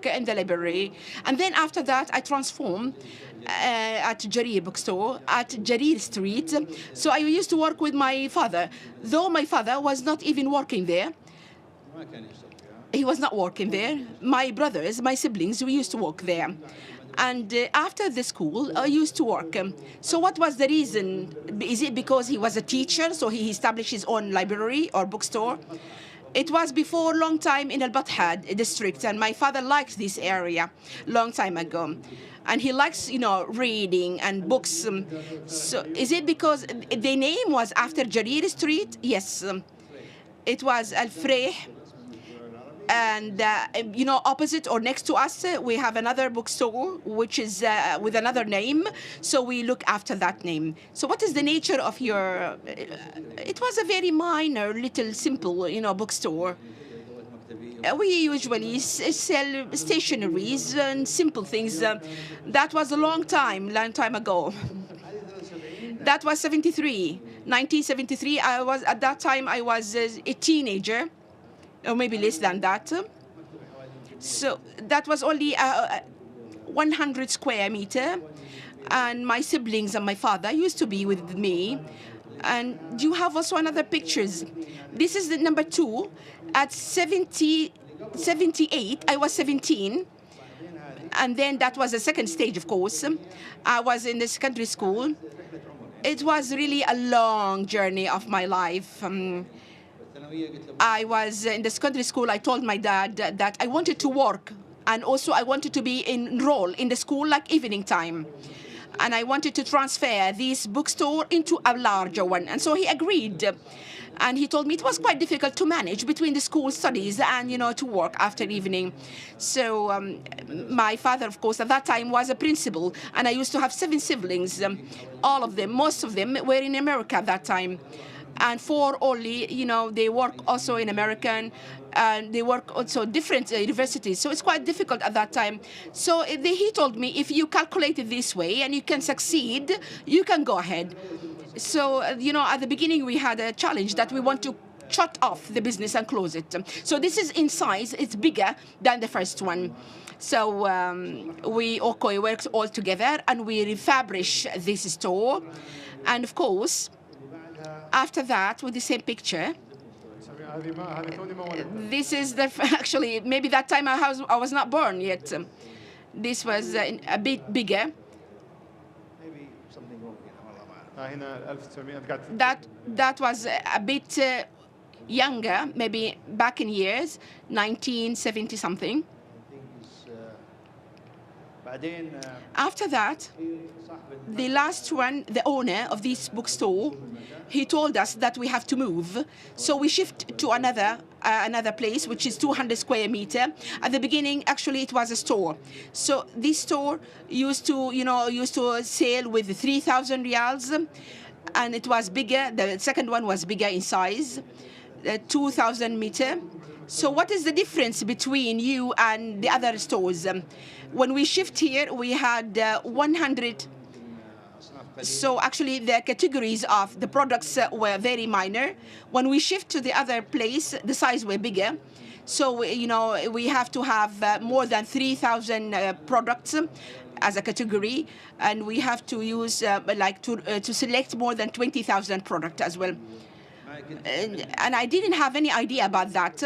in the library. And then after that, I transformed at Jarir bookstore at Jarir Street. So I used to work with my father, though my father was not even working there. He was not working there. My brothers, my siblings, we used to work there. And after the school, I used to work. So what was the reason? Is it because he was a teacher, so he established his own library or bookstore? It was before a long time in Al-Bathad district, and my father liked this area long time ago. And he likes, reading and books. So is it because the name was after Jarir Street? Yes. It was Al-Freh. And, opposite or next to us, we have another bookstore, which is with another name. So we look after that name. So what is the nature of your... It was a very minor, little, simple, bookstore. We usually sell stationeries and simple things. That was a long time ago. That was 1973. At that time, I was a teenager. Or maybe less than that. So that was only 100 square meter. And my siblings and my father used to be with me. And you have also another pictures. This is the number 2. At 78, I was 17. And then that was the second stage, of course. I was in the secondary school. It was really a long journey of my life. I was in the secondary school. I told my dad that I wanted to work, and also I wanted to be enrolled in the school like evening time. And I wanted to transfer this bookstore into a larger one. And so he agreed. And he told me it was quite difficult to manage between the school studies and, to work after evening. So my father, of course, at that time was a principal. And I used to have 7 siblings. All of them, most of them were in America at that time. And 4 only, they work also in American, and they work also different universities. So it's quite difficult at that time. So he told me, if you calculate it this way and you can succeed, you can go ahead. So, at the beginning, we had a challenge that we want to shut off the business and close it. So this is in size. It's bigger than the first one. So we work all together, and we refurbish this store. And, of course, after that, with the same picture, this is actually, maybe that time I was not born yet. This was a bit bigger. That was a bit younger, maybe back in years, 1970-something. After that, the last one, the owner of this bookstore, he told us that we have to move. So we shift to another place, which is 200 square meter. At the beginning, actually, it was a store. So this store used to sell with 3,000 riyals, and it was bigger. The second one was bigger in size, 2,000 meter. So what is the difference between you and the other stores? When we shift here, we had 100. So actually, the categories of the products were very minor. When we shift to the other place, the size were bigger. So, we have to have more than 3,000 products as a category, and we have to use to select more than 20,000 products as well. And I didn't have any idea about that,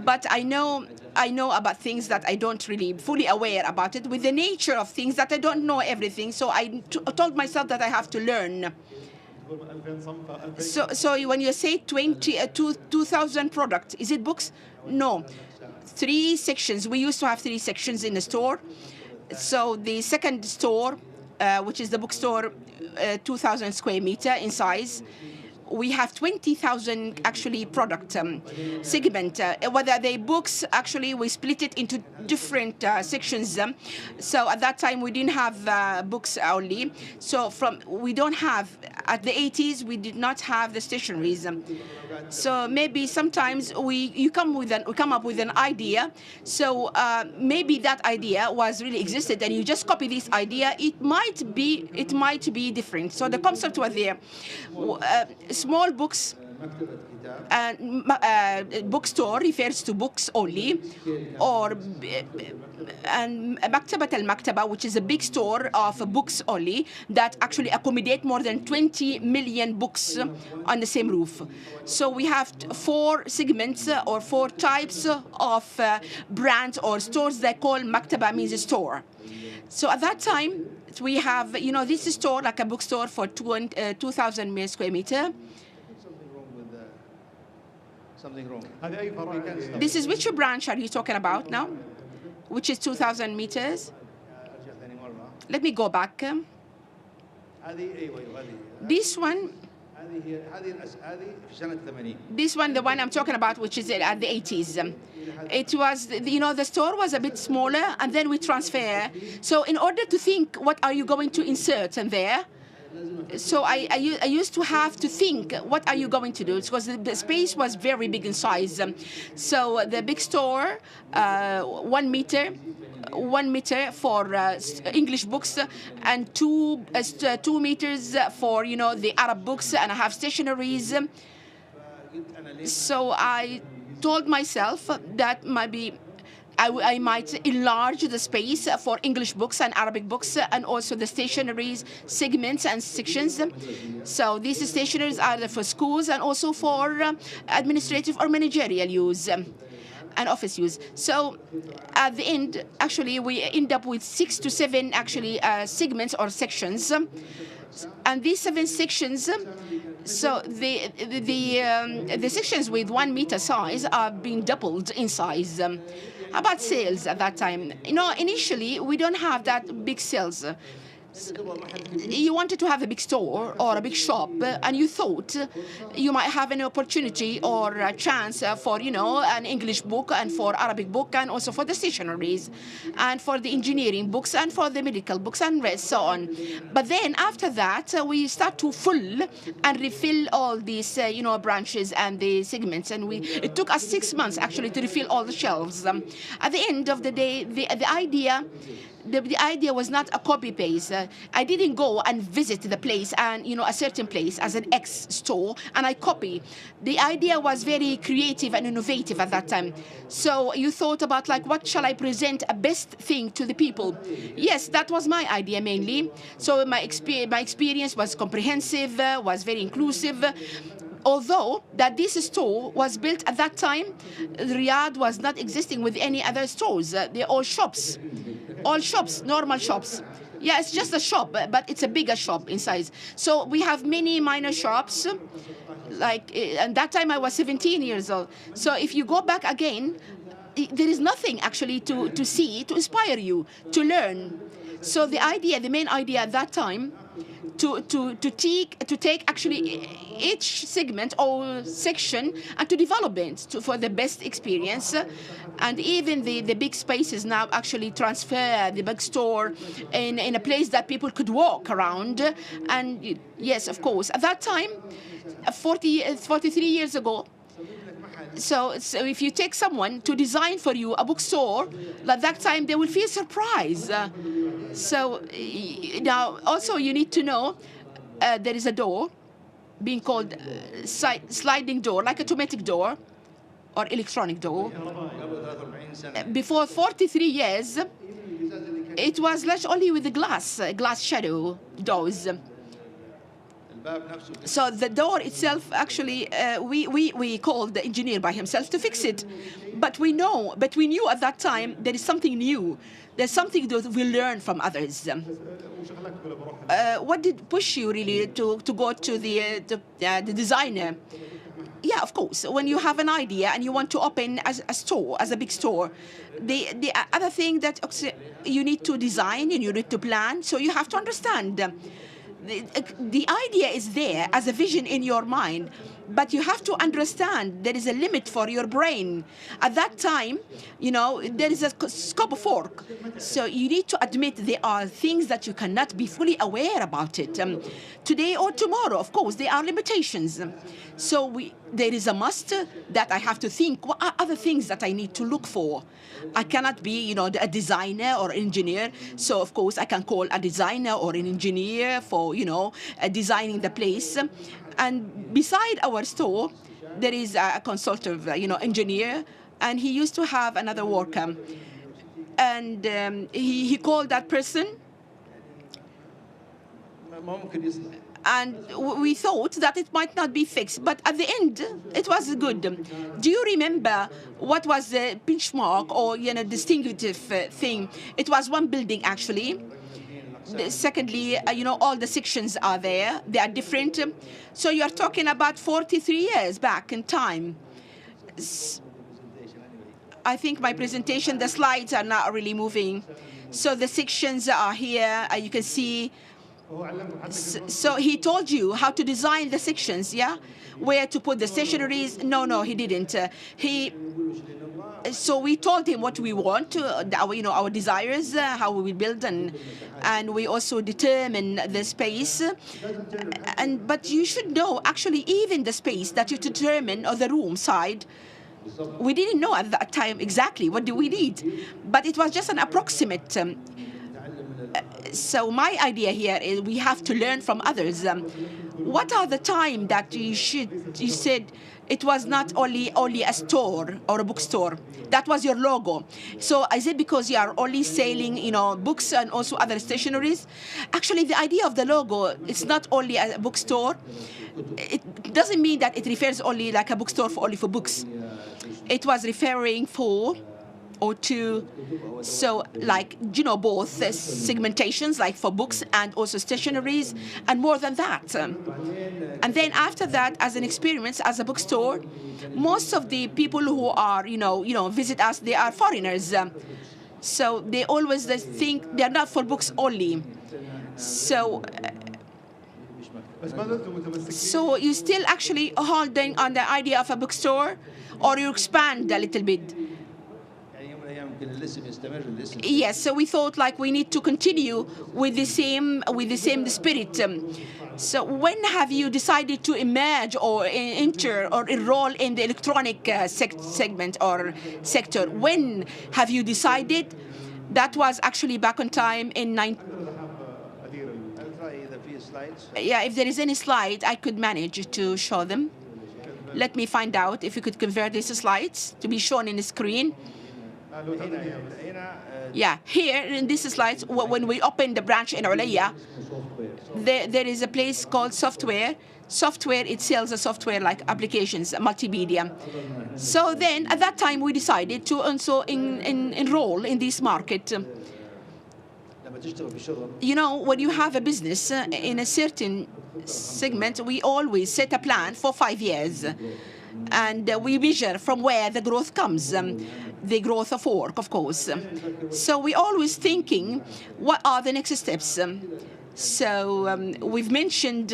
but I know about things that I don't really fully aware about it, with the nature of things that I don't know everything. So I told myself that I have to learn. So when you say 2,000 products, is it books? No. 3 sections. We used to have 3 sections in the store. So the second store, which is the bookstore, 2,000 square meter in size, we have 20,000 actually product segment. Whether they books, actually we split it into different sections. So at that time we didn't have books only. So we don't have, at the 80s we did not have the stationaries. So maybe sometimes we come up with an idea. So maybe that idea was really existed, and you just copy this idea. It might be different. So the concept was there. Small books bookstore refers to books only, or and Maktabat al-Maktaba, which is a big store of books only that actually accommodate more than 20 million books on the same roof. So we have 4 segments or 4 types of brands or stores that call Maktaba means a store. So at that time, we have, this store, like a bookstore for 2,000 square meter. Something wrong. This is which branch are you talking about now? Which is 2,000 meters? Let me go back. This one, the one I'm talking about, which is at the 80s. It was, the store was a bit smaller, and then we transfer. So in order to think, what are you going to insert in there? So I used to have to think, what are you going to do? Because the space was very big in size. So the big store, 1 meter for English books, and 2 meters for the Arab books, and I have stationaries. So I told myself that maybe I might enlarge the space for English books and Arabic books, and also the stationaries, segments and sections. So these stationaries are for schools and also for administrative or managerial use and office use. So at the end, actually, we end up with 6 to 7 segments or sections. And these 7 sections, so the sections with 1 meter size are being doubled in size. About sales at that time, initially we don't have that big sales. You wanted to have a big store or a big shop, and you thought you might have an opportunity or a chance for, an English book and for Arabic book, and also for the stationaries and for the engineering books and for the medical books and so on. But then after that, we start to fill and refill all these, branches and the segments. And it took us 6 months actually to refill all the shelves. At the end of the day, the idea was not a copy paste. I didn't go and visit the place and a certain place as an X store and I copy. The idea was very creative and innovative at that time. So you thought about what shall I present a best thing to the people? Yes, that was my idea mainly. So my experience was comprehensive, was very inclusive. Although that this store was built at that time, Riyadh was not existing with any other stores. They're all shops, normal shops. Yeah, it's just a shop, but it's a bigger shop in size. So we have many minor shops. And that time I was 17 years old. So if you go back again, there is nothing actually to see, to inspire you, to learn. So the main idea at that time, to take actually each segment or section and to develop it for the best experience. And even the big spaces now actually transfer the big store in a place that people could walk around. And yes, of course, at that time, 43 years ago, so if you take someone to design for you a bookstore, at that time they will feel surprised. So now also you need to know there is a door being called sliding door, like automatic door or electronic door. Before 43 years, it was only with the glass shadow doors. So the door itself, actually, we called the engineer by himself to fix it. But we knew at that time there is something new. There's something that we learn from others. What did push you really to go to the designer? Yeah, of course. When you have an idea and you want to open a store, as a big store, the other thing that you need to design and you need to plan, so you have to understand. The idea is there as a vision in your mind, but you have to understand there is a limit for your brain. At that time, there is a scope of work. So you need to admit there are things that you cannot be fully aware about it. Today or tomorrow, of course, there are limitations. So there is a must that I have to think, what are other things that I need to look for? I cannot be, a designer or engineer. So, of course, I can call a designer or an engineer for, designing the place. And beside our store, there is a consultative, engineer, and he used to have another worker. And he called that person, and we thought that it might not be fixed, but at the end, it was good. Do you remember what was the benchmark or distinctive thing? It was one building, actually. Secondly, all the sections are there. They are different. So you are talking about 43 years back in time. I think my presentation, the slides are not really moving. So the sections are here. You can see. So he told you how to design the sections, yeah? Where to put the stationaries? No, he didn't. So we told him what we want, our desires, how we will build, and we also determine the space. But you should know, actually, even the space that you determine, or the room side, we didn't know at that time exactly what do we need, but it was just an approximate. So my idea here is we have to learn from others. What are the time that you said it was not only a store or a bookstore? That was your logo. So is it because you are only selling, books and also other stationaries? Actually, the idea of the logo, it's not only a bookstore. It doesn't mean that it refers only like a bookstore only for books. It was referring for or to, so like, both segmentations, like for books and also stationaries, and more than that. And then after that, as an experience, as a bookstore, most of the people who are, visit us, they are foreigners. So they always think they're not for books only. So you still actually holding on the idea of a bookstore, or you expand a little bit? Yes, so we thought like we need to continue with the same spirit. So when have you decided to emerge or enter or enroll in the electronic segment or sector? When have you decided? That was actually back on time in Yeah, if there is any slide, I could manage to show them. Let me find out if you could convert these slides to be shown in the screen. Yeah, here in these slides, when we open the branch in Ulayya, there is a place called software. Software, it sells a software like applications, multimedia. So then, at that time, we decided to also enroll in this market. When you have a business in a certain segment, we always set a plan for 5 years. And we measure from where the growth comes, the growth of work, of course. So we're always thinking, what are the next steps? So we've mentioned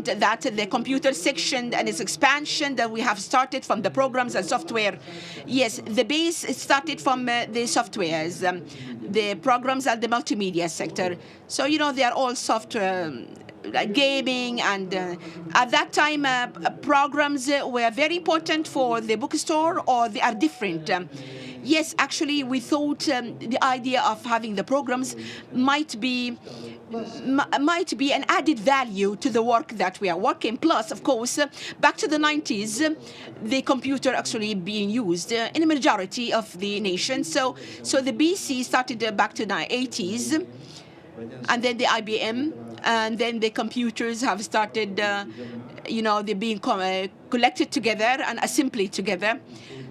that the computer section and its expansion that we have started from the programs and software. Yes, the base started from the softwares, the programs and the multimedia sector. So, they are all software, like gaming, and at that time, programs were very important for the bookstore, or they are different. Yes, actually, we thought the idea of having the programs might be an added value to the work that we are working. Plus, of course, back to the 90s, the computer actually being used in a majority of the nation. So the BC started back to the 80s, and then the IBM, and then the computers have started, they're being collected together and assembled together.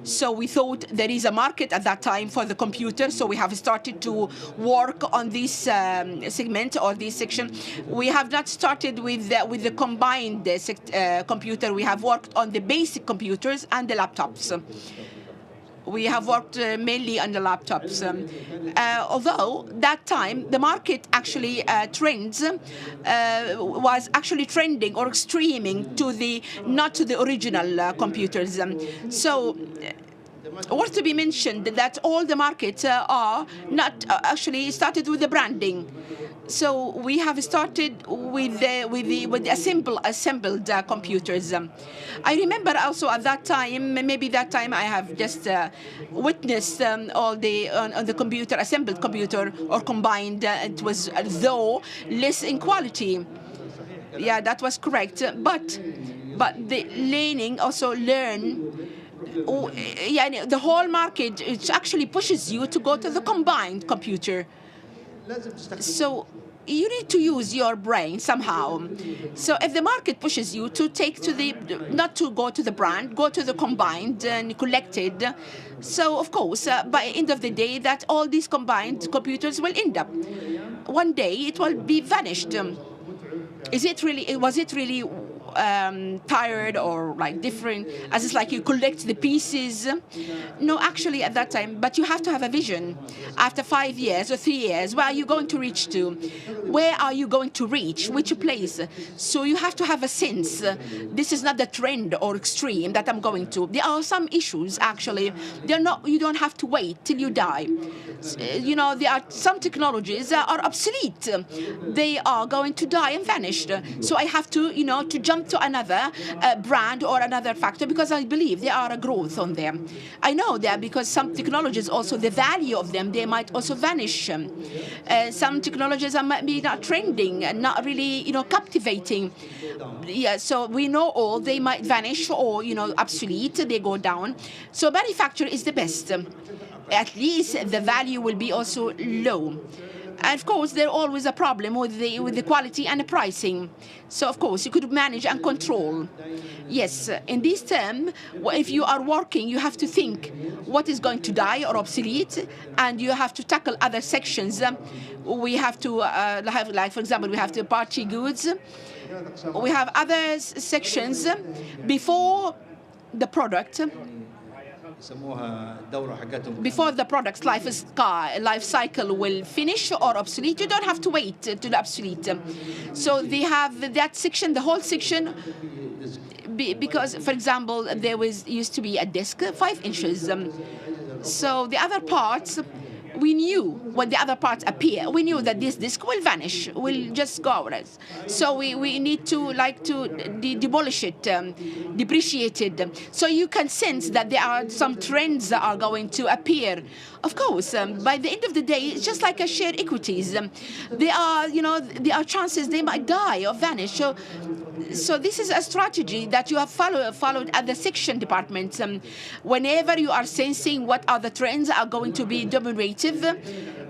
So we thought there is a market at that time for the computer, so we have started to work on this segment or this section. We have not started with the combined computer. We have worked on the basic computers and the laptops. We have worked mainly on the laptops. Although that time the market actually trends was actually trending or streaming to not to the original computers. So worth to be mentioned that all the markets are not actually started with the branding. So we have started with the assembled computers. I remember also at that time, maybe that time I have just witnessed all on the computer, assembled computer or combined. It was though less in quality. Yeah, that was correct. But the learning also learn. Yeah, the whole market, it actually pushes you to go to the combined computer. So you need to use your brain somehow. So if the market pushes you to take to the, not to go to the brand, go to the combined and collected. So of course, by the end of the day, that all these combined computers will end up. One day it will be vanished. Was it really tired or like different, as it's like you collect the pieces? No, actually at that time, but you have to have a vision. After 5 years or 3 years, where are you going to reach to? Where are you going to reach? Which place? So you have to have a sense. This is not the trend or extreme that I'm going to. There are some issues actually. They're not. You don't have to wait till you die. You know, there are some technologies that are obsolete. They are going to die and vanish. So I have to, you know, to jump to another brand or another factor, because I believe there are a growth on them. I know that because some technologies also, the value of them, they might also vanish. Some technologies are maybe not trending, not really, you know, captivating. Yeah, so we know all they might vanish or, you know, obsolete, they go down. So manufacture is the best. At least the value will be also low. And of course, there's always a problem with the quality and the pricing. So of course, you could manage and control. Yes, in this term, if you are working, you have to think what is going to die or obsolete, and you have to tackle other sections. We have to have, like, for example, we have the party goods. We have other sections before the product. Before the product's life cycle will finish or obsolete, you don't have to wait to the obsolete. So they have that section, the whole section, because, for example, there used to be a disc 5 inches. So the other parts, we knew when the other parts appear, we knew that this disc will vanish, will just go out. So we need to demolish it, depreciate it. So you can sense that there are some trends that are going to appear. Of course, by the end of the day, it's just like a shared equities. There are chances they might die or vanish. So this is a strategy that you have followed at the section department. Whenever you are sensing what are the trends are going to be dominative,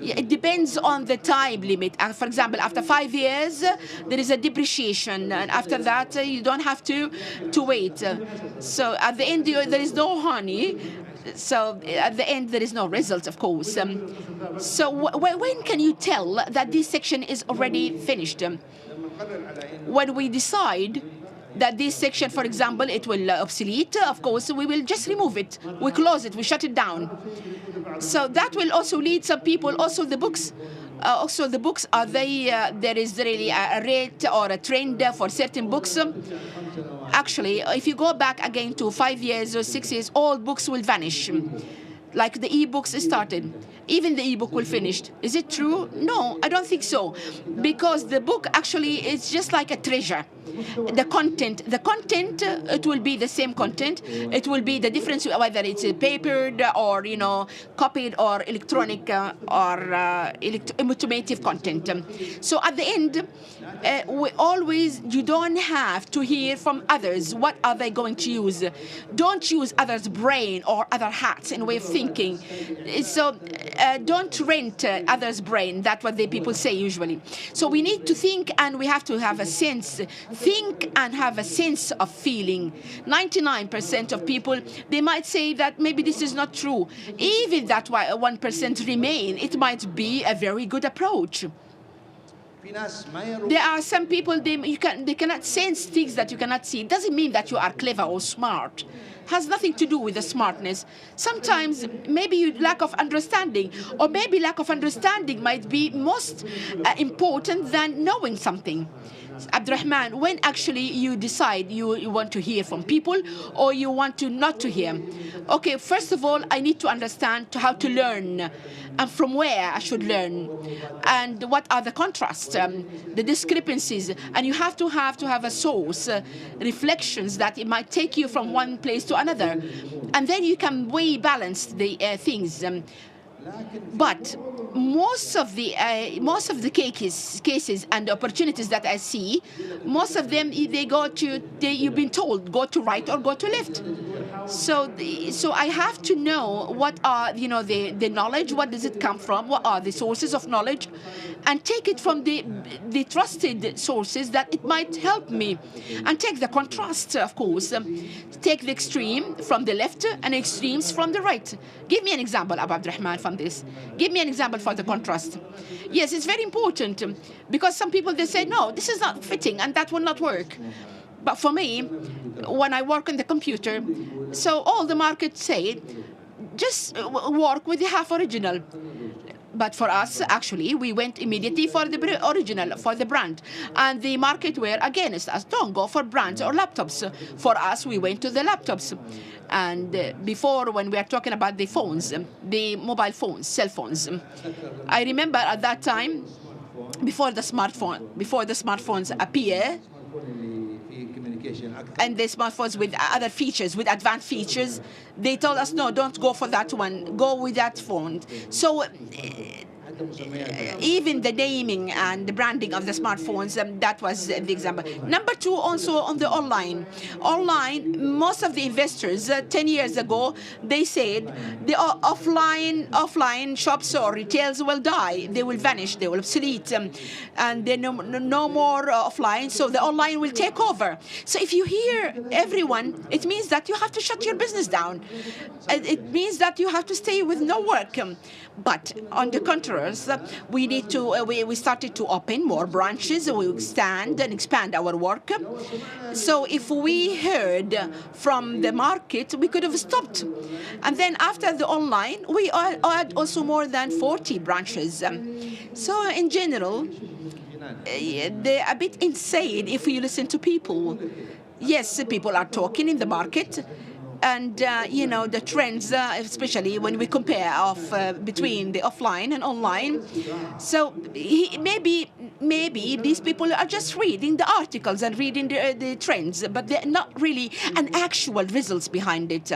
it depends on the time limit. For example, after 5 years, there is a depreciation, and after that, you don't have to wait. So at the end, there is no honey. So at the end, there is no result, of course. So when can you tell that this section is already finished? When we decide that this section, for example, it will obsolete, of course, we will just remove it. We close it, we shut it down. So that will also lead some people, also the books. Are there is really a rate or a trend for certain books. Actually, if you go back again to 5 years or 6 years, all books will vanish. Like the e-books started. Even the e-book will finish. Is it true? No, I don't think so. Because the book actually is just like a treasure. The content, it will be the same content. It will be the difference whether it's papered or, you know, copied or electronic or automative content. So at the end, you don't have to hear from others. What are they going to use? Don't use others' brain or other hats in way of thinking. So don't rent others' brain. That's what the people say usually. So we need to think, and we have to have a sense. Think and have a sense of feeling. 99% of people, they might say that maybe this is not true. Even that 1% remain, it might be a very good approach. There are some people, they cannot sense things that you cannot see. It doesn't mean that you are clever or smart. Has nothing to do with the smartness. Sometimes maybe you lack of understanding, or maybe lack of understanding might be most important than knowing something. Abdurrahman, when actually you decide you want to hear from people or you want to not to hear? Okay, first of all, I need to understand how to learn and from where I should learn and what are the contrasts, the discrepancies, and you have to have a source, reflections that it might take you from one place to another, and then you can balance the things. But most of the cases and opportunities that I see, most of them you've been told go to right or go to left. So I have to know what are the knowledge, what does it come from, what are the sources of knowledge, and take it from the trusted sources that it might help me, and take the contrast, of course. Take the extreme from the left and extremes from the right. Give me an example, Abu Abdurrahman, from this. Give me an example for the contrast. Yes, it's very important, because some people, they say, no, this is not fitting and that will not work. But for me, when I work on the computer, so all the markets say, just work with the half original. But for us, actually, we went immediately for the original, for the brand. And the market were against us. Don't go for brands or laptops. For us, we went to the laptops. And before, when we are talking about the phones, the mobile phones, cell phones, I remember at that time, before the smartphones appear, and the smartphones with other features, with advanced features, they told us, no, don't go for that one, go with that phone. So even the naming and the branding of the smartphones, that was the example. Number two, also on the online. Online, most of the investors 10 years ago, they said the offline shops or retails will die, they will vanish, they will obsolete, and then no more offline, so the online will take over. So if you hear everyone, it means that you have to shut your business down. It means that you have to stay with no work. But on the contrary, we need to. We started to open more branches. We extend and expand our work. So if we heard from the market, we could have stopped. And then after the online, we had also more than 40 branches. So in general, they're a bit insane if you listen to people. Yes, people are talking in the market. And, the trends, especially when we compare between the offline and online. So maybe these people are just reading the articles and reading the trends, but they're not really an actual results behind it.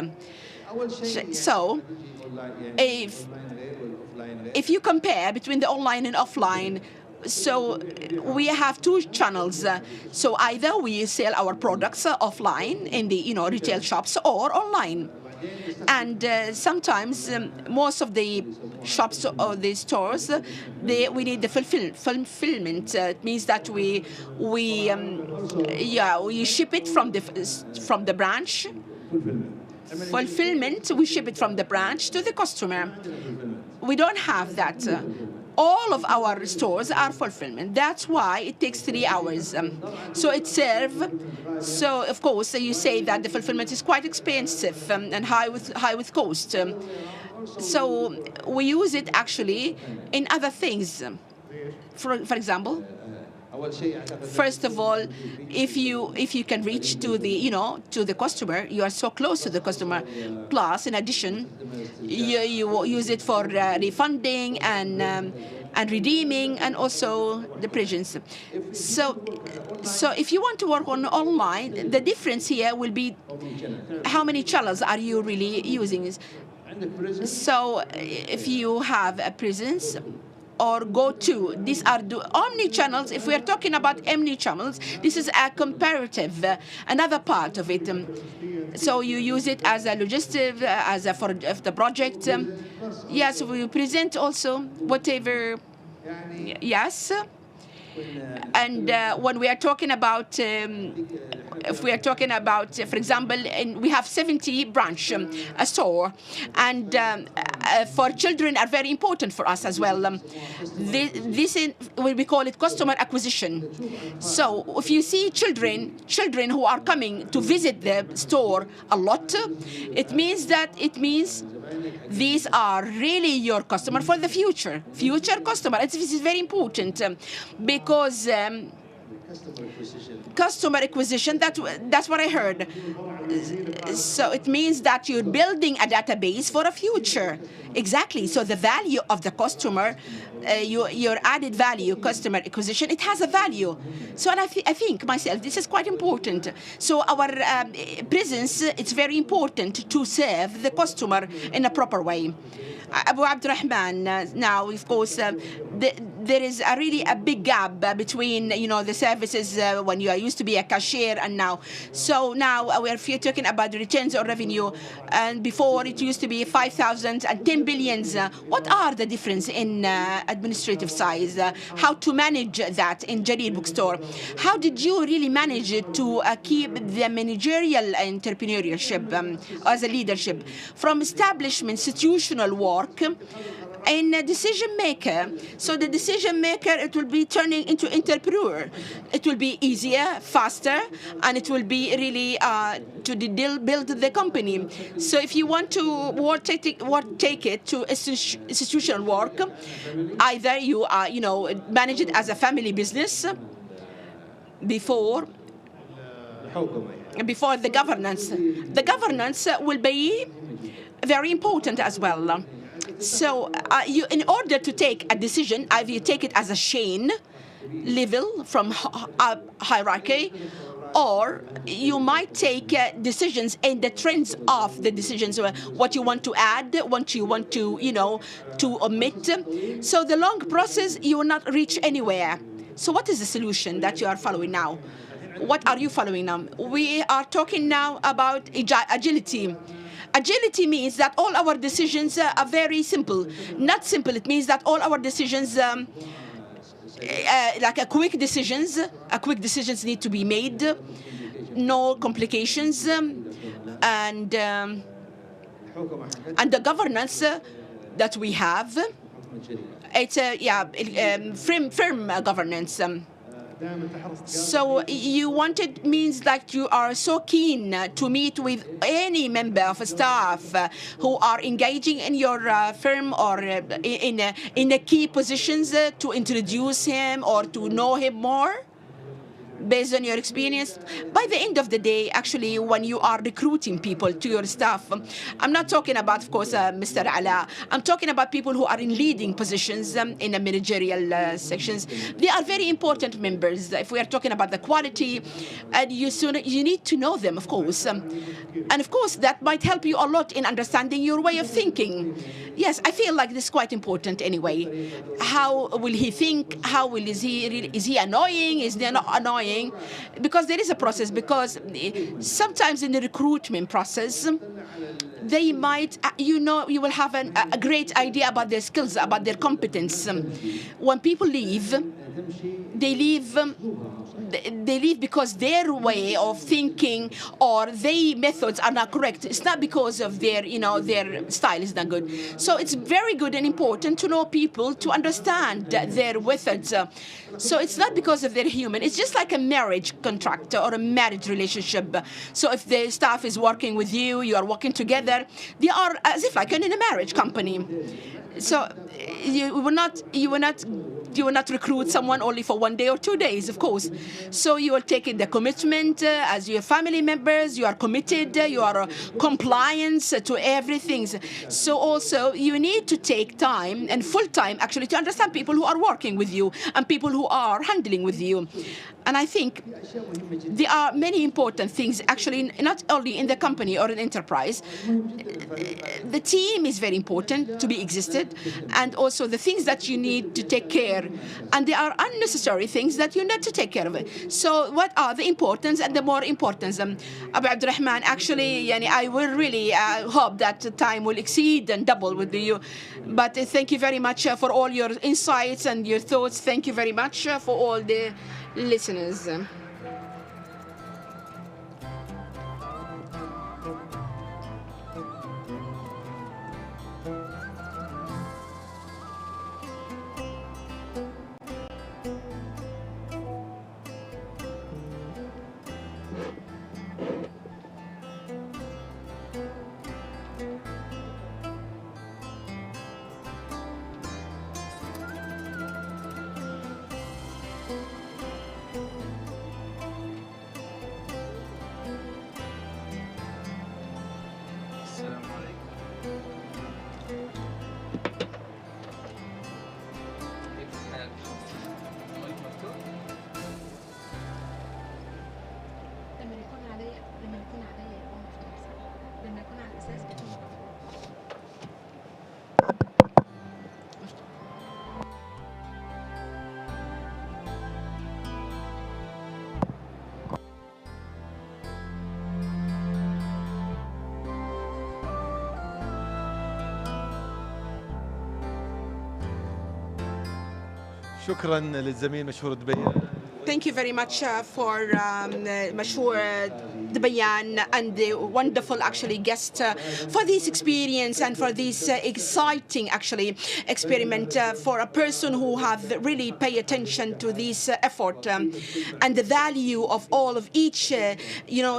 So if you compare between the online and offline, so we have two channels. So either we sell our products offline in the retail shops or online. And sometimes most of the shops or the stores, we need the fulfillment. It means that we ship it from the branch. Fulfillment, we ship it from the branch to the customer. We don't have that. All of our stores are fulfillment. That's why it takes 3 hours. So it's served. So of course you say that the fulfillment is quite expensive and high with cost. So we use it actually in other things. For example, first of all, if you can reach to the customer, you are so close to the customer. Plus, in addition, you use it for refunding and redeeming, and also the presence. So if you want to work on online, the difference here will be how many channels are you really using. So if you have a presence, or go to. These are the omni-channels. If we are talking about omni-channels, this is a comparative, another part of it. So you use it as a logistic, for the project. Yes, we present also whatever. Yes. And when we are talking about, if we are talking about, for example, we have 70 branch a store, and for children are very important for us as well. This is, we call it customer acquisition. So if you see children who are coming to visit the store a lot, it means these are really your customer for the future customer. This is very important because Customer acquisition, that's what I heard. So it means that you're building a database for a future. Exactly. So the value of the customer, your added value, customer acquisition, it has a value. So and I think myself, this is quite important. So our presence, it's very important to serve the customer in a proper way. Abu Abdurrahman, now, of course, there is really a big gap between, the services when you used to be a cashier and now. So now we're talking about the returns on revenue, and before it used to be 5,000 and 10 billions. What are the difference in administrative size? How to manage that in Jarir Bookstore? How did you really manage to keep the managerial entrepreneurship as a leadership from establishment, institutional work, and a decision maker? So the decision maker, it will be turning into entrepreneur. It will be easier, faster, and it will be really to build the company. So if you want to take it to institutional work, either you manage it as a family business before the governance. The governance will be very important as well. So in order to take a decision, either you take it as a chain level from hierarchy, or you might take decisions in the trends of the decisions, what you want to add, what you want to, to omit. So the long process, you will not reach anywhere. So what is the solution that you are following now? What are you following now? We are talking now about agility. Agility means that all our decisions are very simple. Not simple, it means that all our decisions, like quick decisions need to be made, no complications, and the governance that we have, it's firm governance. So you wanted means that you are so keen to meet with any member of staff who are engaging in your firm or in the key positions to introduce him or to know him more based on your experience. By the end of the day, actually, when you are recruiting people to your staff, I'm not talking about, of course, Mr. Ala. I'm talking about people who are in leading positions in the managerial sections. They are very important members. If we are talking about the quality, and you need to know them, of course. And of course, that might help you a lot in understanding your way of thinking. Yes, I feel like this is quite important anyway. How will he think? Is he annoying? Is he not annoying? Because there is a process, because sometimes in the recruitment process, they might, you will have a great idea about their skills, about their competence. When people leave, they leave because their way of thinking or their methods are not correct. It's not because of their style is not good. So it's very good and important to know people, to understand their methods. So it's not because of their human. It's just like a marriage contract or a marriage relationship. So if the staff is working with you, you are working together, they are as if like in a marriage company. So you will not recruit someone only for 1 day or 2 days, of course. So you are taking the commitment as your family members. You are committed. You are compliant to everything. So also you need to take time and full time actually to understand people who are working with you and people who are handling with you. And I think there are many important things actually, not only in the company or an enterprise. The team is very important to be existed, and also the things that you need to take care, and there are unnecessary things that you need to take care of it. So what are the importance and the more importance? Abu Abdurrahman, actually, I will really hope that time will exceed and double with you. But thank you very much for all your insights and your thoughts. Thank you very much for all the listeners. شكرا للزميل مشهور دبي. Thank you very much for Mashhur Diban and the wonderful actually guest for this experience and for this exciting actually experiment for a person who have really pay attention to this effort and the value of all of each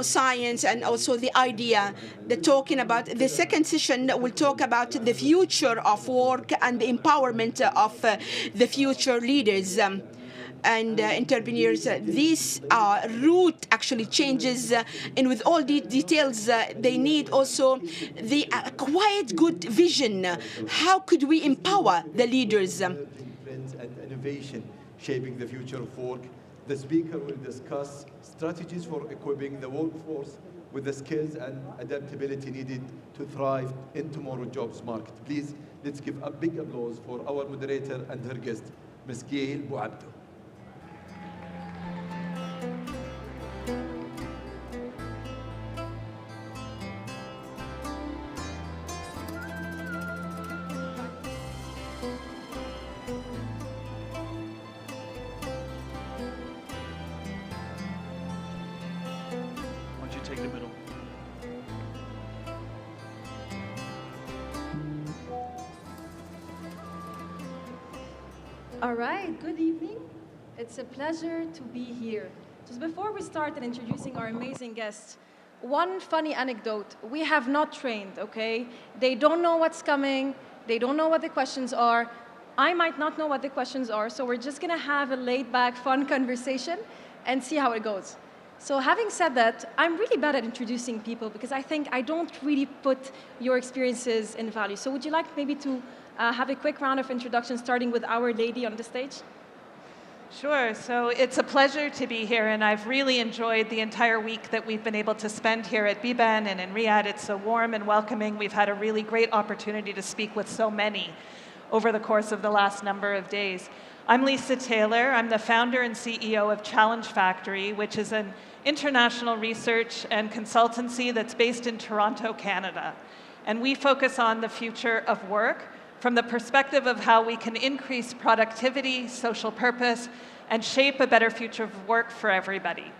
science and also the idea. The talking about the second session will talk about the future of work and the empowerment of the future leaders. And entrepreneurs, this route actually changes, and with all the details, they need also the quite good vision. How could we empower the leaders? Trends and innovation shaping the future of work. The speaker will discuss strategies for equipping the workforce with the skills and adaptability needed to thrive in tomorrow's jobs market. Please, let's give a big applause for our moderator and her guest, Ms. Gail Bouabdou. All right, good evening. It's a pleasure to be here. Just before we start in introducing our amazing guests, one funny anecdote. We have not trained, okay? They don't know what's coming. They don't know what the questions are. I might not know what the questions are, so we're just gonna have a laid-back, fun conversation and see how it goes. So having said that, I'm really bad at introducing people because I think I don't really put your experiences in value. So would you like maybe to have a quick round of introductions, starting with our lady on the stage? Sure. So it's a pleasure to be here, and I've really enjoyed the entire week that we've been able to spend here at Biban and in Riyadh. It's so warm and welcoming. We've had a really great opportunity to speak with so many over the course of the last number of days. I'm Lisa Taylor. I'm the founder and CEO of Challenge Factory, which is an international research and consultancy that's based in Toronto, Canada. And we focus on the future of work from the perspective of how we can increase productivity, social purpose, and shape a better future of work for everybody.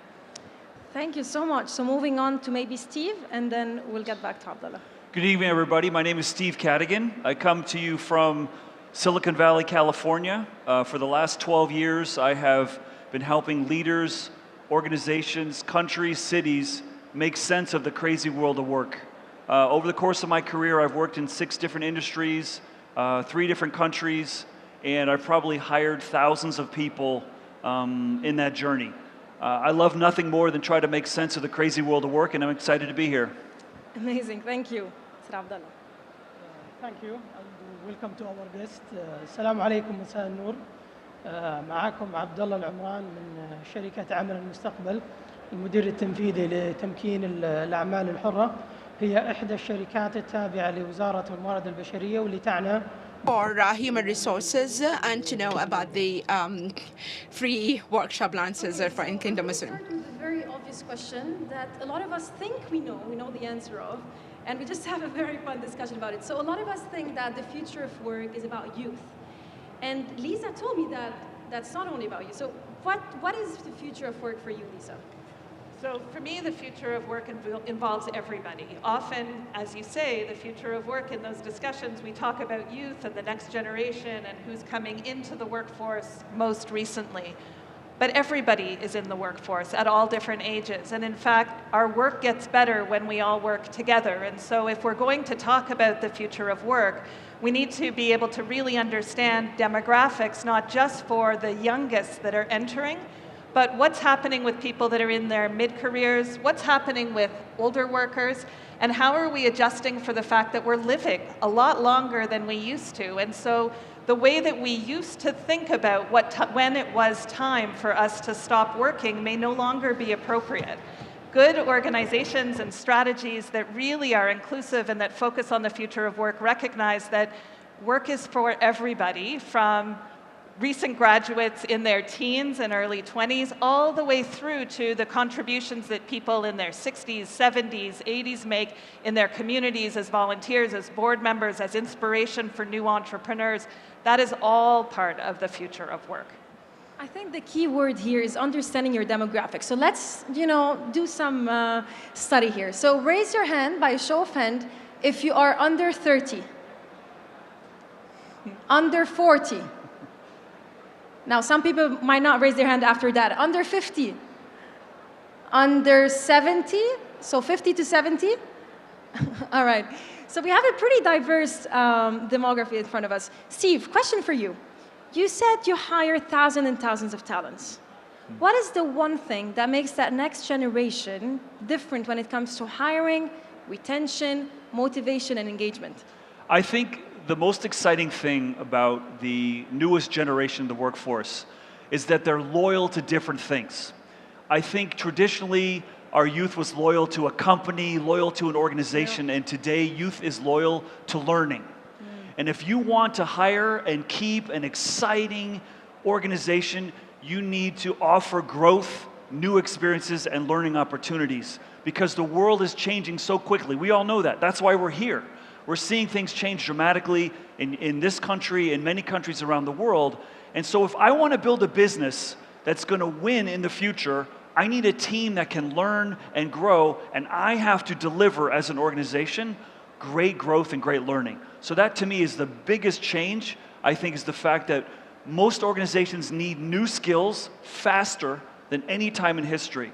Thank you so much. So moving on to maybe Steve, and then we'll get back to Abdullah. Good evening, everybody. My name is Steve Cadigan. I come to you from Silicon Valley, California. For the last 12 years, I have been helping leaders, organizations, countries, cities make sense of the crazy world of work. Over the course of my career, I've worked in 6 different industries, 3 different countries, and I've probably hired thousands of people in that journey. I love nothing more than try to make sense of the crazy world of work, and I'm excited to be here. Amazing, thank you. Sir Abdullah. Thank you, and welcome to our guest. السلام عليكم مساء النور. معكم عبد الله العمران من شركة عمل المستقبل، المدير التنفيذي لتمكين الأعمال الحرة. هي إحدى الشركات التابعة لوزارة الموارد البشرية واللي تعنى for human resources and to know about the free workshop lances for in Kingdom Muslim. Start with a very obvious question that a lot of us think we know the answer of, and we just have a very fun discussion about it. So a lot of us think that the future of work is about youth. And Lisa told me that that's not only about you. So what is the future of work for you, Lisa? So for me, the future of work involves everybody. Often, as you say, the future of work in those discussions, we talk about youth and the next generation and who's coming into the workforce most recently. But everybody is in the workforce at all different ages. And in fact, our work gets better when we all work together. And so if we're going to talk about the future of work, we need to be able to really understand demographics, not just for the youngest that are entering, but what's happening with people that are in their mid-careers, what's happening with older workers, and how are we adjusting for the fact that we're living a lot longer than we used to. And so the way that we used to think about when it was time for us to stop working may no longer be appropriate. Good organizations and strategies that really are inclusive and that focus on the future of work recognize that work is for everybody, from recent graduates in their teens and early 20s, all the way through to the contributions that people in their 60s, 70s, 80s make in their communities as volunteers, as board members, as inspiration for new entrepreneurs. That is all part of the future of work. I think the key word here is understanding your demographics. So let's, do some study here. So raise your hand by a show of hand if you are under 30, under 40. Now, some people might not raise their hand after that. Under 50, under 70, so 50 to 70. All right. So we have a pretty diverse demography in front of us. Steve, question for you. You said you hire thousands and thousands of talents. What is the one thing that makes that next generation different when it comes to hiring, retention, motivation, and engagement? I think the most exciting thing about the newest generation of the workforce is that they're loyal to different things. I think traditionally our youth was loyal to a company, loyal to an organization, and today youth is loyal to learning. And if you want to hire and keep an exciting organization, you need to offer growth, new experiences, and learning opportunities, because the world is changing so quickly. We all know that. That's why we're here. We're seeing things change dramatically in this country, in many countries around the world. And so if I want to build a business that's going to win in the future, I need a team that can learn and grow, and I have to deliver as an organization great growth and great learning. So that to me is the biggest change, I think, is the fact that most organizations need new skills faster than any time in history.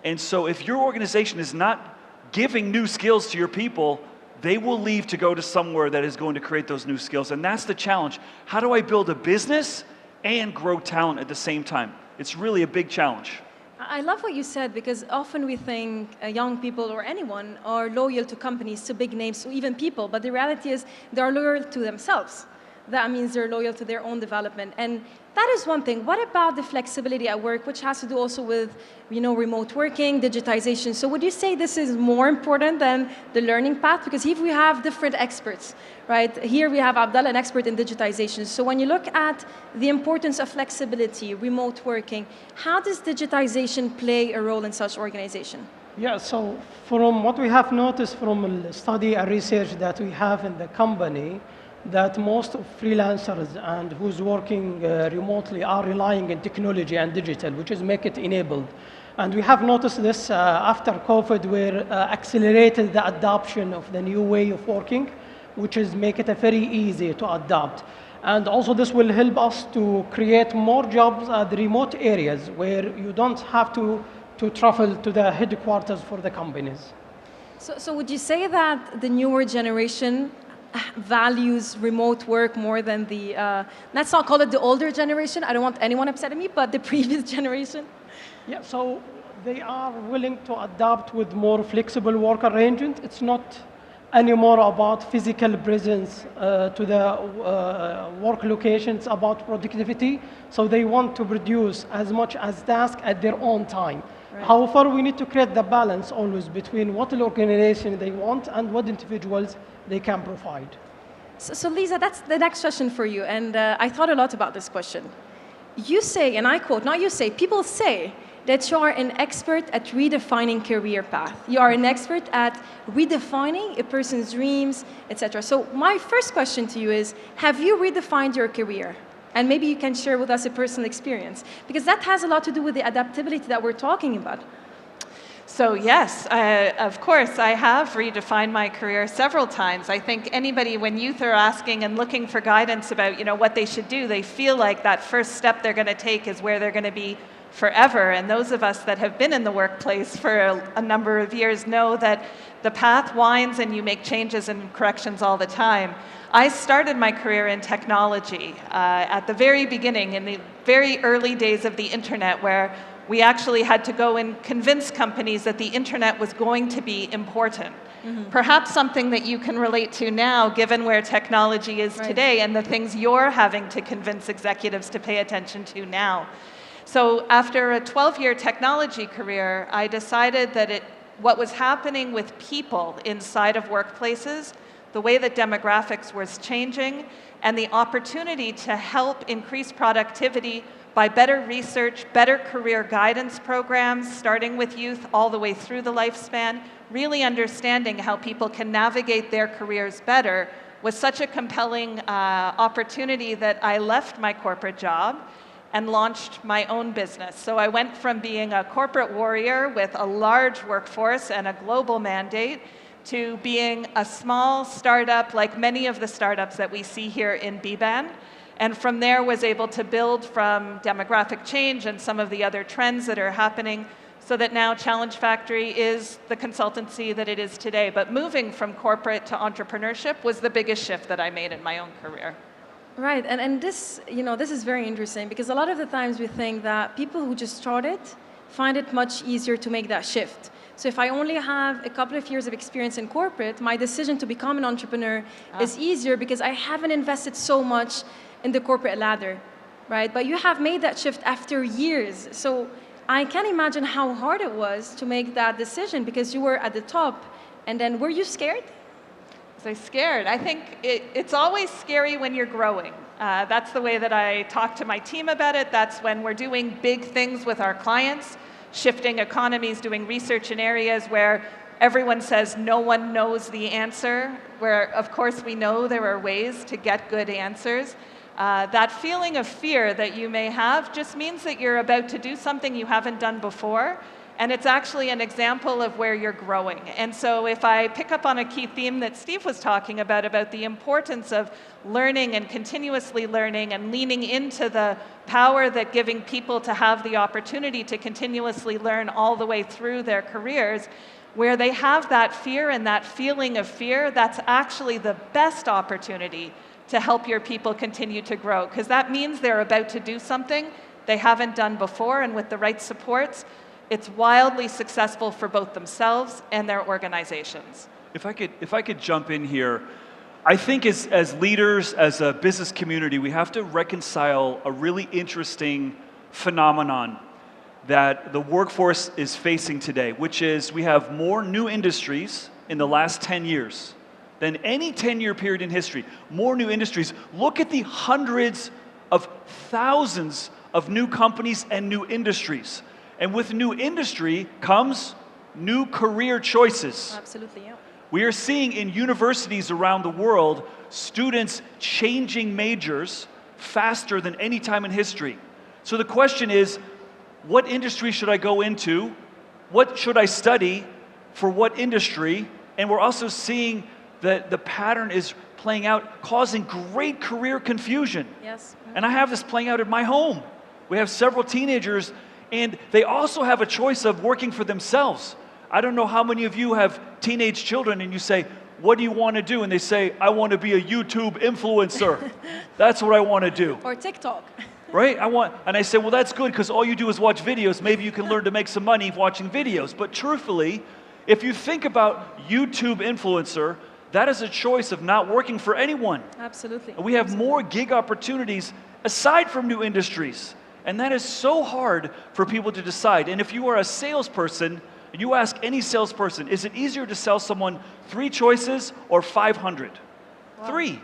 And so if your organization is not giving new skills to your people, they will leave to go to somewhere that is going to create those new skills. And that's the challenge. How do I build a business and grow talent at the same time? It's really a big challenge. I love what you said, because often we think young people or anyone are loyal to companies, to big names, to even people, but the reality is they are loyal to themselves. That means they're loyal to their own development. And that is one thing. What about the flexibility at work, which has to do also with, remote working, digitization? So would you say this is more important than the learning path? Because here we have different experts, right? Here we have Abdallah, an expert in digitization. So when you look at the importance of flexibility, remote working, how does digitization play a role in such organization? Yeah, so from what we have noticed from the study and research that we have in the company, that most of freelancers and who's working remotely are relying on technology and digital, which is make it enabled. And we have noticed this after COVID, where accelerated the adoption of the new way of working, which is make it very easy to adapt. And also this will help us to create more jobs at the remote areas where you don't have to travel to the headquarters for the companies. So would you say that the newer generation values remote work more than the, let's not call it the older generation, I don't want anyone upset at me, but the previous generation? Yeah, so they are willing to adapt with more flexible work arrangement. It's not anymore about physical presence to the work locations, about productivity. So they want to produce as much as task at their own time. Right. However, we need to create the balance always between what the organization they want and what individuals they can provide. So Lisa, that's the next question for you. And I thought a lot about this question. You say, and I quote, not you say, people say that you are an expert at redefining career path. You are an expert at redefining a person's dreams, etc. So my first question to you is, have you redefined your career? And maybe you can share with us a personal experience, because that has a lot to do with the adaptability that we're talking about. So yes, of course, I have redefined my career several times. I think anybody, when youth are asking and looking for guidance about, what they should do, they feel like that first step they're going to take is where they're going to be forever. And those of us that have been in the workplace for a number of years know that the path winds and you make changes and corrections all the time. I started my career in technology at the very beginning, in the very early days of the internet, where we actually had to go and convince companies that the internet was going to be important. Mm-hmm. Perhaps something that you can relate to now, given where technology is today and the things you're having to convince executives to pay attention to now. So after a 12-year technology career, I decided that what was happening with people inside of workplaces the way that demographics was changing, and the opportunity to help increase productivity by better research, better career guidance programs, starting with youth all the way through the lifespan, really understanding how people can navigate their careers better was such a compelling opportunity that I left my corporate job and launched my own business. So I went from being a corporate warrior with a large workforce and a global mandate to being a small startup like many of the startups that we see here in Biban. And from there was able to build from demographic change and some of the other trends that are happening so that now Challenge Factory is the consultancy that it is today. But moving from corporate to entrepreneurship was the biggest shift that I made in my own career. Right, and this, this is very interesting because a lot of the times we think that people who just started find it much easier to make that shift. So if I only have a couple of years of experience in corporate, my decision to become an entrepreneur is easier because I haven't invested so much in the corporate ladder, right? But you have made that shift after years. So I can imagine how hard it was to make that decision because you were at the top. And then were you scared? Was I scared? I think it's always scary when you're growing. That's the way that I talk to my team about it. That's when we're doing big things with our clients, shifting economies, doing research in areas where everyone says no one knows the answer, where of course we know there are ways to get good answers. That feeling of fear that you may have just means that you're about to do something you haven't done before, and it's actually an example of where you're growing. And so if I pick up on a key theme that Steve was talking about the importance of learning and continuously learning and leaning into the power that giving people to have the opportunity to continuously learn all the way through their careers, where they have that fear and that feeling of fear, that's actually the best opportunity to help your people continue to grow, because that means they're about to do something they haven't done before, and with the right supports, it's wildly successful for both themselves and their organizations. If I could jump in here, I think as leaders, as a business community, we have to reconcile a really interesting phenomenon that the workforce is facing today, which is we have more new industries in the last 10 years than any 10-year period in history. More new industries. Look at the hundreds of thousands of new companies and new industries. And with new industry comes new career choices. Absolutely, yeah. We are seeing in universities around the world, students changing majors faster than any time in history. So the question is, what industry should I go into? What should I study for what industry? And we're also seeing that the pattern is playing out, causing great career confusion. Yes. And I have this playing out at my home. We have several teenagers, and they also have a choice of working for themselves. I don't know how many of you have teenage children and you say, what do you want to do? And they say, I want to be a YouTube influencer. That's what I want to do. Or TikTok. Right? And I say, well, that's good because all you do is watch videos. Maybe you can learn to make some money watching videos. But truthfully, if you think about YouTube influencer, that is a choice of not working for anyone. Absolutely. We have more gig opportunities aside from new industries. And that is so hard for people to decide. And if you are a salesperson, and you ask any salesperson, is it easier to sell someone 3 choices or 500? Wow. 3.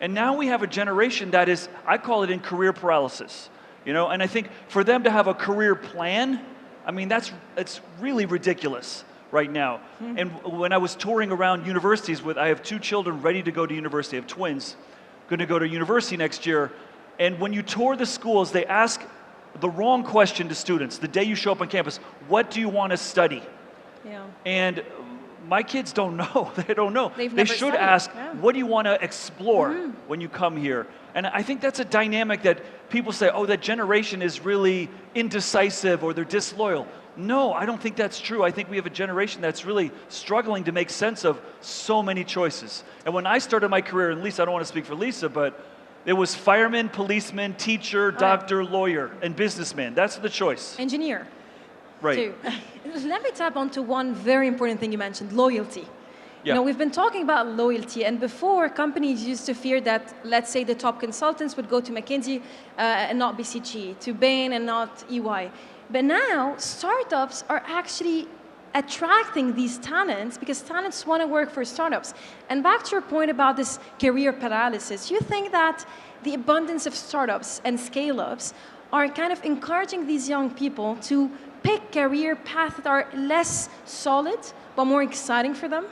And now we have a generation that is, I call it in career paralysis. And I think for them to have a career plan, I mean, it's really ridiculous right now. Mm-hmm. And when I was touring around universities I have 2 children ready to go to university, I have twins, going to go to university next year. And when you tour the schools, they ask the wrong question to students the day you show up on campus. What do you want to study? Yeah. And my kids don't know. They don't know. They should ask, what do you want to explore when you come here? And I think that's a dynamic that people say, oh, that generation is really indecisive or they're disloyal. No, I don't think that's true. I think we have a generation that's really struggling to make sense of so many choices. And when I started my career, and Lisa, I don't want to speak for Lisa, but it was fireman, policeman, teacher, doctor, lawyer, and businessman. That's the choice. Engineer. Right. Too. Let me tap onto one very important thing you mentioned, loyalty. Yeah. We've been talking about loyalty, and before, companies used to fear that, let's say, the top consultants would go to McKinsey and not BCG, to Bain and not EY. But now, startups are actually attracting these talents, because talents want to work for startups. And back to your point about this career paralysis, you think that the abundance of startups and scale-ups are kind of encouraging these young people to pick career paths that are less solid but more exciting for them?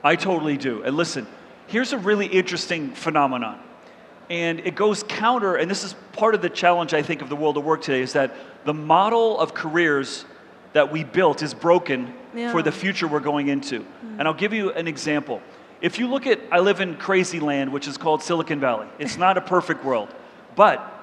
I totally do. And listen, here's a really interesting phenomenon. And it goes counter, and this is part of the challenge, I think, of the world of work today, is that the model of careers that we built is broken for the future we're going into. And I'll give you an example. If you look at, I live in crazy land, which is called Silicon Valley. It's not a perfect world, but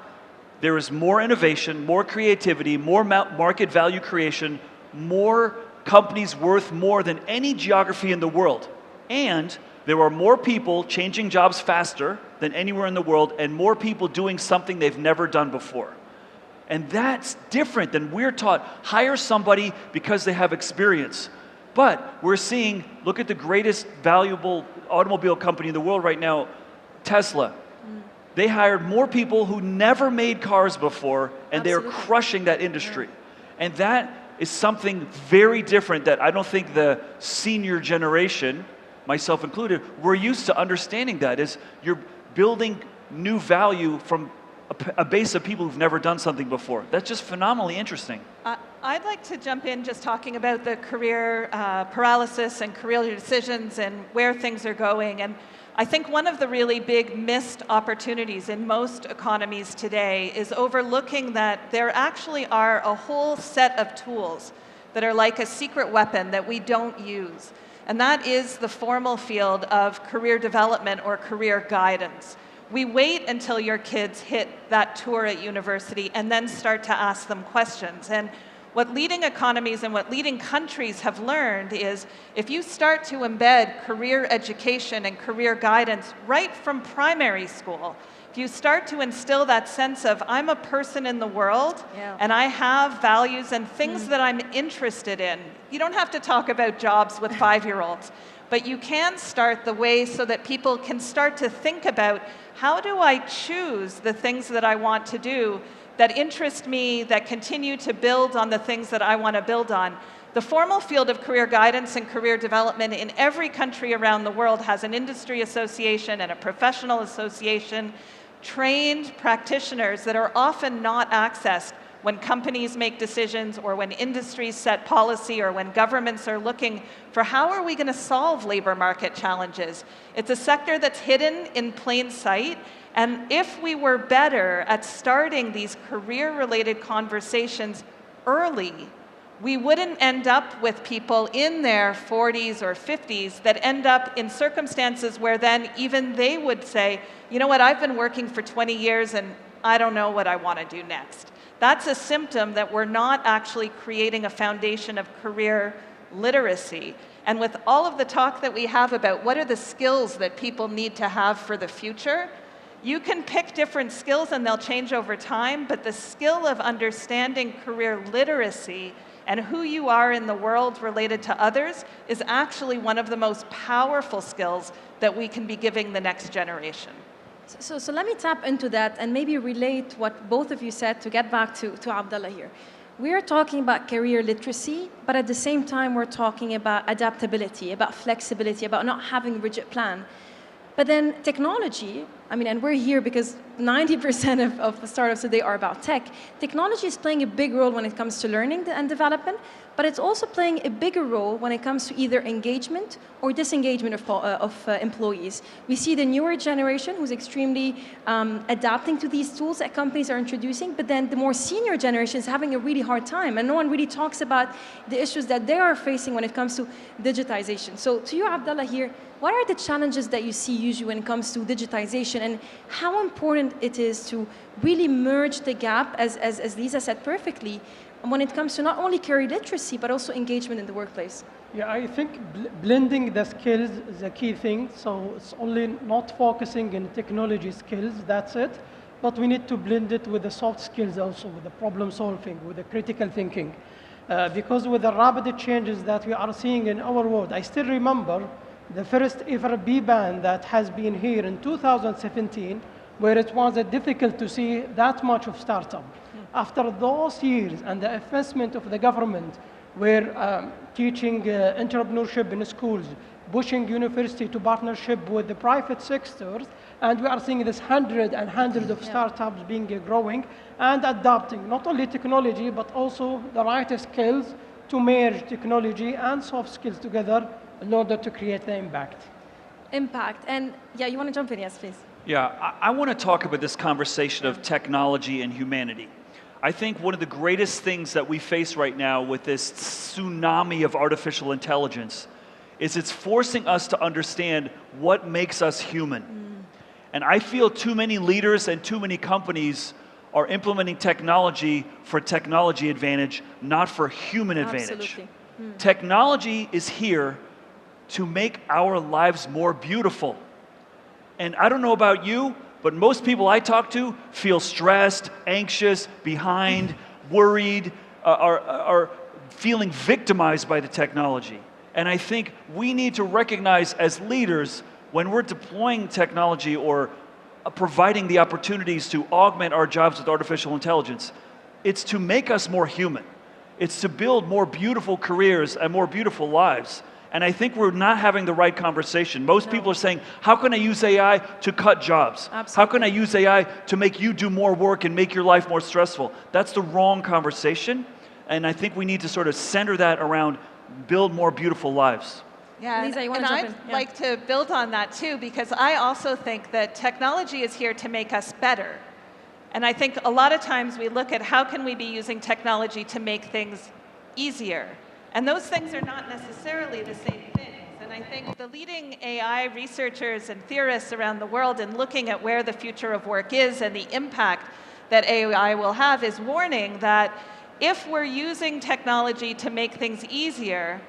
there is more innovation, more creativity, more market value creation, more companies worth more than any geography in the world. And there are more people changing jobs faster than anywhere in the world, and more people doing something they've never done before. And that's different than we're taught. Hire somebody because they have experience. But we're seeing, look at the greatest valuable automobile company in the world right now, Tesla. They hired more people who never made cars before, and they're crushing that industry. And that is something very different that I don't think the senior generation, myself included, we're used to understanding. That is, you're building new value from a base of people who've never done something before. That's just phenomenally interesting. I'd like to jump in just talking about the career paralysis and career decisions and where things are going. And I think one of the really big missed opportunities in most economies today is overlooking that there actually are a whole set of tools that are like a secret weapon that we don't use. And that is the formal field of career development or career guidance. We wait until your kids hit that tour at university and then start to ask them questions. And what leading economies and what leading countries have learned is if you start to embed career education and career guidance right from primary school, if you start to instill that sense of I'm a person in the world and I have values and things that I'm interested in. You don't have to talk about jobs with 5-year-olds, but you can start the way so that people can start to think about how do I choose the things that I want to do that interest me, that continue to build on the things that I want to build on. The formal field of career guidance and career development in every country around the world has an industry association and a professional association, trained practitioners that are often not accessed when companies make decisions or when industries set policy or when governments are looking for how are we going to solve labor market challenges. It's a sector that's hidden in plain sight. And if we were better at starting these career-related conversations early, we wouldn't end up with people in their 40s or 50s that end up in circumstances where then even they would say, you know what, I've been working for 20 years and I don't know what I want to do next. That's a symptom that we're not actually creating a foundation of career literacy. And with all of the talk that we have about what are the skills that people need to have for the future, you can pick different skills and they'll change over time, but the skill of understanding career literacy and who you are in the world related to others is actually one of the most powerful skills that we can be giving the next generation. So let me tap into that and maybe relate what both of you said to get back to Abdallah here. We're talking about career literacy, but at the same time, we're talking about adaptability, about flexibility, about not having a rigid plan. But then technology, I mean, and we're here because 90% of the startups today are about tech. Technology is playing a big role when it comes to learning and development, but it's also playing a bigger role when it comes to either engagement or disengagement of employees. We see the newer generation who's extremely adapting to these tools that companies are introducing, but then the more senior generation is having a really hard time, and no one really talks about the issues that they are facing when it comes to digitization. So to you, Abdallah, here, what are the challenges that you see usually when it comes to digitization, and how important it is to really merge the gap, as Lisa said perfectly, when it comes to not only career literacy, but also engagement in the workplace? Yeah, I think blending the skills is a key thing. So it's only not focusing in technology skills, that's it. But we need to blend it with the soft skills also, with the problem solving, with the critical thinking. Because with the rapid changes that we are seeing in our world, I still remember the first ever Biban that has been here in 2017, where it was difficult to see that much of startup. After those years and the investment of the government, We're teaching entrepreneurship in schools, pushing university to partnership with the private sectors, and we are seeing this hundreds of startups being growing and adopting not only technology, but also the right skills to merge technology and soft skills together in order to create the impact. Impact. And yeah, you want to jump in? Yes, please. Yeah, I want to talk about this conversation of technology and humanity. I think one of the greatest things that we face right now with this tsunami of artificial intelligence is it's forcing us to understand what makes us human. And I feel too many leaders and too many companies are implementing technology for technology advantage, not for human advantage. Absolutely. Technology is here to make our lives more beautiful. And I don't know about you, but most people I talk to feel stressed, anxious, behind, worried, are feeling victimized by the technology. And I think we need to recognize as leaders, when we're deploying technology or providing the opportunities to augment our jobs with artificial intelligence, it's to make us more human. It's to build more beautiful careers and more beautiful lives. And I think we're not having the right conversation. Most people are saying, how can I use AI to cut jobs? Absolutely. How can I use AI to make you do more work and make your life more stressful? That's the wrong conversation. And I think we need to sort of center that around build more beautiful lives. Yeah, Lisa, you want and to I'd jump in? Yeah. like to build on that too, because I also think that technology is here to make us better. And I think a lot of times we look at how can we be using technology to make things easier. And those things are not necessarily the same things. And I think the leading AI researchers and theorists around the world in looking at where the future of work is and the impact that AI will have is warning that if we're using technology to make things easier,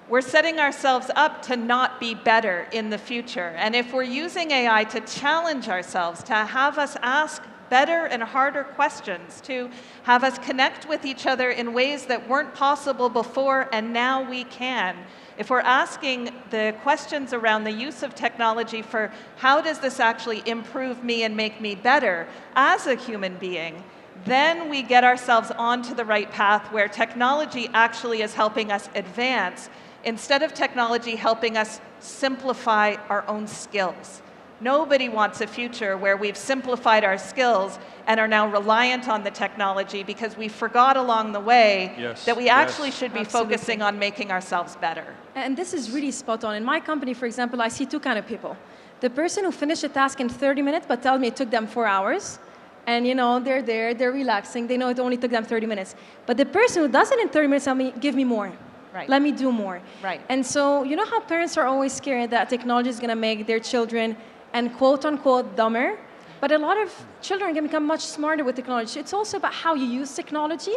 we're setting ourselves up to not be better in the future. And if we're using AI to challenge ourselves, to have us ask better and harder questions, to have us connect with each other in ways that weren't possible before and now we can. If we're asking the questions around the use of technology for how does this actually improve me and make me better as a human being, then we get ourselves onto the right path where technology actually is helping us advance instead of technology helping us simplify our own skills. Nobody wants a future where we've simplified our skills and are now reliant on the technology because we forgot along the way that we actually should be focusing on making ourselves better. And this is really spot on. In my company, for example, I see two kind of people. The person who finished a task in 30 minutes but tells me it took them 4 hours. And you know, they're there, they're relaxing, they know it only took them 30 minutes. But the person who does it in 30 minutes tell me, give me more. Right. Let me do more. Right. And so, you know how parents are always scared that technology is going to make their children and quote unquote dumber, but a lot of children can become much smarter with technology. It's also about how you use technology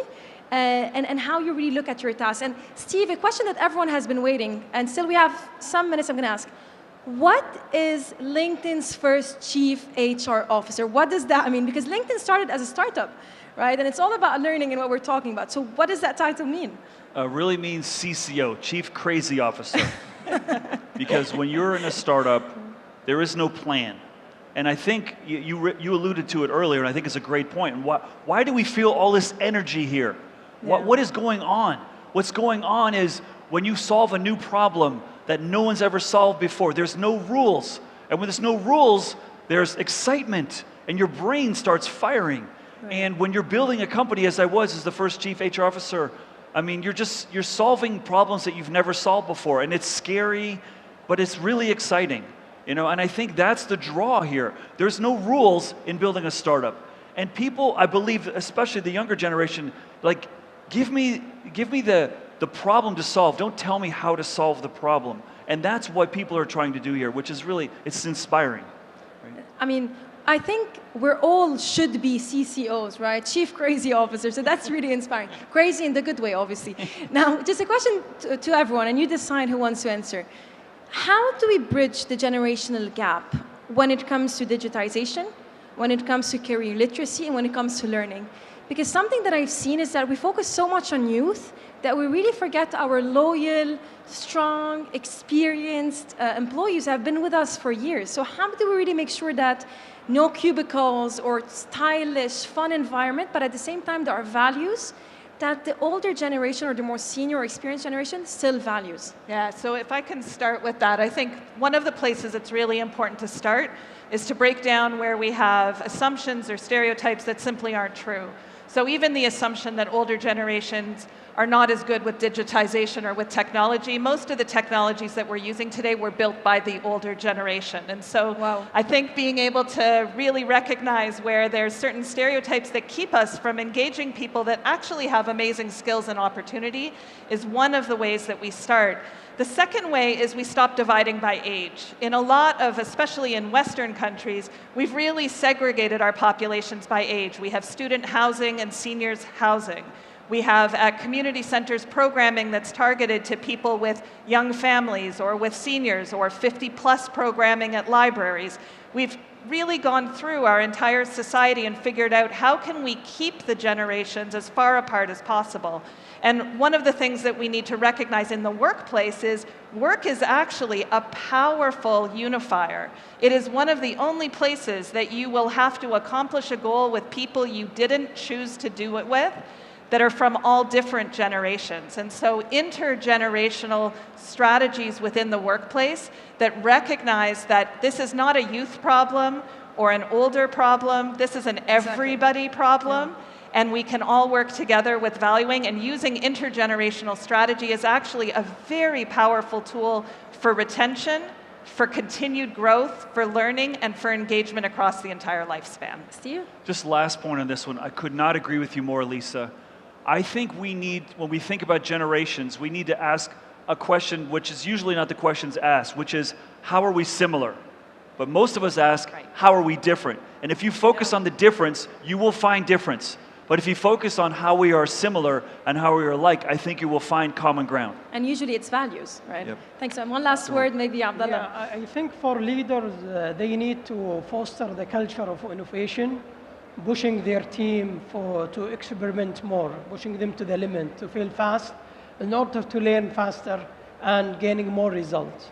and how you really look at your tasks. And Steve, a question that everyone has been waiting, and still we have some minutes I'm going to ask. What is LinkedIn's first chief HR officer? What does that mean? Because LinkedIn started as a startup, right? And it's all about learning and what we're talking about. So what does that title mean? Really means CCO, Chief Crazy Officer. Because when you're in a startup, there is no plan. And I think you alluded to it earlier, and I think it's a great point. And why do we feel all this energy here? Yeah. What is going on? What's going on is when you solve a new problem that no one's ever solved before, there's no rules. And when there's no rules, there's excitement, and your brain starts firing. Right. And when you're building a company, as I was as the first chief HR officer, I mean, you're solving problems that you've never solved before, and it's scary, but it's really exciting. You know, and I think that's the draw here. There's no rules in building a startup. And people, I believe, especially the younger generation, like, give me the problem to solve. Don't tell me how to solve the problem. And that's what people are trying to do here, which is really, it's inspiring. Right? I mean, I think we're all should be CCOs, right? Chief Crazy Officers. So that's really inspiring. Crazy in the good way, obviously. Now, just a question to everyone, and you decide who wants to answer. How do we bridge the generational gap when it comes to digitization, when it comes to career literacy, and when it comes to learning? Because something that I've seen is that we focus so much on youth that we really forget our loyal, strong, experienced employees who have been with us for years. So how do we really make sure that no cubicles or stylish, fun environment, but at the same time there are values, that the older generation or the more senior or experienced generation still values? Yeah, so if I can start with that, I think one of the places it's really important to start is to break down where we have assumptions or stereotypes that simply aren't true. So even the assumption that older generations are not as good with digitization or with technology, most of the technologies that we're using today were built by the older generation. And so I think being able to really recognize where there's certain stereotypes that keep us from engaging people that actually have amazing skills and opportunity is one of the ways that we start. The second way is we stop dividing by age. In a lot of, especially in Western countries, we've really segregated our populations by age. We have student housing and seniors housing. We have at community centers programming that's targeted to people with young families or with seniors, or 50+ programming at libraries. We've really gone through our entire society and figured out how can we keep the generations as far apart as possible. And one of the things that we need to recognize in the workplace is work is actually a powerful unifier. It is one of the only places that you will have to accomplish a goal with people you didn't choose to do it with, that are from all different generations. And so intergenerational strategies within the workplace that recognize that this is not a youth problem or an older problem, this is an everybody problem, and we can all work together with valuing, and using intergenerational strategy is actually a very powerful tool for retention, for continued growth, for learning, and for engagement across the entire lifespan. Steve? Just last point on this one. I could not agree with you more, Lisa. I think we need, when we think about generations, we need to ask a question which is usually not the questions asked, which is, how are we similar? But most of us ask, how are we different? And if you focus on the difference, you will find difference. But if you focus on how we are similar and how we are alike, I think you will find common ground. And usually it's values, right? Yep. Thanks. And one last word, maybe Abdullah. Yeah, I think for leaders, they need to foster the culture of innovation, pushing their team to experiment more, pushing them to the limit, to fail fast, in order to learn faster and gaining more results.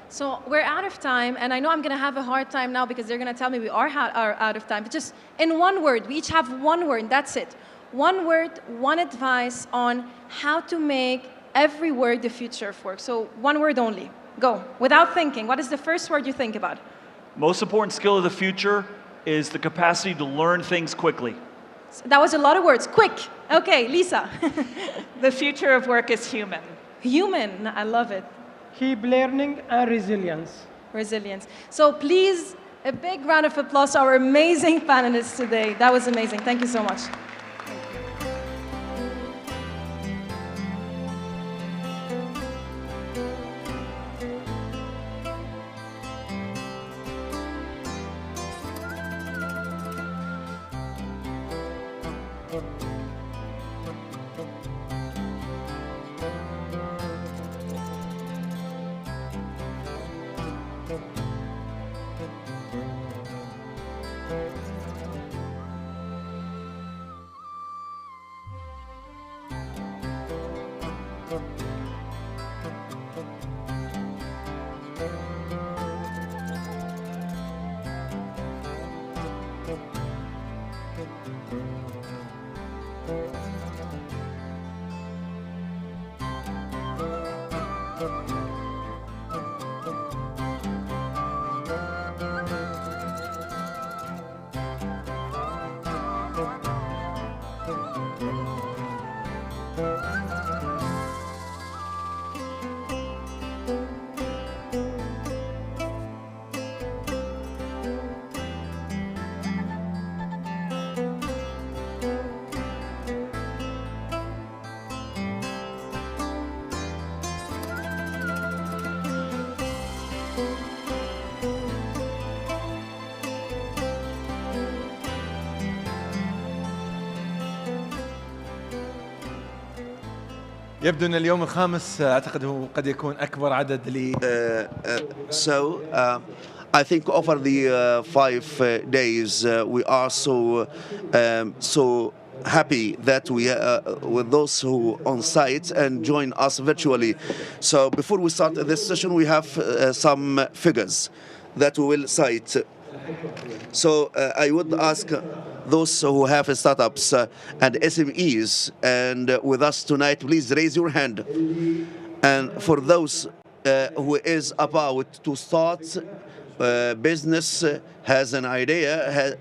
So we're out of time, and I know I'm going to have a hard time now because they're going to tell me we are out of time. But just in one word, we each have one word, that's it. One word, one advice on how to make every word the future of work. So one word only. Go. Without thinking, what is the first word you think about? Most important skill of the future is the capacity to learn things quickly. That was a lot of words. Quick. Okay, Lisa. The future of work is human. Human. I love it. Keep learning and resilience. Resilience. So please, a big round of applause to our amazing panelists today. That was amazing. Thank you so much. يبدو أن اليوم الخامس أعتقد هو قد يكون أكبر عدد ل I think over the 5 days we are so happy that we with those who on site and join us virtually. So before we start this session, we have some figures that we will cite. So I would ask those who have startups and SMEs and with us tonight, please raise your hand. And for those who is about to start business, has an idea,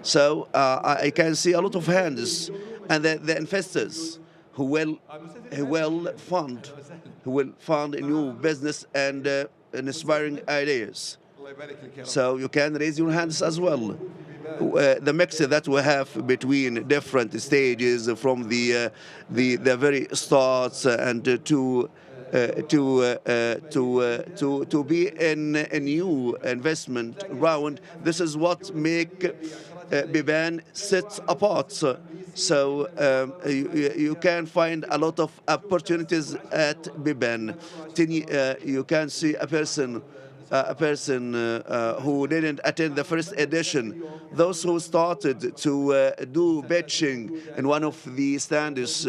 so I can see a lot of hands, and the investors who will fund a new business and inspiring ideas. So you can raise your hands as well. The mix that we have between different stages, from the very starts and to be in a new investment round. This is what make Biban sit apart. So you can find a lot of opportunities at Biban. You can see a person who didn't attend the first edition, those who started to do pitching in one of the stands,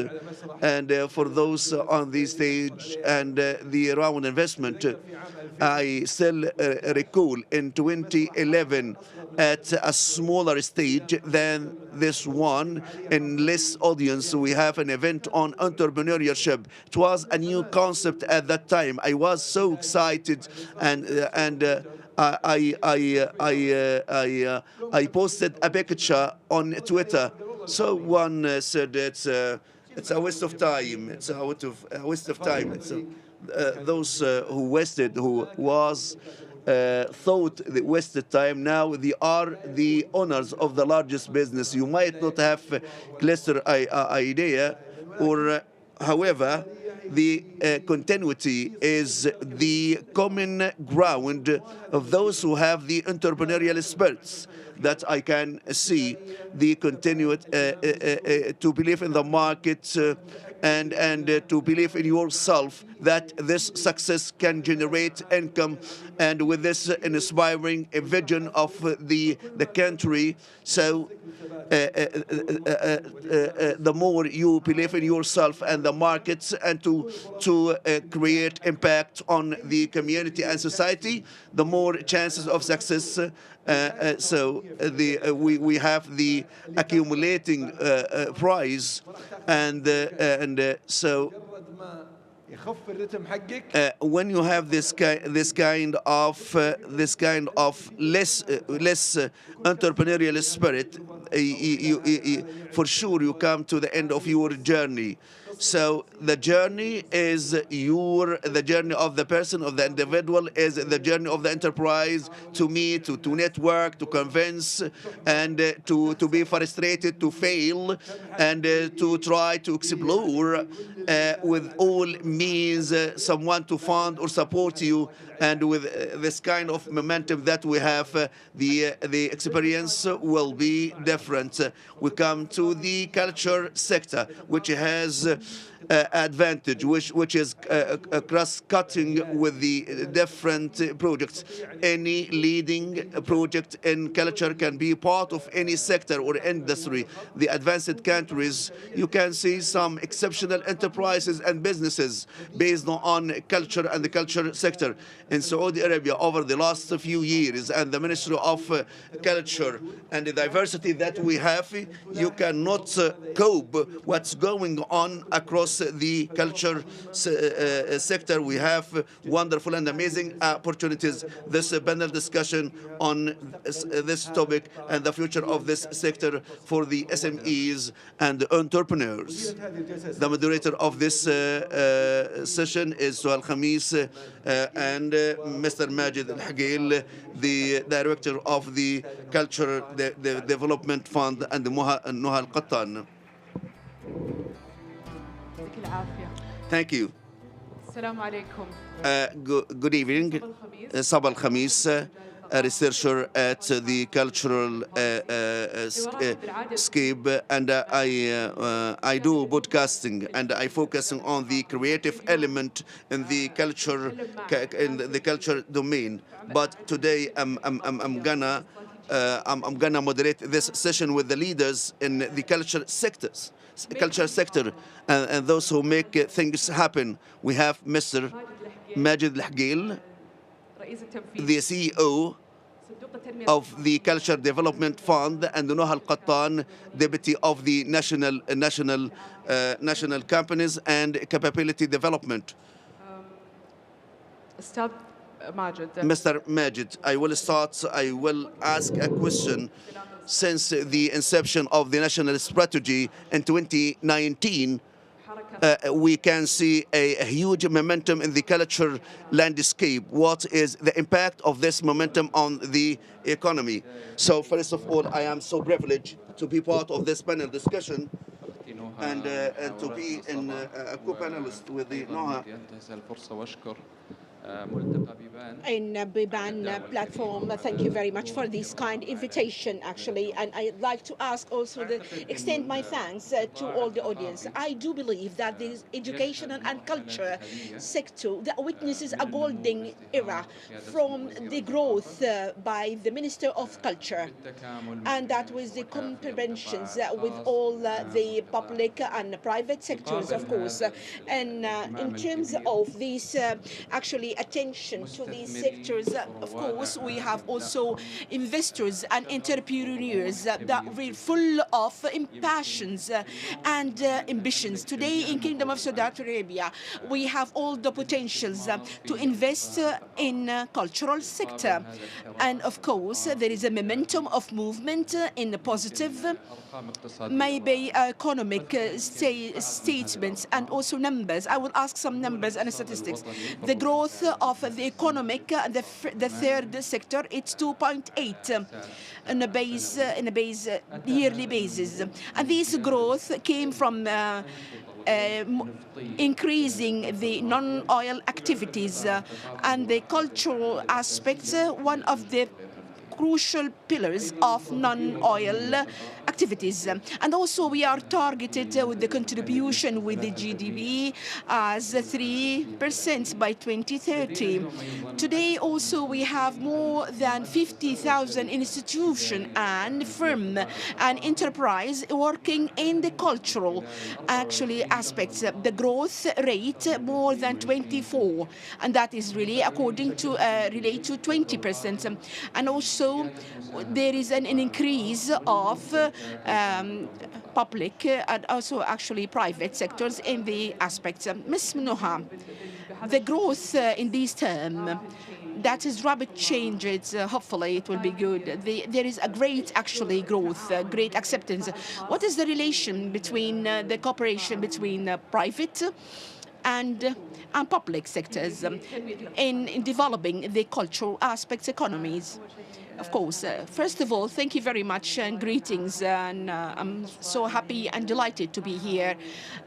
and for those on the stage and the round investment. I still recall in 2011 at a smaller stage than this one, in less audience, we have an event on entrepreneurship. It was a new concept at that time. I was so excited, and I posted a picture on Twitter. So one said it's a waste of time. It's a waste of time. It's those who thought they wasted time. Now they are the owners of the largest business. You might not have a cluster idea, or however, the continuity is the common ground of those who have the entrepreneurial spirits. That I can see the continuity to believe in the market and to believe in yourself, that this success can generate income, and with this inspiring vision of the country. So the more you believe in yourself and the markets, and to create impact on the community and society, the more chances of success. So we have the accumulating prize, and so when you have this kind of less entrepreneurial spirit, for sure you come to the end of your journey. So the journey is the journey of the person, of the individual, is the journey of the enterprise, to meet, to network, to convince, and to be frustrated, to fail, and to try to explore with all means someone to fund or support you. And with this kind of momentum that we have, the experience will be different. We come to the culture sector, which has advantage, which is cross-cutting with the different projects. Any leading project in culture can be part of any sector or industry. The advanced countries, you can see some exceptional enterprises and businesses based on culture and the culture sector. In Saudi Arabia, over the last few years, and the Ministry of Culture and the diversity that we have, you cannot cope what's going on across the culture sector. We have wonderful and amazing opportunities. This panel discussion on this topic and the future of this sector for the SMEs and the entrepreneurs. The moderator of this session is Sual Khamis and Mr. Majid Al-Hagil, the director of the Culture Development Fund, and Nuha Al-Qattan. Thank you. Good evening. Sabah Al-Khamis, a researcher at the cultural scape, and I do podcasting, and I focus on the creative element in the culture domain. But today I'm gonna moderate this session with the leaders in the culture sector, and those who make things happen. We have Mr. Majid Al-Hagil, the CEO of the Culture Development Fund, and Noha Al-Qattan, Deputy of the National Companies and Capability Development. Mr. Majid, I will ask a question. Since the inception of the national strategy in 2019, we can see a huge momentum in the culture landscape. What is the impact of this momentum on the economy? So first of all, I am so privileged to be part of this panel discussion and to be a co-panelist with the Noha. In Biban platform, thank you very much for this kind invitation, actually. And I'd like to ask also extend my thanks to all the audience. I do believe that the educational and culture sector that witnesses a golden era from the growth by the Minister of Culture, and that was the conventions with all the public and private sectors, of course. And in terms of this actually attention to these sectors, of course, we have also investors and entrepreneurs that were full of passions and ambitions. Today in Kingdom of Saudi Arabia, we have all the potentials to invest in cultural sector. And of course, there is a momentum of movement in a positive, maybe economic statements and also numbers. I will ask some numbers and statistics. The growth of the economic, the third sector, it's 2.8 on a base yearly basis, and this growth came from increasing the non-oil activities and the cultural aspects, one of the crucial pillars of non-oil activities. And also we are targeted with the contribution with the GDP as 3% by 2030. Today also we have more than 50,000 institutions and firm and enterprise working in the cultural actually aspects. The growth rate more than 24, and that is really according to relate to 20%. And also there is an increase of public and also actually private sectors in the aspects. Ms. Noha, the growth in this term, that is rapid changes, hopefully it will be good. There is a great actually growth, great acceptance. What is the relation between the cooperation between private and public sectors in developing the cultural aspects economies? Of course, first of all, thank you very much and greetings. And I'm so happy and delighted to be here.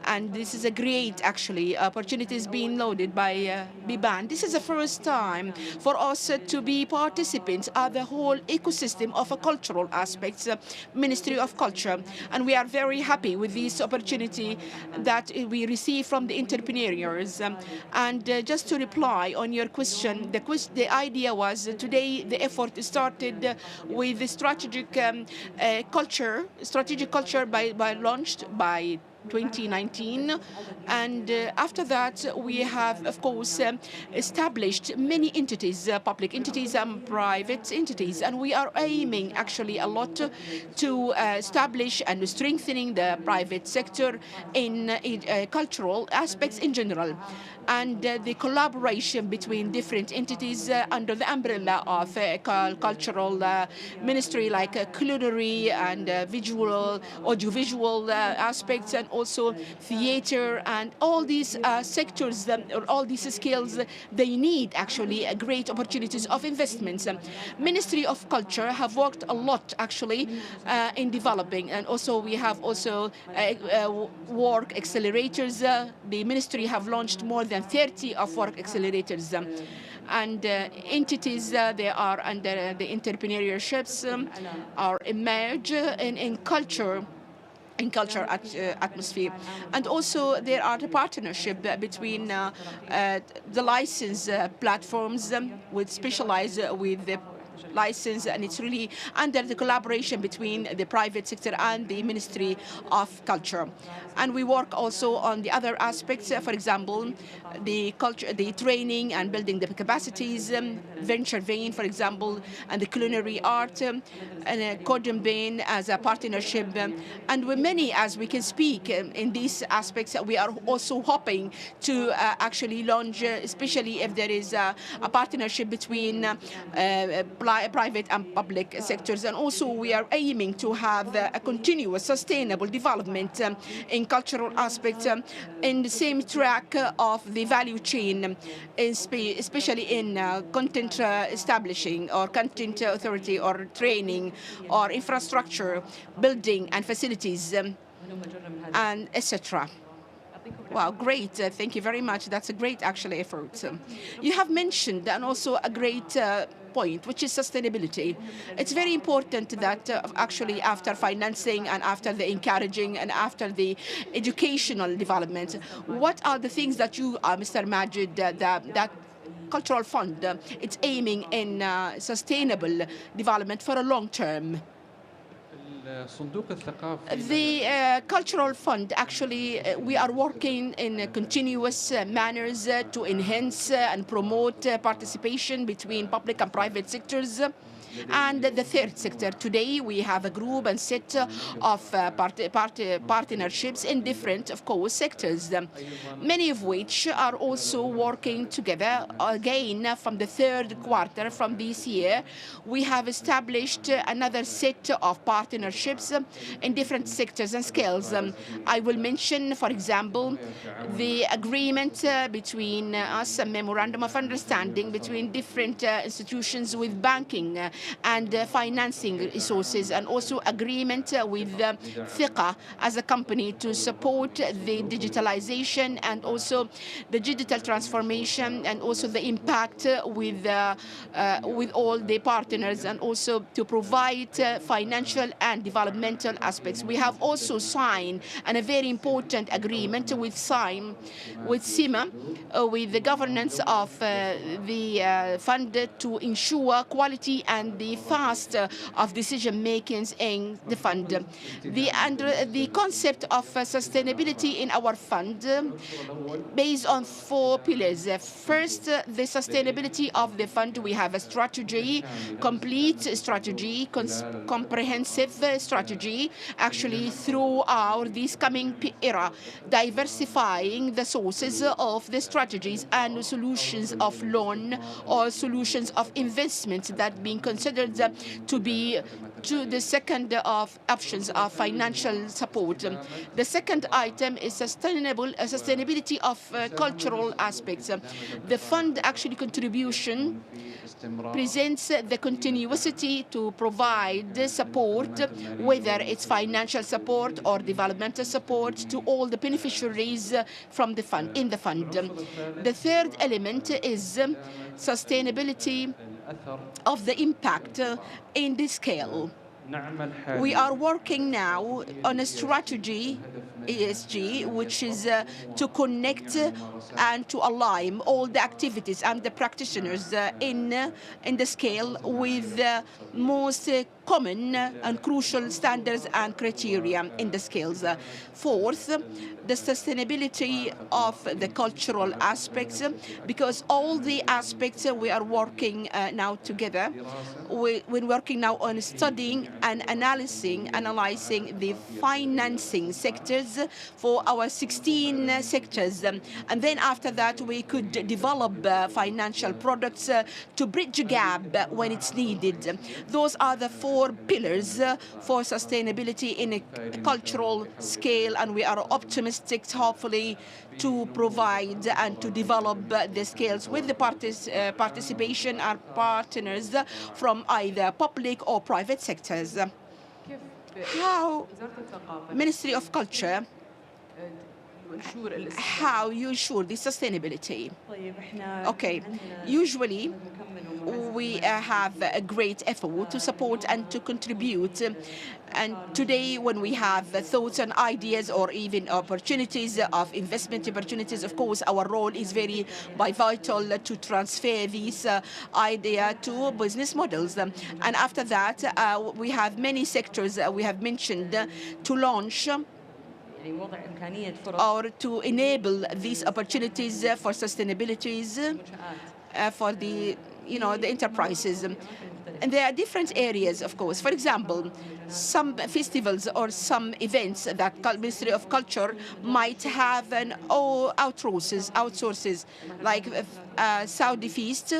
And this is a great, actually, opportunities being loaded by Biban. This is the first time for us to be participants of the whole ecosystem of a cultural aspects, Ministry of Culture. And we are very happy with this opportunity that we receive from the entrepreneurs. And just to reply on your question, the idea was today the effort started with the strategic culture launched by 2019, and after that we have of course established many entities, public entities and private entities, and we are aiming actually a lot to establish and strengthening the private sector in cultural aspects in general, and the collaboration between different entities under the umbrella of cultural ministry like culinary and audiovisual aspects, and also theater, and all these sectors, or all these skills, they need actually great opportunities of investments. Ministry of Culture have worked a lot actually in developing, and also we have also work accelerators. The ministry have launched more than 30 of work accelerators. And entities, they are under the entrepreneurships, are emerge in culture atmosphere. And also there are the partnership between the license platforms with specialized with the license, and it's really under the collaboration between the private sector and the Ministry of Culture. And we work also on the other aspects, for example, the culture, the training and building the capacities, venture vein, for example, and the culinary art, and Codem vein as a partnership. And with many, as we can speak in these aspects, we are also hoping to actually launch, especially if there is a partnership between private and public sectors. And also we are aiming to have a continuous, sustainable development in cultural aspects in the same track of the value chain, especially in content establishing or content authority or training or infrastructure, building and facilities, and etc. Wow, great. Thank you very much. That's a great, actually, effort. You have mentioned, and also a great point, which is sustainability. It's very important that actually after financing and after the encouraging and after the educational development, what are the things that you, Mr. Majid, that cultural fund, it's aiming in sustainable development for a long term? The cultural fund, actually, we are working in continuous manners to enhance and promote participation between public and private sectors. And the third sector. Today, we have a group and set of partnerships in different, of course, sectors, many of which are also working together. Again, from the third quarter from this year, we have established another set of partnerships in different sectors and scales. I will mention, for example, the agreement between us, a memorandum of understanding between different institutions with banking and financing resources, and also agreement with Thiqa as a company to support the digitalization and also the digital transformation, and also the impact with all the partners, and also to provide financial and developmental aspects. We have also signed a very important agreement with SIMA, with the governance of the fund to ensure quality and the fast of decision makings in the fund. The concept of sustainability in our fund based on 4 pillars. First, the sustainability of the fund. We have a strategy, complete strategy, comprehensive strategy, actually throughout this coming era, diversifying the sources of the strategies and solutions of loan or solutions of investment that being considered to be the second of options of financial support. The second item is sustainability of cultural aspects. The fund actually contribution presents the continuity to provide support, whether it's financial support or developmental support, to all the beneficiaries from the fund, in the fund. The third element is sustainability of the impact in this scale. We are working now on a strategy, ESG, which is to connect and to align all the activities and the practitioners in the scale with the most common and crucial standards and criteria in the scales. Fourth, the sustainability of the cultural aspects, because all the aspects we are working now together. We're working now on studying and analyzing the financing sectors for our 16 sectors. And then after that, we could develop financial products to bridge a gap when it's needed. Those are the 4 pillars for sustainability in a cultural scale, and we are optimistic, hopefully, to provide and to develop the scales with the participation and partners from either public or private sectors. How Ministry of Culture, how you ensure the sustainability? Okay, usually we have a great effort to support and to contribute. And today, when we have thoughts and ideas or even opportunities of investment opportunities, of course, our role is very vital to transfer these idea to business models. And after that, we have many sectors we have mentioned to launch or to enable these opportunities for sustainabilities for the enterprises. And there are different areas, of course. For example, some festivals or some events that Ministry of Culture might have an outsources, like Saudi feast,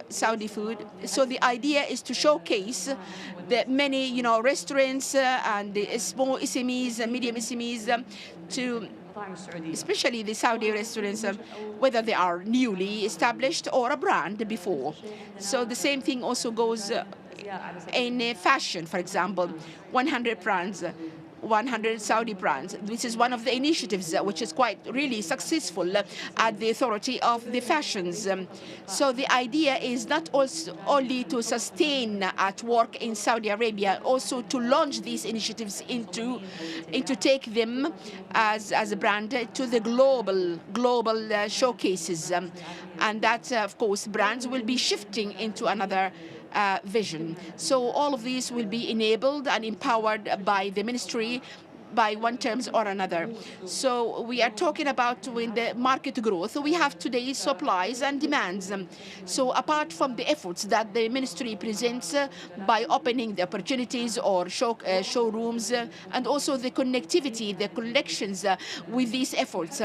Saudi food. So the idea is to showcase the many, restaurants and the small SMEs and medium SMEs to especially the Saudi restaurants, whether they are newly established or a brand before. So the same thing also goes in fashion, for example, 100 brands, 100 Saudi brands. This is one of the initiatives which is quite really successful at the authority of the fashions. So the idea is not also only to sustain at work in Saudi Arabia, also to launch these initiatives into take them as a brand to the global showcases. And that, of course, brands will be shifting into another vision. So all of these will be enabled and empowered by the ministry by one terms or another. So we are talking about when the market growth, we have today supplies and demands. So apart from the efforts that the ministry presents by opening the opportunities or showrooms and also the connectivity, the connections with these efforts,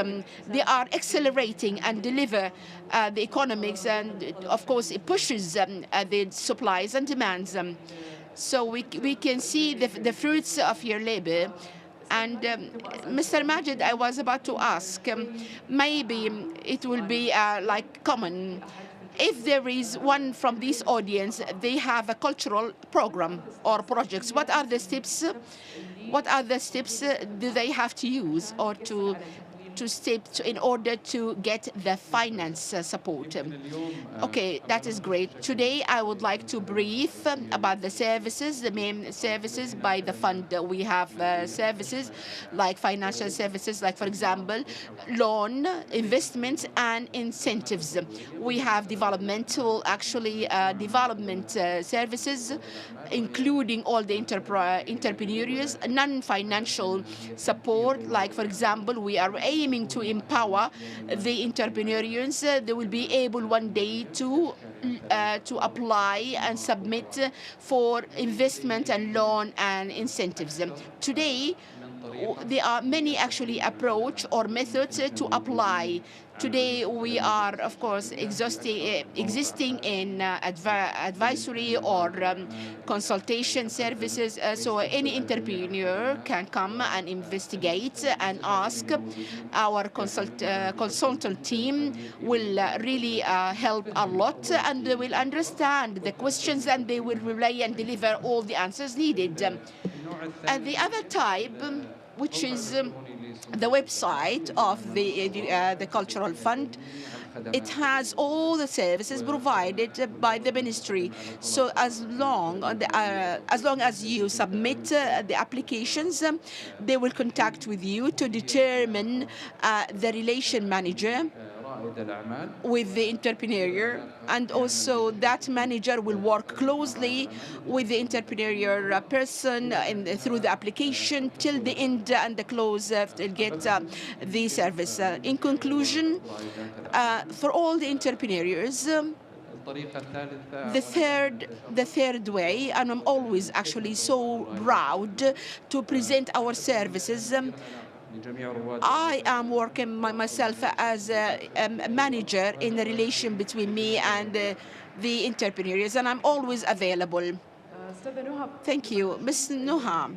they are accelerating and deliver the economics, and of course it pushes the supplies and demands. So we can see the fruits of your labor. And Mr. Majid, I was about to ask, maybe it will be like common. If there is one from this audience, they have a cultural program or projects, what are the steps? What are the steps do they have to use or to step in order to get the finance support? Okay, that is great. Today, I would like to brief about the services, the main services by the fund. We have services like financial services, like, for example, loan, investments, and incentives. We have developmental, development services, including all the entrepreneurs, non-financial support, like, for example, we are aiming to empower the entrepreneurs. They will be able one day to apply and submit for investment and loan and incentives. Today, there are many approach or methods to apply. Today, we are, of course, existing in advisory or consultation services. So any entrepreneur can come and investigate and ask. Our consultant team will really help a lot, and they will understand the questions, and they will relay and deliver all the answers needed. And the other type, which is the website of the Cultural Fund, it has all the services provided by the ministry. So as long as you submit the applications, they will contact with you to determine the relation manager with the entrepreneur, and also that manager will work closely with the entrepreneur person through the application till the end and the close to get the service. In conclusion, for all the entrepreneurs, the third way, and I'm always so proud to present our services. I am working myself as a manager in the relation between me and the entrepreneurs, and I'm always available. Thank you. Ms. Nuha,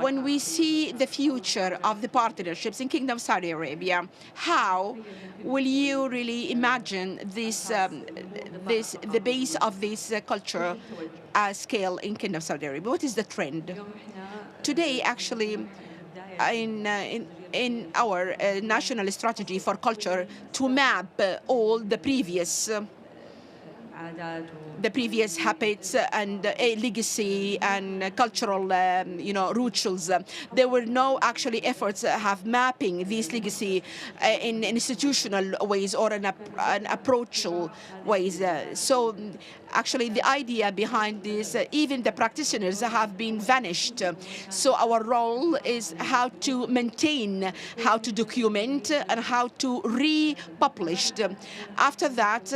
when we see the future of the partnerships in Kingdom of Saudi Arabia, how will you really imagine the base of this culture scale in Kingdom of Saudi Arabia? What is the trend? Today, in our national strategy for culture, to map all the previous the previous habits and legacy and cultural, rituals. There were no actually efforts have mapping these legacy in institutional ways or in approachal ways. So actually the idea behind this, even the practitioners have been vanished. So our role is how to maintain, how to document, and how to republish. After that,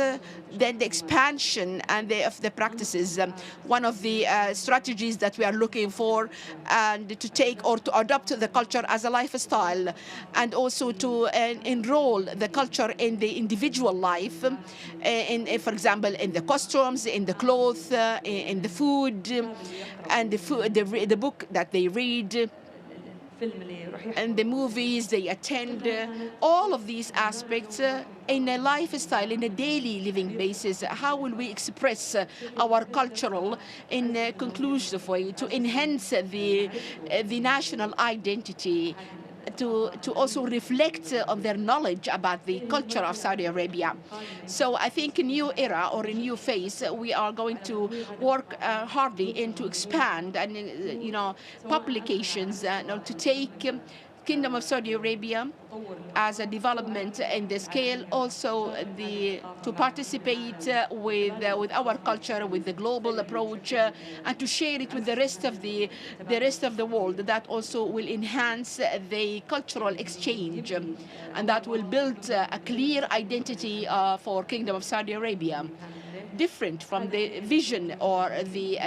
then the expansion and of the practices. One of the strategies that we are looking for, and to take or to adopt the culture as a lifestyle, and also to enroll the culture in the individual life, for example, in the costumes, in the clothes, in the food, and the book that they read, and the movies they attend, all of these aspects in a lifestyle, in a daily living basis. How will we express our cultural in a conclusive way to enhance the national identity, to also reflect on their knowledge about the culture of Saudi Arabia. So I think a new era or a new phase, we are going to work hardly to expand and publications to take Kingdom of Saudi Arabia as a development in the scale, also to participate with our culture, with the global approach, and to share it with the rest of the world. That also will enhance the cultural exchange, and that will build a clear identity for Kingdom of Saudi Arabia, different from the vision or the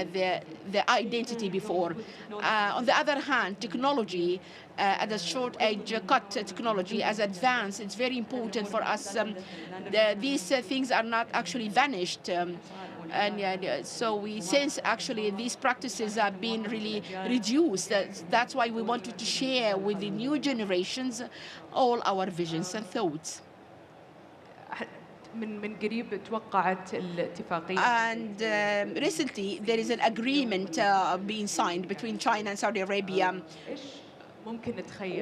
identity before. On the other hand, technology, at a short edge cut technology as advanced, it's very important for us. These things are not actually vanished. And so we sense actually these practices are being really reduced. That's why we wanted to share with the new generations all our visions and thoughts. And recently there is an agreement being signed between China and Saudi Arabia.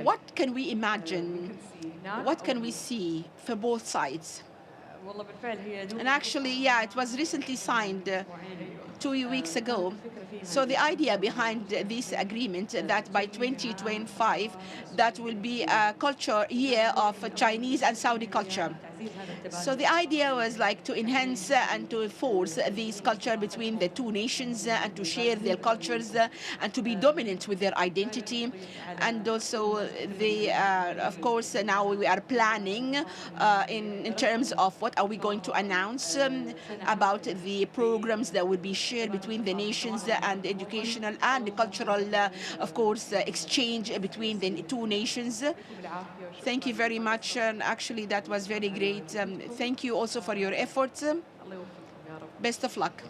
What can we imagine? What can we see for both sides? And actually, yeah, it was recently signed 2 weeks ago. So the idea behind this agreement that by 2025, that will be a culture year of Chinese and Saudi culture. So the idea was like to enhance and to enforce this culture between the two nations and to share their cultures and to be dominant with their identity. And also, of course, now we are planning in terms of what are we going to announce about the programs that will be shared between the nations and educational and cultural, of course, exchange between the two nations. Thank you very much. And actually, that was very great. Thank you also for your efforts. Best of luck.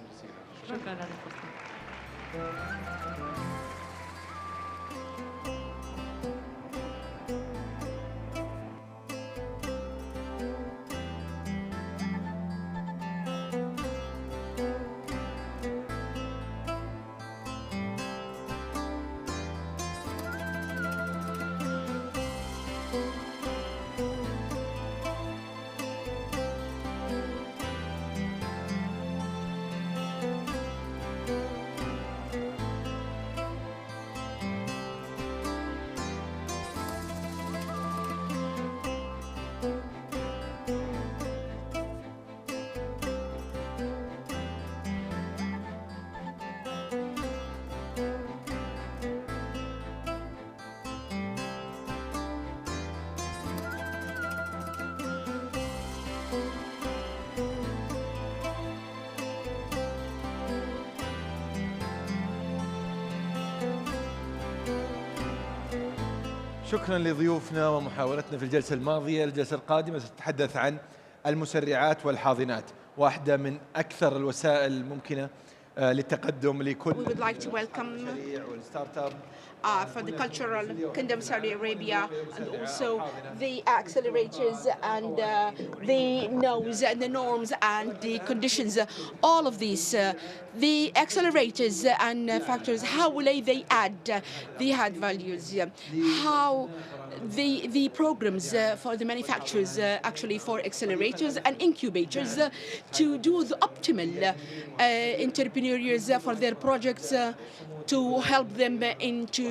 شكرا لضيوفنا ومحاورتنا في الجلسة الماضية. الجلسة القادمة ستتحدث عن المسرعات والحاضنات، واحدة من أكثر الوسائل الممكنة للتقدم لكل We would like to welcome المشاريع والستارت اب for the cultural kingdom Saudi Arabia, and also the accelerators and the no's and the norms and the conditions, all of these, the accelerators and factors, how will they add values, how the programs for the manufacturers actually for accelerators and incubators to do the optimal entrepreneurs for their projects to help them into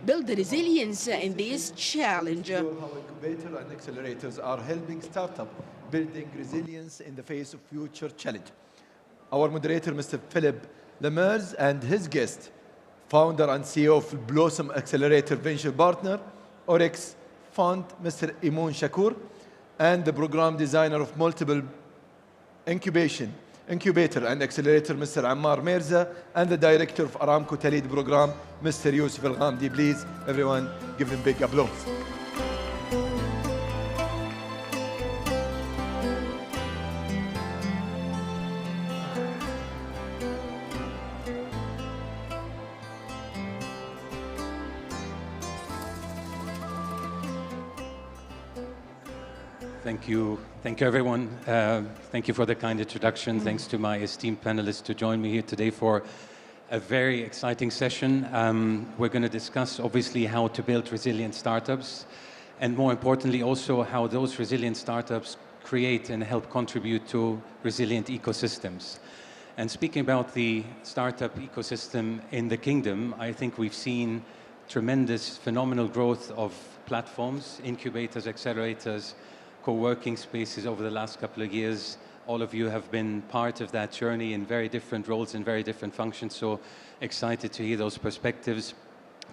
build the resilience in this challenge. How incubators and accelerators are helping startup building resilience in the face of future challenge. Our moderator, Mr. Philip Lemers, and his guest, founder and CEO of Blossom Accelerator Venture Partner, Oryx Fund, Mr. Imun Shakur, and the program designer of multiple incubator and accelerator, Mr. Ammar Mirza, and the director of Aramco Talid program, Mr. Yusuf Al-Ghamdi. Please, everyone, give them big applause. Thank you everyone. Thank you for the kind introduction. Thanks to my esteemed panelists to join me here today for a very exciting session. We're going to discuss obviously how to build resilient startups, and more importantly also how those resilient startups create and help contribute to resilient ecosystems. And speaking about the startup ecosystem in the kingdom, I think we've seen tremendous phenomenal growth of platforms, incubators, accelerators, co-working spaces over the last couple of years. All of you have been part of that journey in very different roles and very different functions, so excited to hear those perspectives.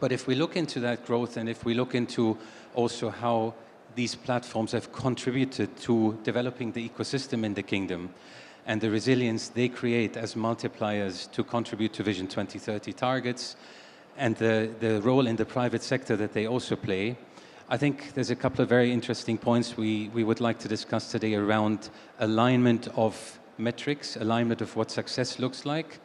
But if we look into that growth, and if we look into also how these platforms have contributed to developing the ecosystem in the kingdom and the resilience they create as multipliers to contribute to Vision 2030 targets, and the role in the private sector that they also play, I think there's a couple of very interesting points we would like to discuss today around alignment of metrics, alignment of what success looks like,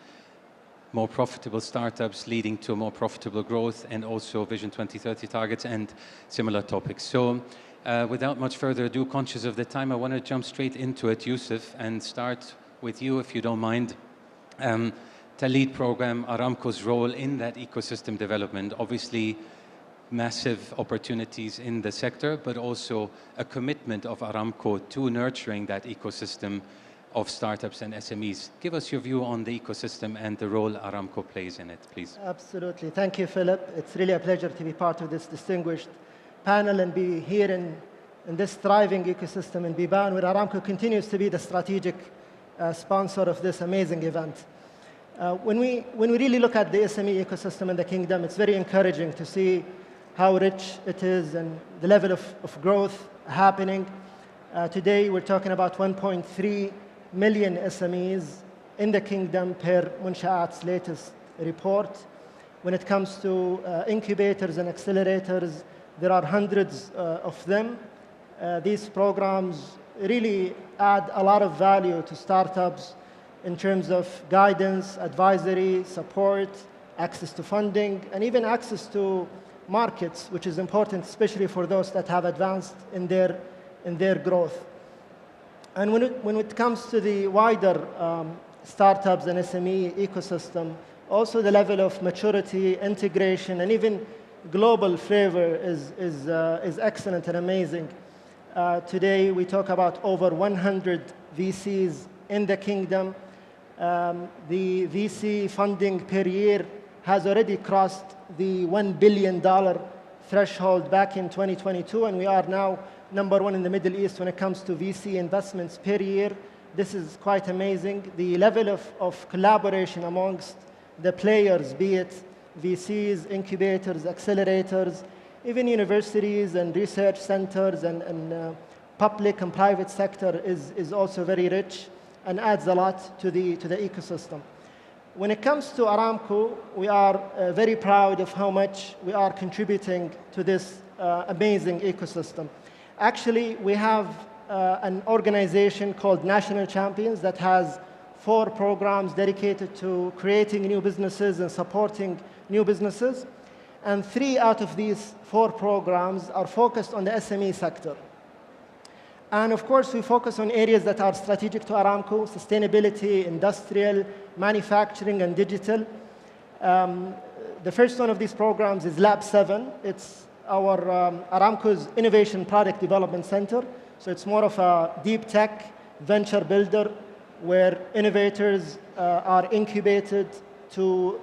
more profitable startups leading to more profitable growth, and also Vision 2030 targets and similar topics. So without much further ado, conscious of the time, I want to jump straight into it, Yusuf, and start with you, if you don't mind. Talid program, Aramco's role in that ecosystem development, obviously massive opportunities in the sector, but also a commitment of Aramco to nurturing that ecosystem of startups and SMEs. Give us your view on the ecosystem and the role Aramco plays in it, please. Absolutely. Thank you, Philip. It's really a pleasure to be part of this distinguished panel and be here in this thriving ecosystem in Biban, where Aramco continues to be the strategic sponsor of this amazing event. When we really look at the SME ecosystem in the kingdom, it's very encouraging to see how rich it is and the level of growth happening. Today, we're talking about 1.3 million SMEs in the kingdom per Munshaat's latest report. When it comes to incubators and accelerators, there are hundreds of them. These programs really add a lot of value to startups in terms of guidance, advisory, support, access to funding, and even access to markets, which is important, especially for those that have advanced in their growth. And when it comes to the wider startups and SME ecosystem, also the level of maturity, integration, and even global flavor is excellent and amazing. Today, we talk about over 100 VCs in the kingdom. The VC funding per year has already crossed the $1 billion threshold back in 2022, and we are now #1 in the Middle East when it comes to VC investments per year. This is quite amazing. The level of collaboration amongst the players, be it VCs, incubators, accelerators, even universities and research centers and public and private sector is also very rich and adds a lot to the ecosystem. When it comes to Aramco, we are very proud of how much we are contributing to this amazing ecosystem. Actually, we have an organization called National Champions that has 4 programs dedicated to creating new businesses and supporting new businesses. And 3 out of these 4 programs are focused on the SME sector. And of course, we focus on areas that are strategic to Aramco: sustainability, industrial, manufacturing, and digital. The first one of these programs is Lab 7. It's our Aramco's Innovation Product Development Center. So it's more of a deep tech venture builder where innovators are incubated to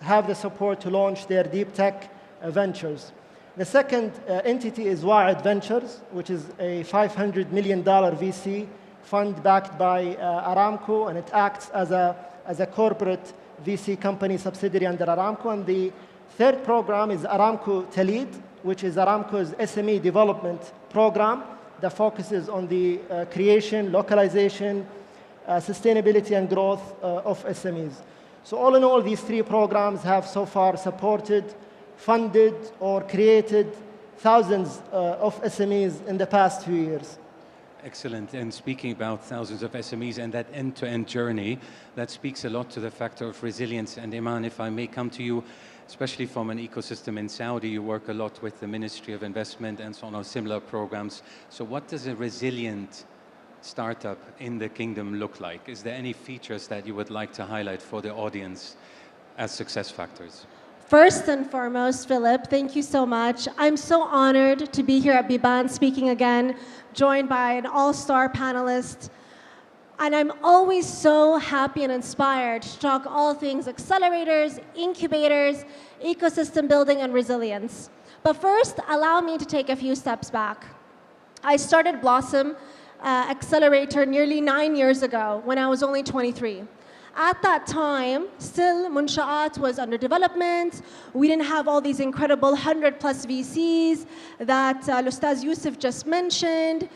have the support to launch their deep tech ventures. The second entity is Wa'ad Ventures, which is a $500 million VC fund backed by Aramco, and it acts as a corporate VC company subsidiary under Aramco. And the third program is Aramco Talid, which is Aramco's SME development program that focuses on the creation, localization, sustainability, and growth of SMEs. So all in all, these 3 programs have so far supported, funded, or created thousands of SMEs in the past few years. Excellent. And speaking about thousands of SMEs and that end-to-end journey, that speaks a lot to the factor of resilience. And Iman, if I may come to you, especially from an ecosystem in Saudi, you work a lot with the Ministry of Investment and so on, or similar programs. So what does a resilient startup in the kingdom look like? Is there any features that you would like to highlight for the audience as success factors? First and foremost, Philip, thank you so much. I'm so honored to be here at Biban speaking again, joined by an all-star panelist. And I'm always so happy and inspired to talk all things accelerators, incubators, ecosystem building, and resilience. But first, allow me to take a few steps back. I started Blossom Accelerator nearly 9 years ago when I was only 23. At that time, still Munsha'at was under development. We didn't have all these incredible 100+ VCs that Ustaz Yusuf just mentioned.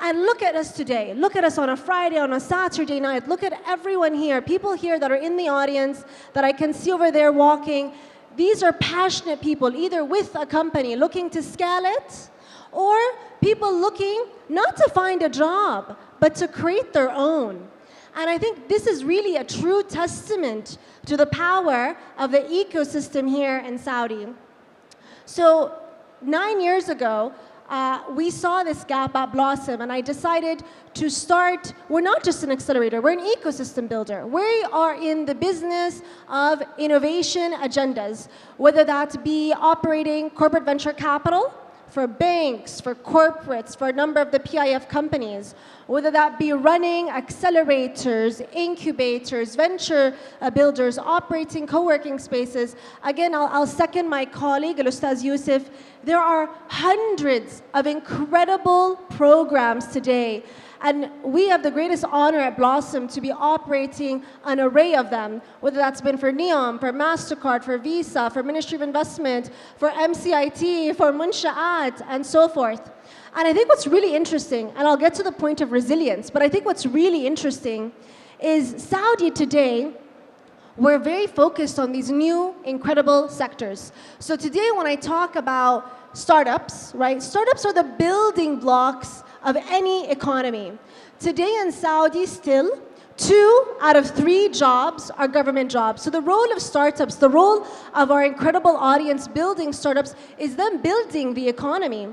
And look at us today. Look at us on a Friday, on a Saturday night. Look at everyone here, people here that are in the audience that I can see over there walking. These are passionate people, either with a company looking to scale it, or people looking not to find a job, but to create their own. And I think this is really a true testament to the power of the ecosystem here in Saudi. So 9 years ago, we saw this gap at Blossom, and I decided to start. We're not just an accelerator, we're an ecosystem builder. We are in the business of innovation agendas, whether that be operating corporate venture capital for banks, for corporates, for a number of the PIF companies, whether that be running accelerators, incubators, venture builders, operating co-working spaces. Again, I'll second my colleague, Ustaz Yusuf. There are hundreds of incredible programs today, and we have the greatest honor at Blossom to be operating an array of them, whether that's been for NEOM, for MasterCard, for Visa, for Ministry of Investment, for MCIT, for Munsha'at, and so forth. And I think what's really interesting, and I'll get to the point of resilience, but I think what's really interesting is Saudi today, we're very focused on these new, incredible sectors. So today when I talk about startups, right? Startups are the building blocks of any economy. Today in Saudi still, 2 out of 3 jobs are government jobs. So the role of startups, the role of our incredible audience building startups is them building the economy.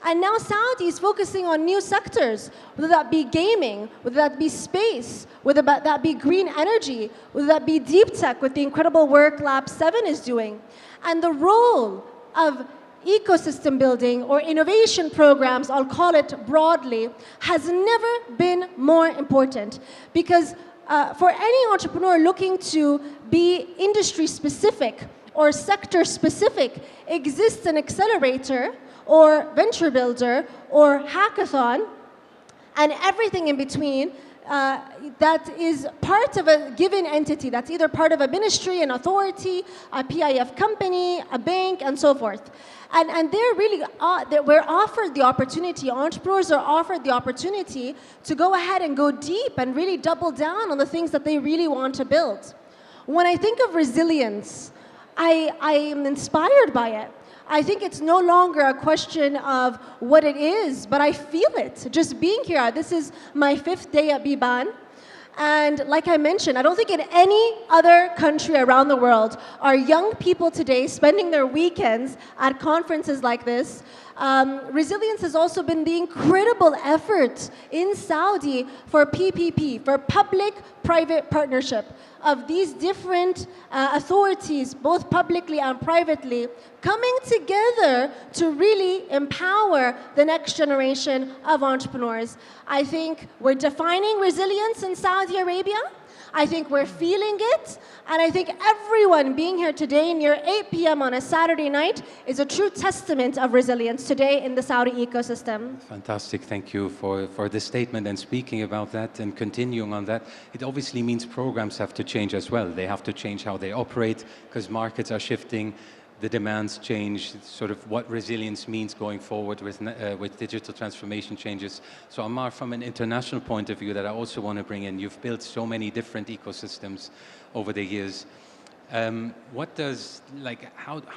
And now Saudi is focusing on new sectors, whether that be gaming, whether that be space, whether that be green energy, whether that be deep tech with the incredible work Lab 7 is doing. And the role of ecosystem building or innovation programs, I'll call it broadly, has never been more important. Because for any entrepreneur looking to be industry specific or sector specific, exists an accelerator or venture builder or hackathon and everything in between that is part of a given entity, that's either part of a ministry, an authority, a PIF company, a bank, and so forth. And they're really, we're offered the opportunity, entrepreneurs are offered the opportunity to go ahead and go deep and really double down on the things that they really want to build. When I think of resilience, I am inspired by it. I think it's no longer a question of what it is, but I feel it. Just being here, this is my 5th day at Biban, And like I mentioned, I don't think in any other country around the world are young people today spending their weekends at conferences like this. Resilience has also been the incredible effort in Saudi for PPP, for public-private partnership, of these different authorities, both publicly and privately, coming together to really empower the next generation of entrepreneurs. I think we're defining resilience in Saudi Arabia. I think we're feeling it, and I think everyone being here today near 8 p.m. on a Saturday night is a true testament of resilience today in the Saudi ecosystem. Fantastic, thank you for this statement and speaking about that and continuing on that. It obviously means programs have to change as well. They have to change how they operate because markets are shifting. The demands change, sort of what resilience means going forward with digital transformation changes. So Ammar, from an international point of view that I also want to bring in, you've built so many different ecosystems over the years. How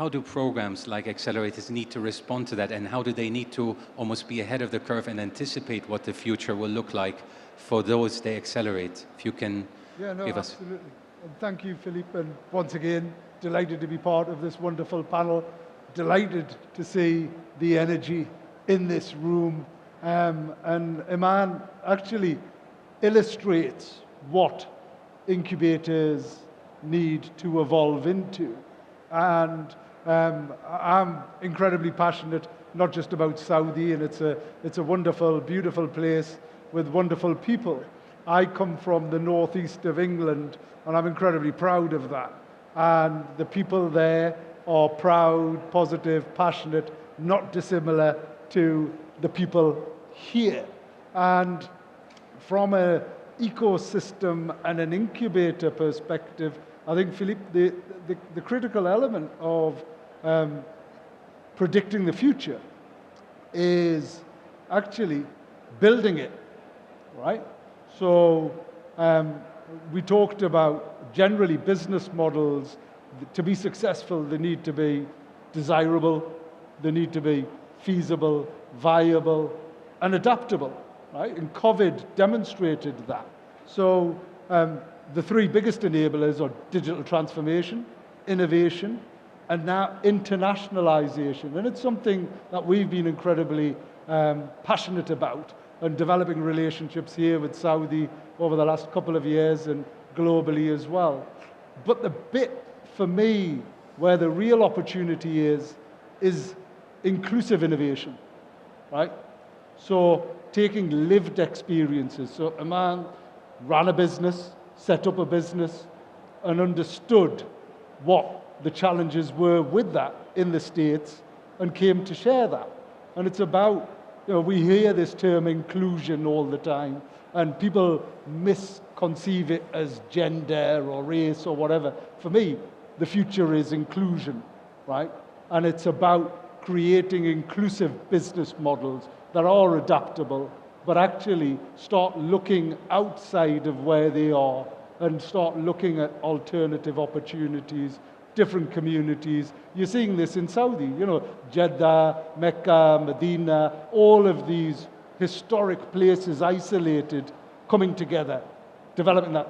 do programs like accelerators need to respond to that, and how do they need to almost be ahead of the curve and anticipate what the future will look like for those they accelerate? If you can give us. Absolutely. And thank you, Philippe, and once again, delighted to be part of this wonderful panel, delighted to see the energy in this room. And Iman actually illustrates what incubators need to evolve into. And I'm incredibly passionate, not just about Saudi, and it's a wonderful, beautiful place with wonderful people. I come from the northeast of England, and I'm incredibly proud of that. And the people there are proud, positive, passionate, not dissimilar to the people here. And from an ecosystem and an incubator perspective, I think, Philippe, the critical element of predicting the future is actually building it, right? So we talked about generally business models. To be successful, they need to be desirable, they need to be feasible, viable, and adaptable, right? And COVID demonstrated that. So the three biggest enablers are digital transformation, innovation, and now internationalization. And it's something that we've been incredibly passionate about, and developing relationships here with Saudi over the last couple of years and globally as well. But the bit for me where the real opportunity is inclusive innovation, right? So taking lived experiences. So a man ran a business, set up a business, and understood what the challenges were with that in the States and came to share that. And it's about, we hear this term inclusion all the time, and people misconceive it as gender or race or whatever. For me, the future is inclusion, right? And it's about creating inclusive business models that are adaptable, but actually start looking outside of where they are and start looking at alternative opportunities, different communities. You're seeing this in Saudi, Jeddah, Mecca, Medina, all of these historic places isolated, coming together, developing that.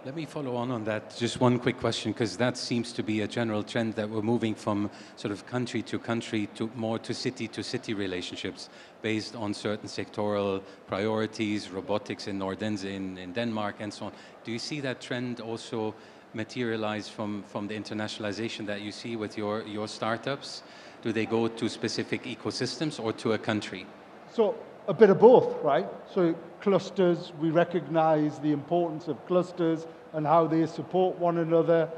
Let me follow on that. Just one quick question, because that seems to be a general trend that we're moving from sort of country to country to more to city relationships based on certain sectoral priorities, robotics in Nordense in Denmark and so on. Do you see that trend also materialize from the internationalization that you see with your startups? Do they go to specific ecosystems or to a country? So a bit of both, right? So clusters, we recognize the importance of clusters and how they support one another.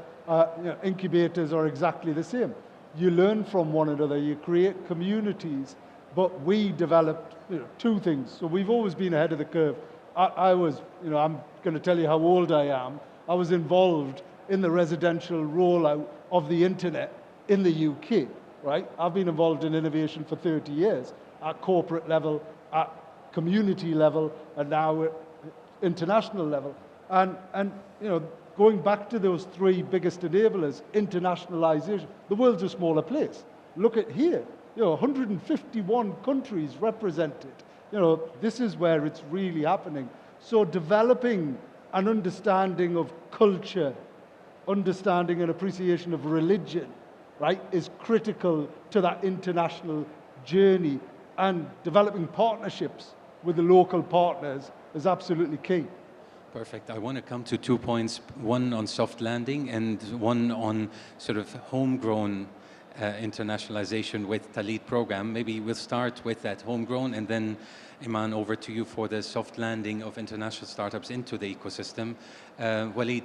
Incubators are exactly the same. You learn from one another, you create communities, but we developed two things. So we've always been ahead of the curve. I was, I'm going to tell you how old I am. I was involved in the residential rollout of the internet in the UK, right? I've been involved in innovation for 30 years at corporate level, at community level, and now at international level. And going back to those three biggest enablers, internationalization, the world's a smaller place. Look at here, 151 countries represented. This is where it's really happening. So developing an understanding of culture, understanding and appreciation of religion, right, is critical to that international journey, and developing partnerships with the local partners is absolutely key. Perfect. I want to come to 2 points, one on soft landing and one on sort of homegrown internationalization with Talid program. Maybe we'll start with that homegrown, and then Iman, over to you for the soft landing of international startups into the ecosystem. Walid,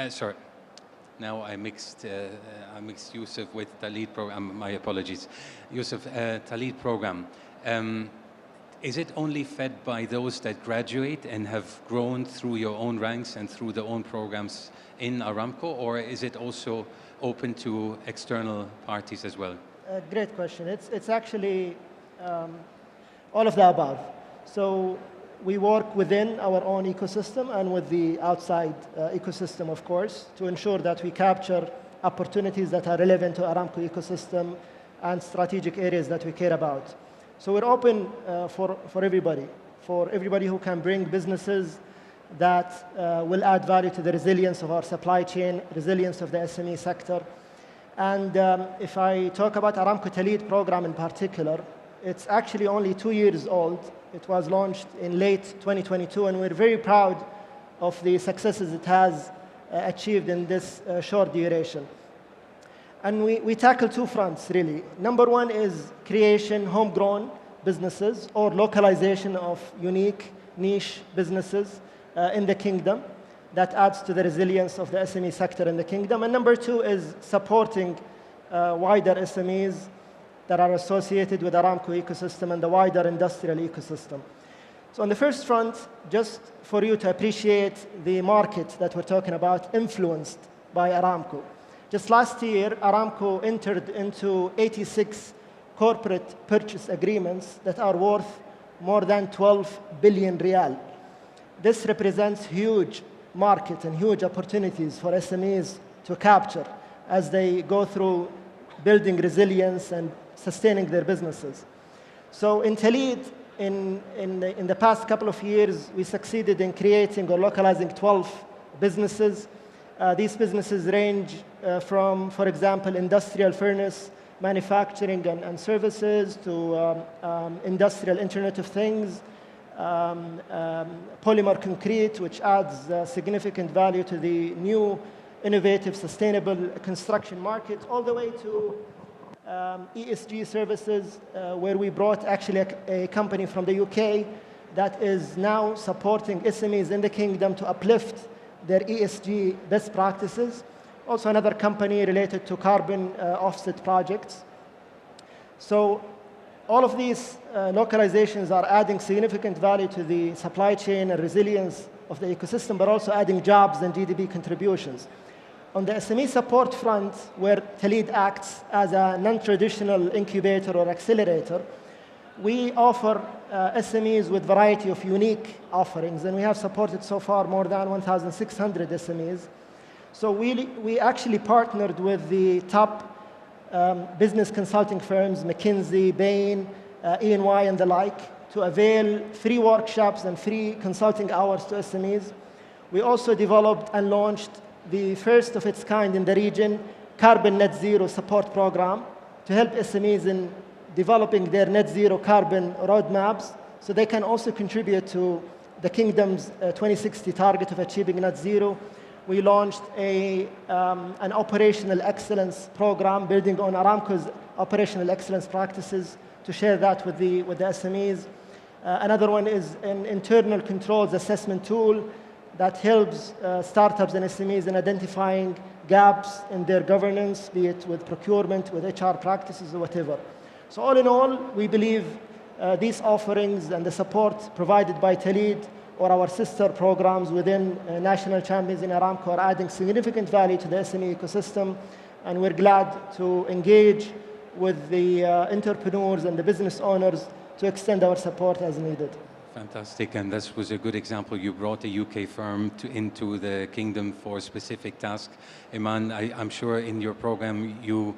sorry. Now I mixed Yusuf with Talid program. My apologies. Yusuf, Talid program. Is it only fed by those that graduate and have grown through your own ranks and through their own programs in Aramco, or is it also open to external parties as well? Great question. It's actually all of the above. So we work within our own ecosystem and with the outside ecosystem, of course, to ensure that we capture opportunities that are relevant to Aramco ecosystem and strategic areas that we care about. So we're open for everybody who can bring businesses that will add value to the resilience of our supply chain, resilience of the SME sector. And if I talk about Aramco Talid program in particular, it's actually only 2 years old. It was launched in late 2022, and we're very proud of the successes it has achieved in this short duration. And we tackle 2 fronts, really. Number 1 is creation homegrown businesses or localization of unique niche businesses in the kingdom that adds to the resilience of the SME sector in the kingdom. And number 2 is supporting wider SMEs that are associated with Aramco ecosystem and the wider industrial ecosystem. So on the first front, just for you to appreciate the market that we're talking about influenced by Aramco. Just last year, Aramco entered into 86 corporate purchase agreements that are worth more than 12 billion riyal. This represents huge market and huge opportunities for SMEs to capture as they go through building resilience and sustaining their businesses. So in Talid, in the past couple of years, we succeeded in creating or localizing 12 businesses. These businesses range from, for example, industrial furnace manufacturing and services to industrial Internet of Things, polymer concrete, which adds significant value to the new, innovative, sustainable construction market, all the way to ESG services, where we brought actually a company from the UK that is now supporting SMEs in the kingdom to uplift their ESG best practices. Also another company related to carbon offset projects. So all of these localizations are adding significant value to the supply chain and resilience of the ecosystem, but also adding jobs and GDP contributions. On the SME support front, where Talid acts as a non-traditional incubator or accelerator, we offer SMEs with variety of unique offerings, and we have supported so far more than 1,600 SMEs. So we actually partnered with the top business consulting firms, McKinsey, Bain, E&Y, and the like, to avail free workshops and free consulting hours to SMEs. We also developed and launched the first of its kind in the region, Carbon Net Zero Support Program, to help SMEs in developing their net zero carbon roadmaps, so they can also contribute to the Kingdom's 2060 target of achieving net zero. We launched an operational excellence program building on Aramco's operational excellence practices to share that with the SMEs. Another one is an internal controls assessment tool that helps startups and SMEs in identifying gaps in their governance, be it with procurement, with HR practices, or whatever. So all in all, we believe these offerings and the support provided by Talid or our sister programs within national champions in Aramco are adding significant value to the SME ecosystem, and we're glad to engage with the entrepreneurs and the business owners to extend our support as needed. Fantastic, and this was a good example. You brought a UK firm into the kingdom for a specific task. Iman, I'm sure in your program you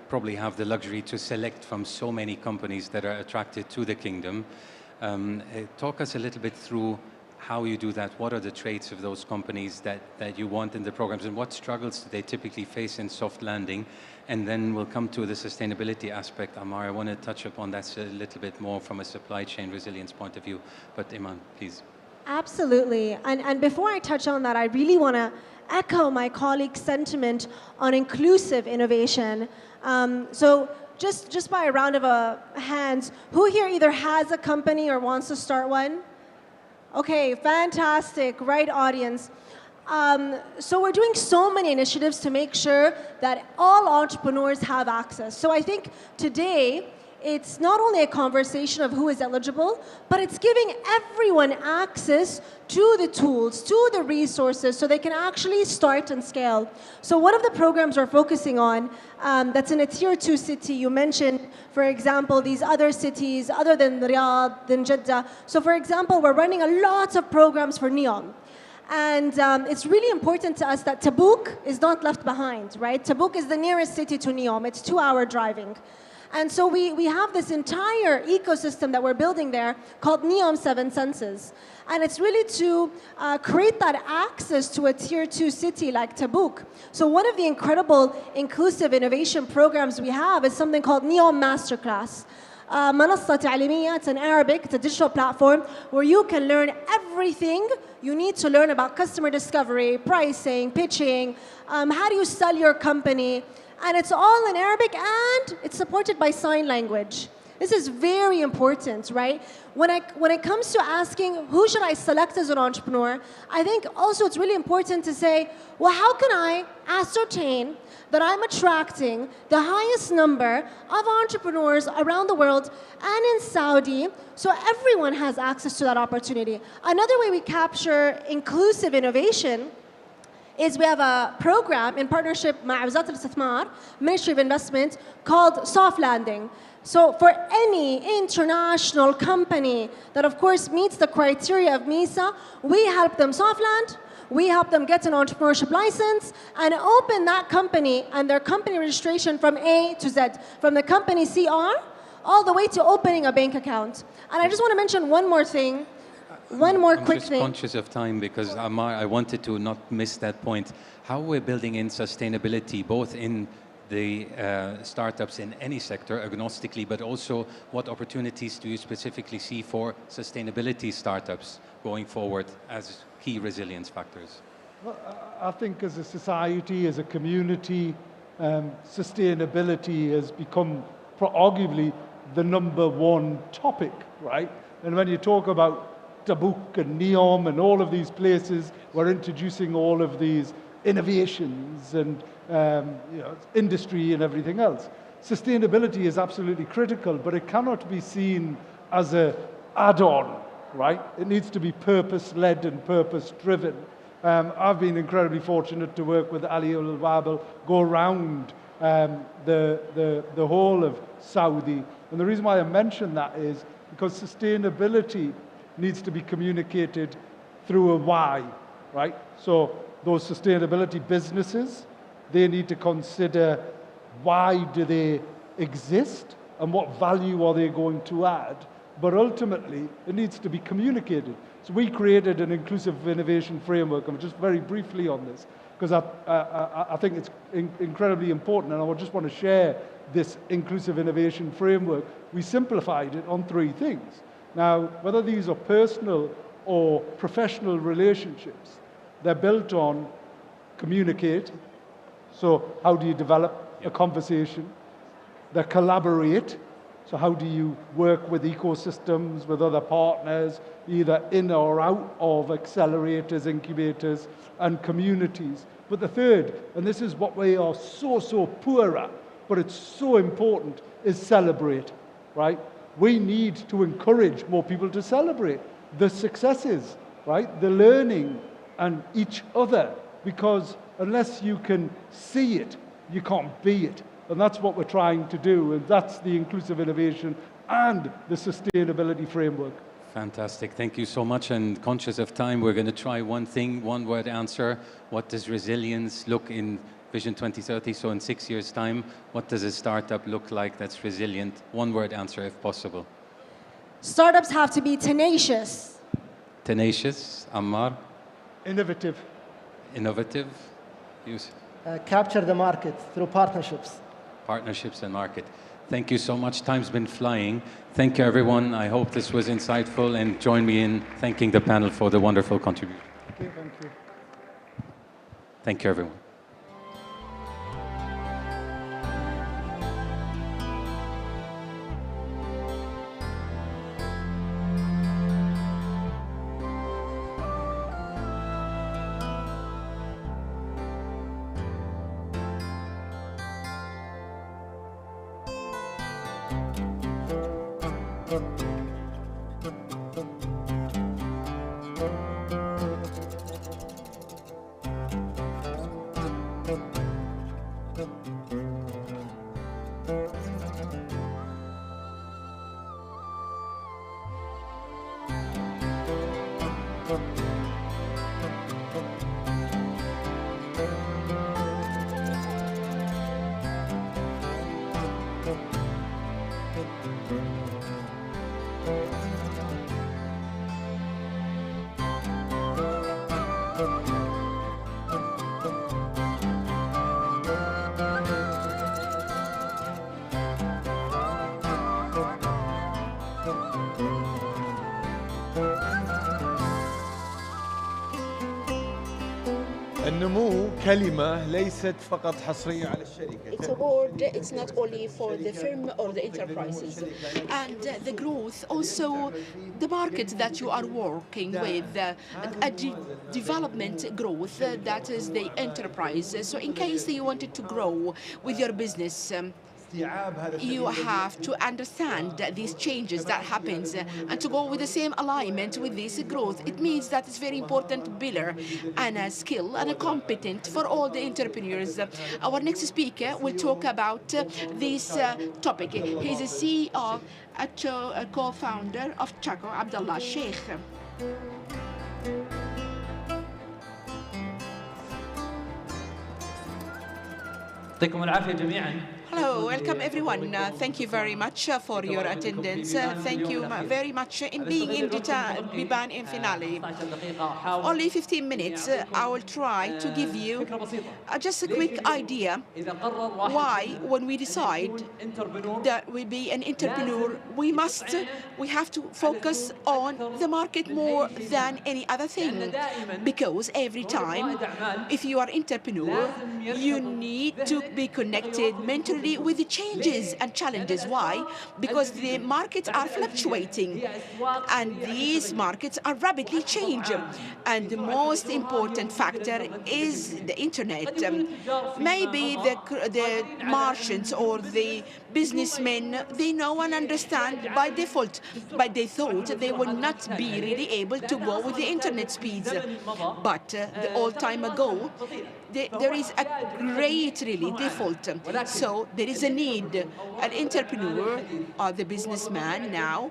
probably have the luxury to select from so many companies that are attracted to the kingdom. Talk us a little bit through how you do that, what are the traits of those companies that you want in the programs, and what struggles do they typically face in soft landing? And then we'll come to the sustainability aspect. Amar, I want to touch upon that a little bit more from a supply chain resilience point of view. But Iman, please. Absolutely. And before I touch on that, I really want to echo my colleague's sentiment on inclusive innovation. So just by a round of hands, who here either has a company or wants to start one? Okay, fantastic, right audience. So we're doing so many initiatives to make sure that all entrepreneurs have access. So I think today, it's not only a conversation of who is eligible, but it's giving everyone access to the tools, to the resources, so they can actually start and scale. So one of the programs we're focusing on that's in a tier 2 city, you mentioned, for example, these other cities other than Riyadh, than Jeddah. So for example, we're running a lot of programs for NEOM. And it's really important to us that Tabuk is not left behind, right? Tabuk is the nearest city to NEOM. It's 2-hour driving. And so we have this entire ecosystem that we're building there called NEOM 7 Senses. And it's really to create that access to a tier 2 city like Tabuk. So one of the incredible inclusive innovation programs we have is something called NEOM Masterclass. منصة تعليمية, it's in Arabic, it's a digital platform where you can learn everything you need to learn about customer discovery, pricing, pitching, how do you sell your company. And it's all in Arabic, and it's supported by sign language. This is very important, right? When it comes to asking who should I select as an entrepreneur, I think also it's really important to say, well, how can I ascertain that I'm attracting the highest number of entrepreneurs around the world and in Saudi, so everyone has access to that opportunity. Another way we capture inclusive innovation is we have a program in partnership with وزارة الاستثمار, Ministry of Investment, called Soft Landing. So for any international company that of course meets the criteria of MISA, we help them soft land, we help them get an entrepreneurship license and open that company and their company registration from A to Z, from the company CR all the way to opening a bank account. And I just want to mention one more thing. One more quick thing. I'm just conscious of time because Amar, I wanted to not miss that point. How we're building in sustainability, both in the startups in any sector, agnostically, but also what opportunities do you specifically see for sustainability startups going forward as key resilience factors? Well, I think as a society, as a community, sustainability has become arguably the #1 topic, right? And when you talk about Tabuk and NEOM and all of these places, we're introducing all of these innovations and industry and everything else. Sustainability is absolutely critical, but it cannot be seen as an add-on, right? It needs to be purpose-led and purpose-driven. I've been incredibly fortunate to work with Ali Al-Wabel, go around the whole of Saudi. And the reason why I mention that is because sustainability needs to be communicated through a why, right? So those sustainability businesses, they need to consider why do they exist and what value are they going to add. But ultimately, it needs to be communicated. So we created an inclusive innovation framework, and just very briefly on this, because I think it's incredibly important, and I just want to share this inclusive innovation framework. We simplified it on 3 things. Now, whether these are personal or professional relationships, they're built on communicate. So how do you develop a conversation? They collaborate. So how do you work with ecosystems, with other partners, either in or out of accelerators, incubators, and communities? But the third, and this is what we are so poor at, but it's so important, is celebrate, right? We need to encourage more people to celebrate the successes, right? The learning and each other, because unless you can see it, you can't be it. And that's what we're trying to do, and that's the inclusive innovation and the sustainability framework. Fantastic, thank you so much. And conscious of time, we're going to try one thing, one word answer. What does resilience look in Vision 2030? So in 6 years' time, what does a startup look like that's resilient? One word answer if possible. Startups have to be tenacious. Tenacious, Ammar. Innovative. Innovative, Yusuf. Capture the market through partnerships. Partnerships and market. Thank you so much. Time's been flying. Thank you, everyone. I hope this was insightful, and join me in thanking the panel for the wonderful contribution. Okay, thank you. Thank you, everyone. النمو كلمة ليست فقط حصرية على الشركة. It's a word, it's not only for the firm or the enterprises. And the growth, also the market that you are working with, development growth, that is the enterprise. So in case you wanted to grow with your business, you have to understand these changes that happens and to go with the same alignment with this growth. It means that it's very important pillar and a skill and a competent for all the entrepreneurs. Our next speaker will talk about this topic. He's a CEO, a co-founder of Chaco, Abdullah Sheikh. يعطيكم العافية جميعا. Hello, welcome everyone. Thank you very much for your attendance. Thank you very much in being in Biban in finale. Only 15 minutes. I will try to give you just a quick idea why, when we decide that we be an entrepreneur, we have to focus on the market more than any other thing. Because every time, if you are entrepreneur, you need to be connected mentally with the changes and challenges. Why? Because the markets are fluctuating and these markets are rapidly changing. And the most important factor is the internet. Maybe the merchants or the businessmen, they know and understand by default, but they thought they would not be really able to go with the internet speeds. But the old time ago, there is a great really default. So there is a need. An entrepreneur or the businessman now,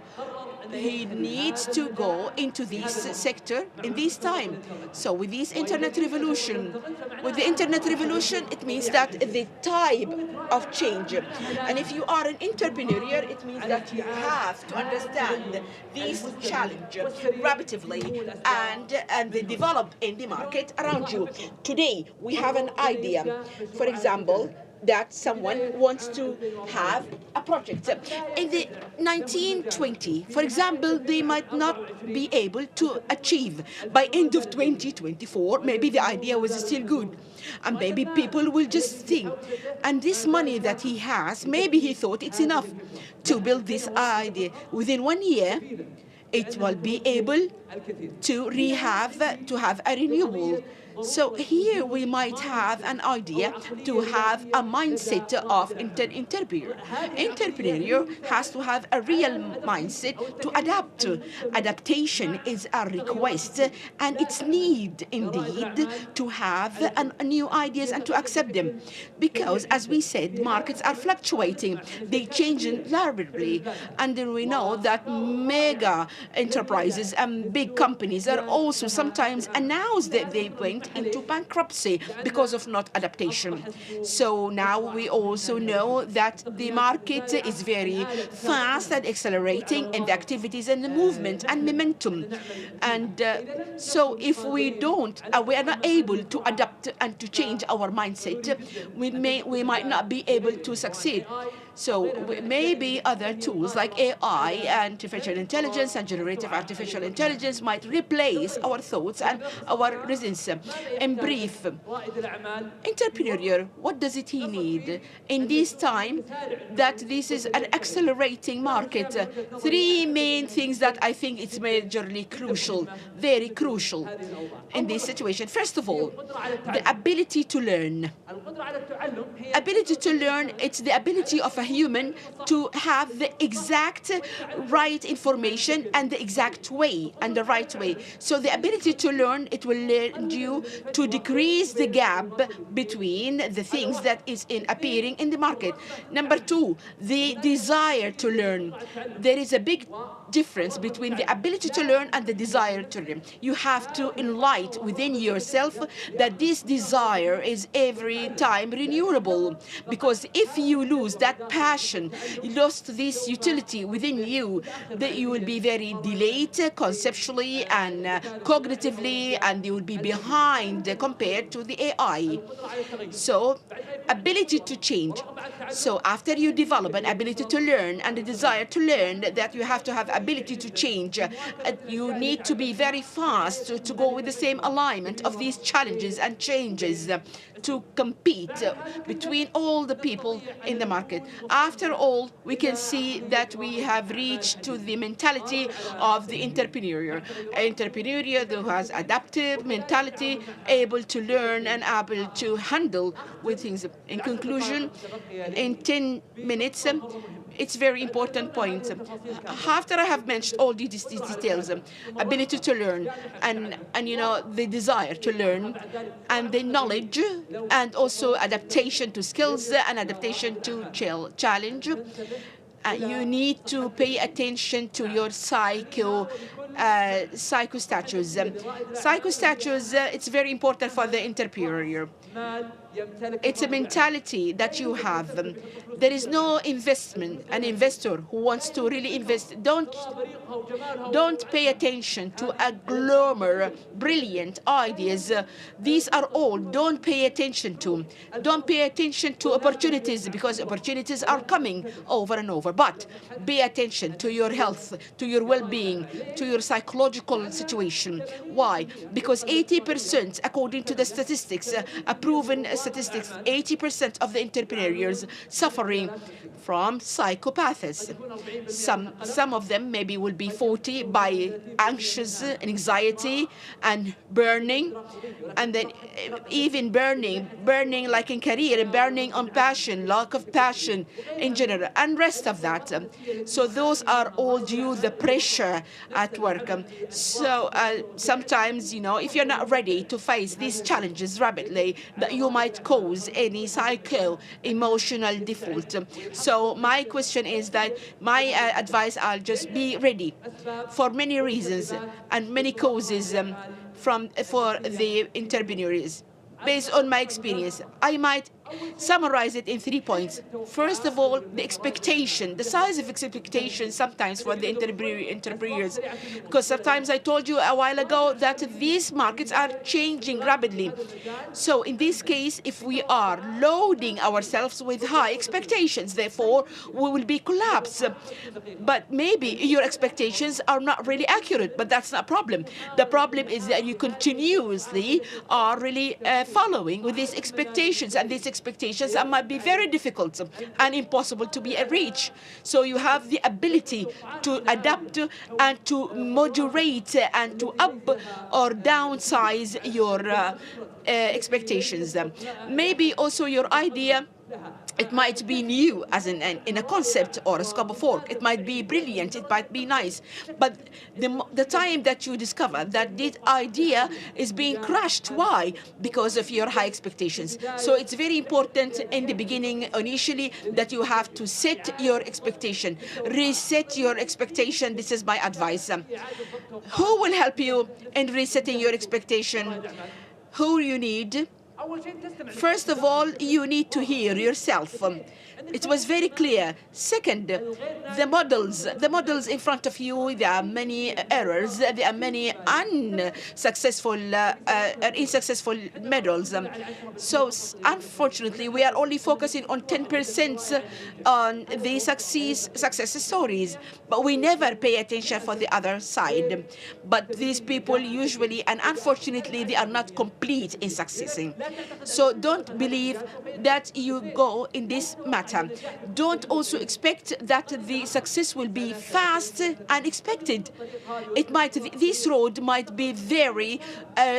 he needs to go into this sector in this time. So with this internet revolution, it means that the type of change. And if you are an entrepreneur, it means that you have to understand this challenge rapidly and they develop in the market around you. Today, we have an idea. For example, that someone wants to have a project. In the 1920, for example, they might not be able to achieve by end of 2024. Maybe the idea was still good. And maybe people will just think. And this money that he has, maybe he thought it's enough to build this idea. Within 1 year, it will be able to have a renewal. So here we might have an idea to have a mindset of entrepreneur. Entrepreneur has to have a real mindset to adapt. Adaptation is a request and it's need indeed to have new ideas and to accept them. Because as we said, markets are fluctuating. They change rapidly. And then we know that mega enterprises and big companies are also sometimes announce that they going went into bankruptcy because of not adaptation. So now we also know that the market is very fast and accelerating in the activities and the movement and momentum. And so if we we are not able to adapt and to change our mindset, we might not be able to succeed. So maybe other tools like AI and artificial intelligence and generative artificial intelligence might replace our thoughts and our reasons. In brief, entrepreneur, what does he need in this time that this is an accelerating market? Three main things that I think it's majorly crucial, very crucial in this situation. First of all, the ability to learn. Ability to learn, it's the ability of a human to have the exact right information and the exact way and the right way. So the ability to learn, it will lead you to decrease the gap between the things that is appearing in the market. Number two, the desire to learn. There is a big difference between the ability to learn and the desire to learn. You have to enlighten within yourself that this desire is every time renewable, because if you lose that passion, you lost this utility within you, that you will be very delayed conceptually and cognitively, and you will be behind compared to the AI. So ability to change. So after you develop an ability to learn and a desire to learn, that you have to have ability to change. You need to be very fast to go with the same alignment of these challenges and changes to compete between all the people in the market. After all, we can see that we have reached to the mentality of the entrepreneur. Entrepreneur who has adaptive mentality, able to learn and able to handle with things. In conclusion, in 10 minutes, it's very important point. After I have mentioned all these details, ability to learn and the desire to learn and the knowledge and also adaptation to skills and adaptation to challenge, you need to pay attention to your psychostatus. Psychostatus, it's very important for the entrepreneur. It's a mentality that you have. There is no an investor who wants to really invest. Don't pay attention to a glamour, brilliant ideas. These are all don't pay attention to. Don't pay attention to opportunities, because opportunities are coming over and over. But pay attention to your health, to your well-being, to your psychological situation. Why? Because 80%, according to the statistics, proven statistics, 80% of the entrepreneurs suffering from psychopathies. Some of them maybe will be 40 by anxious anxiety and burning, and then even burning like in career, and burning on passion, lack of passion in general, and rest of that. So those are all due the pressure at work. So sometimes, if you're not ready to face these challenges rapidly, that you might cause any psycho-emotional default. So my question is that my advice, I'll just be ready for many reasons and many causes for the entrepreneurs. Based on my experience, I might summarize it in 3 points. First of all, the expectation, the size of expectation sometimes for the entrepreneurs. Because sometimes I told you a while ago that these markets are changing rapidly. So in this case, if we are loading ourselves with high expectations, therefore we will be collapsed. But maybe your expectations are not really accurate, but that's not a problem. The problem is that you continuously are really following with these expectations, and these expectations might be very difficult and impossible to be reached. So you have the ability to adapt and to moderate and to up or downsize your expectations. Maybe also your idea, it might be new as in a concept or a scope of work. It might be brilliant, it might be nice. But the time that you discover that this idea is being crushed, why? Because of your high expectations. So it's very important in the beginning, initially, that you have to set your expectation. Reset your expectation. This is my advice. Who will help you in resetting your expectation? Who you need? First of all, you need to hear yourself. It was very clear. Second, the models in front of you, there are many errors, there are many unsuccessful, unsuccessful models. So unfortunately, we are only focusing on 10% on the success stories, but we never pay attention for the other side. But these people usually, and unfortunately, they are not complete in succeeding. So don't believe that you go in this matter. Don't also expect that the success will be fast and expected. This road might be very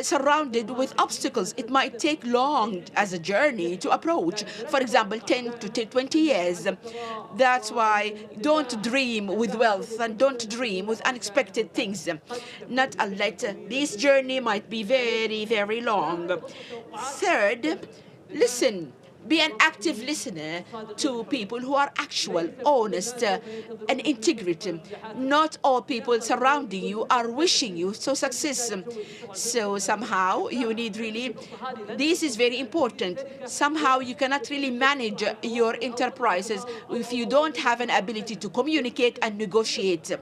surrounded with obstacles. It might take long as a journey to approach. For example, 10 to 20 years. That's why don't dream with wealth and don't dream with unexpected things. Not unless this journey might be very, very long. Third, listen. Be an active listener to people who are actual, honest, and integrity. Not all people surrounding you are wishing you success. So somehow you need really, this is very important. Somehow you cannot really manage your enterprises if you don't have an ability to communicate and negotiate.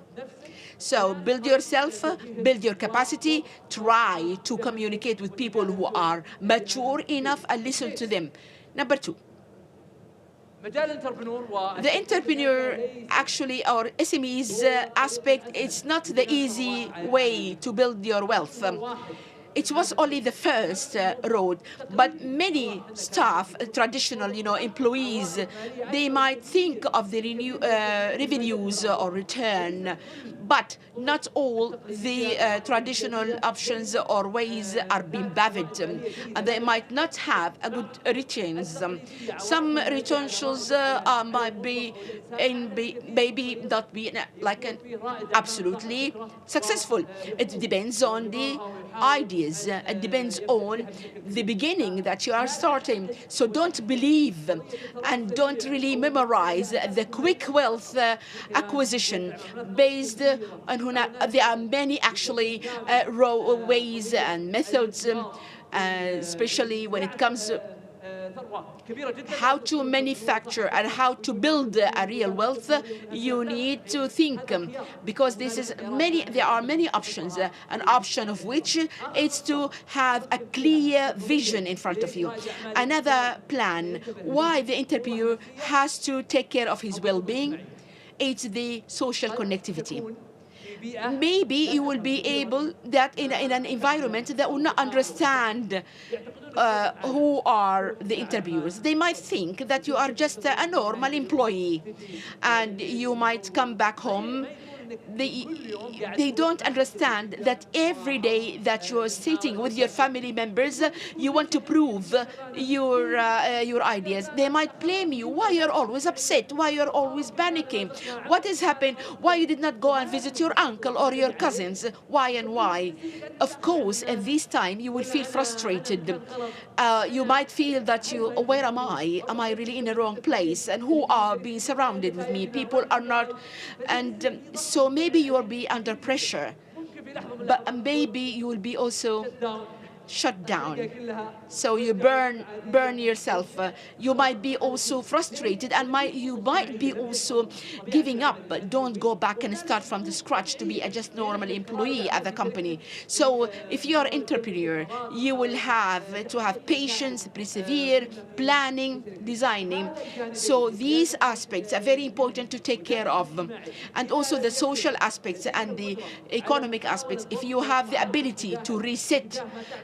So build yourself, build your capacity, try to communicate with people who are mature enough and listen to them. Number two, the entrepreneur actually, or SMEs aspect, it's not the easy way to build your wealth. It was only the first road, but many staff, traditional, employees, they might think of the revenues or return, but not all the traditional options or ways are being bathed, and they might not have a good returns. Some returns might be maybe not be like an absolutely successful. It depends on the ideas. It depends on the beginning that you are starting. So don't believe and don't really memorize the quick wealth acquisition based on there are many actually ways and methods, especially when it comes to how to manufacture and how to build a real wealth. You need to think, because there are many options, an option of which is to have a clear vision in front of you. Another plan why the entrepreneur has to take care of his well-being, it's the social connectivity. Maybe you will be able that in an environment that will not understand who are the interviewers. They might think that you are just a normal employee, and you might come back home. They don't understand that every day that you are sitting with your family members, you want to prove your ideas. They might blame you. Why you're always upset? Why you're always panicking? What has happened? Why you did not go and visit your uncle or your cousins? Why and why? Of course, at this time you will feel frustrated. You might feel that where am I? Am I really in the wrong place? And who are being surrounded with me? People are not, and so maybe you will be under pressure, but maybe you will be also shut down. So you burn yourself. You might be also frustrated, and you might be also giving up. But don't go back and start from the scratch to be a just normal employee at the company. So if you are an entrepreneur, you will have to have patience, persevere, planning, designing. So these aspects are very important to take care of. And also the social aspects and the economic aspects. If you have the ability to reset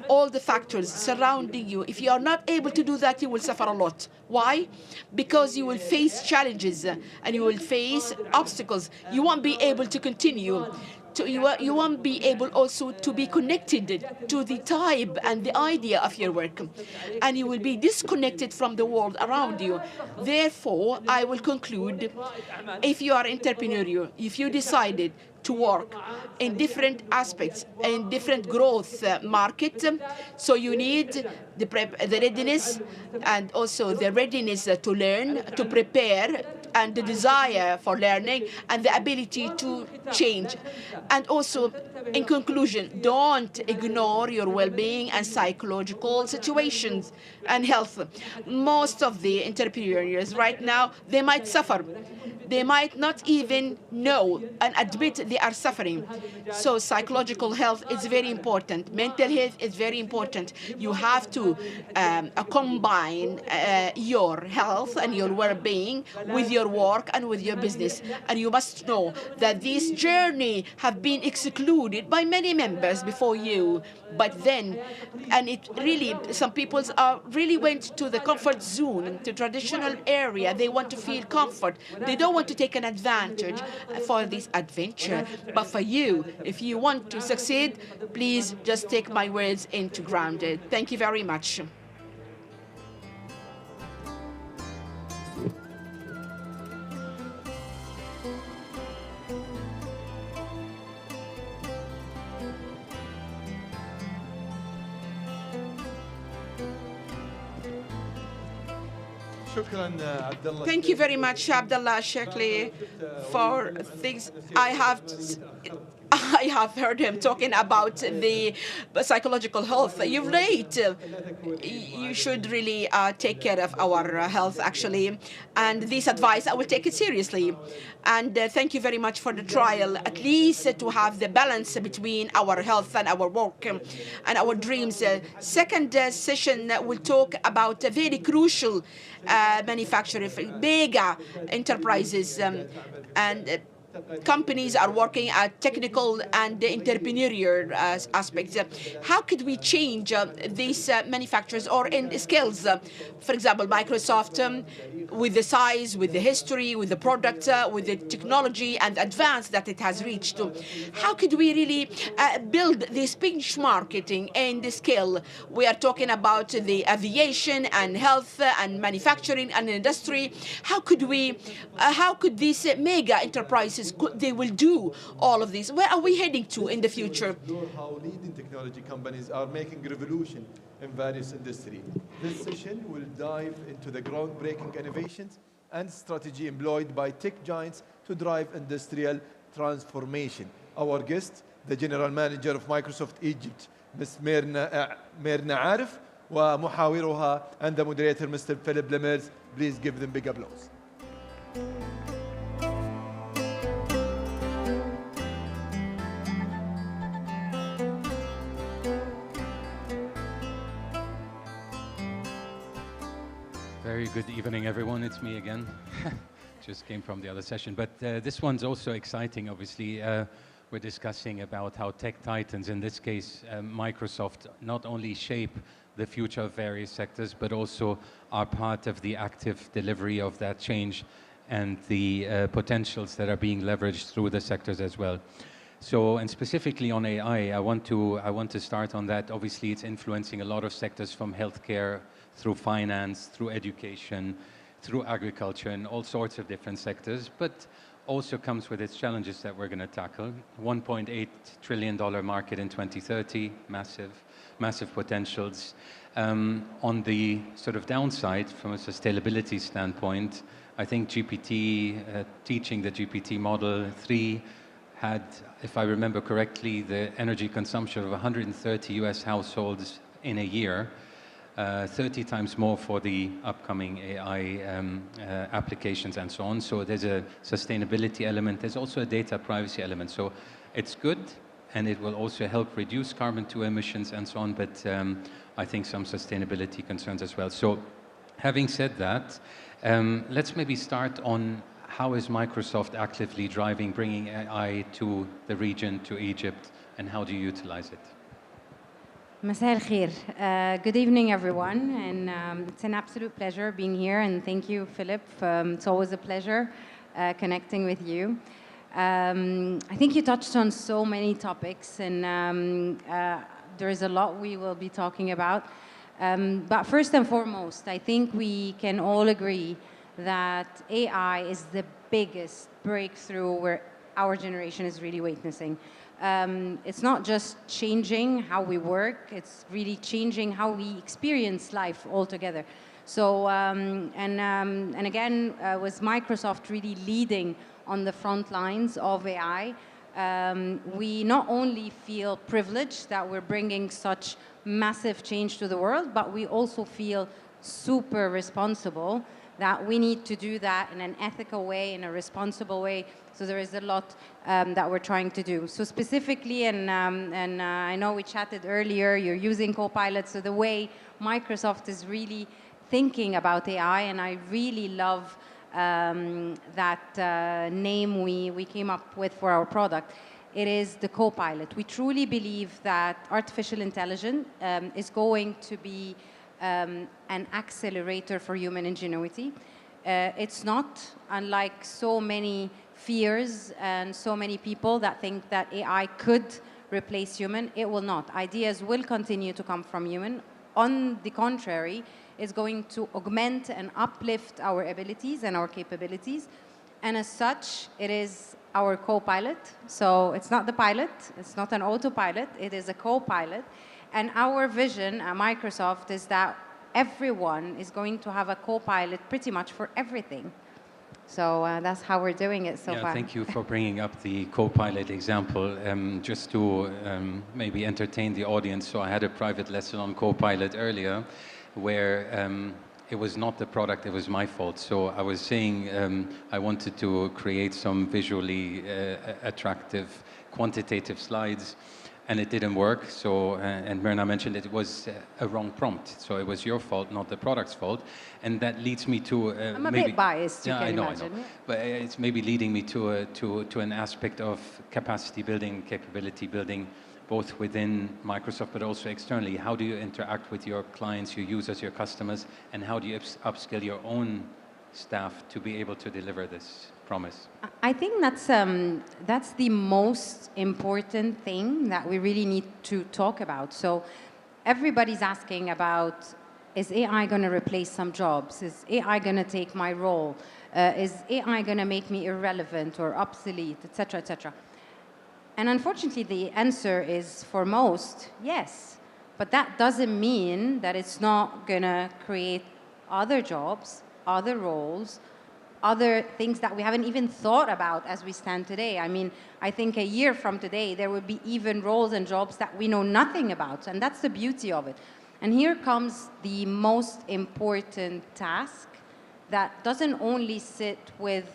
all the factors surrounding you, if you are not able to do that, you will suffer a lot. Why? Because you will face challenges and you will face obstacles. You won't be able to continue. You won't be able also to be connected to the type and the idea of your work. And you will be disconnected from the world around you. Therefore, I will conclude, if you are entrepreneurial, if you decided to work in different aspects, in different growth markets, so you need the readiness and also the readiness to learn, to prepare and the desire for learning and the ability to change. And also, in conclusion, don't ignore your well-being and psychological situations and health. Most of the entrepreneurs right now, they might suffer. They might not even know and admit they are suffering. So psychological health is very important. Mental health is very important. You have to combine your health and your well-being with your work and with your business. And you must know that this journey have been excluded by many members before you. But then, and it really, some people really went to the comfort zone, to traditional area. They want to feel comfort. They don't want to take an advantage for this adventure. But for you, if you want to succeed, please just take my words into grounded. Thank you very much. Thank you very much, Abdullah Shekli, for things I have heard him talking about the psychological health. You're right. You should really take care of our health, actually. And this advice, I will take it seriously. And thank you very much for the trial, at least to have the balance between our health and our work and our dreams. Second session will talk about a very crucial manufacturing, mega enterprises, and companies are working at technical and entrepreneurial aspects. How could we change these manufacturers or in skills? For example, Microsoft, with the size, with the history, with the product, with the technology and advance that it has reached. How could we really build this benchmarking and the skill? We are talking about the aviation and health and manufacturing and industry. How could we, how could these mega enterprises, they will do all of this? Where are we heading to in the future? How leading technology companies are making revolution in various industries. This session will dive into the groundbreaking innovations and strategy employed by tech giants to drive industrial transformation. Our guest, the General Manager of Microsoft Egypt, Ms. Myrna Arif, ومحاورها and the moderator, Mr. Philip Lemers. Please give them big applause. Very good evening, everyone. It's me again. Just came from the other session. But this one's also exciting, obviously. We're discussing about how tech titans, in this case Microsoft, not only shape the future of various sectors, but also are part of the active delivery of that change and the potentials that are being leveraged through the sectors as well. So, and specifically on AI, I want to start on that. Obviously, it's influencing a lot of sectors, from healthcare through finance, through education, through agriculture, and all sorts of different sectors, but also comes with its challenges that we're going to tackle. $1.8 trillion market in 2030, massive potentials. On the sort of downside, from a sustainability standpoint, I think GPT, teaching the GPT model 3 had, if I remember correctly, the energy consumption of 130 US households in a year, 30 times more for the upcoming AI applications and so on. So there's a sustainability element. There's also a data privacy element. So it's good, and it will also help reduce carbon-2 emissions and so on, but I think some sustainability concerns as well. So having said that, let's maybe start on how is Microsoft actively driving, bringing AI to the region, to Egypt, and how do you utilize it? مساء الخير. Good evening, everyone, and it's an absolute pleasure being here, and thank you, Philip. It's always a pleasure connecting with you. I think you touched on so many topics, and there is a lot we will be talking about. But first and foremost, I think we can all agree that AI is the biggest breakthrough where our generation is really witnessing. It's not just changing how we work, it's really changing how we experience life altogether. So, and again, was Microsoft really leading on the front lines of AI? We not only feel privileged that we're bringing such massive change to the world, but we also feel super responsible that we need to do that in an ethical way, in a responsible way. So there is a lot that we're trying to do. So specifically, and I know we chatted earlier, you're using Copilot, so the way Microsoft is really thinking about AI, and I really love that name we came up with for our product. It is the Copilot. We truly believe that artificial intelligence is going to be an accelerator for human ingenuity. It's not, unlike so many fears and so many people that think that AI could replace human, it will not. Ideas will continue to come from human. On the contrary, it's going to augment and uplift our abilities and our capabilities. And as such, it is our co-pilot. So it's not the pilot, it's not an autopilot, it is a co-pilot. And our vision at Microsoft is that everyone is going to have a co-pilot pretty much for everything. So that's how we're doing it so far. Thank you for bringing up the co-pilot example. Just to maybe entertain the audience, so I had a private lesson on co-pilot earlier, where it was not the product, it was my fault. So I was saying I wanted to create some visually attractive, quantitative slides, and it didn't work. So, and Myrna mentioned it was a wrong prompt. So it was your fault, not the product's fault. And that leads me to I'm a bit biased, you can I imagine. know. But it's maybe leading me to an aspect of capacity building, capability building, both within Microsoft, but also externally. How do you interact with your clients, your users, your customers, and how do you upskill your own staff to be able to deliver this promise? I think that's the most important thing that we really need to talk about. So everybody's asking about, is AI going to replace some jobs? Is AI going to take my role? Is AI going to make me irrelevant or obsolete, et cetera, et cetera? And unfortunately, the answer is, for most, yes. But that doesn't mean that it's not going to create other jobs, other roles, other things that we haven't even thought about as we stand today. I mean, I think a year from today, there will be even roles and jobs that we know nothing about. And that's the beauty of it. And here comes the most important task that doesn't only sit with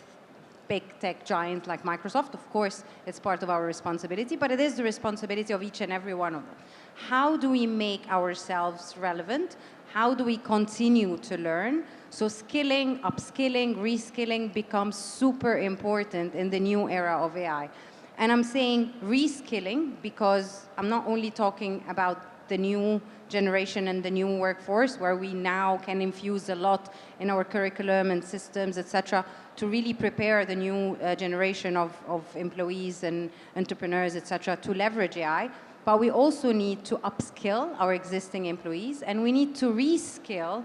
big tech giants like Microsoft. Of course, it's part of our responsibility, but it is the responsibility of each and every one of them. How do we make ourselves relevant? How do we continue to learn? So skilling, upskilling, reskilling becomes super important in the new era of AI. And I'm saying reskilling because I'm not only talking about the new generation and the new workforce, where we now can infuse a lot in our curriculum and systems, etc., to really prepare the new generation of employees and entrepreneurs, etc., to leverage AI. But we also need to upskill our existing employees, and we need to reskill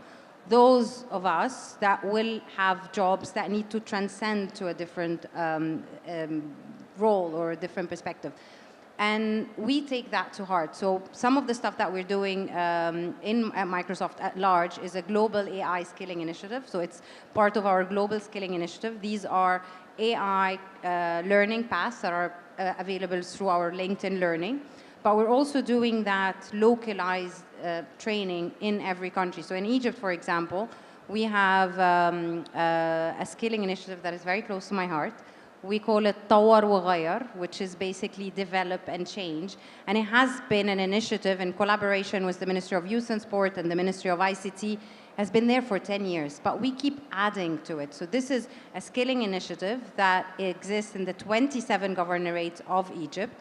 those of us that will have jobs that need to transcend to a different role or a different perspective. And we take that to heart. So some of the stuff that we're doing at Microsoft at large is a global AI skilling initiative. So it's part of our global skilling initiative. These are AI learning paths that are available through our LinkedIn Learning. But we're also doing that localized training in every country. So in Egypt, for example, we have a skilling initiative that is very close to my heart. We call it طور وغير, which is basically develop and change. And it has been an initiative in collaboration with the Ministry of Youth and Sport and the Ministry of ICT, has been there for 10 years, but we keep adding to it. So this is a skilling initiative that exists in the 27 governorates of Egypt.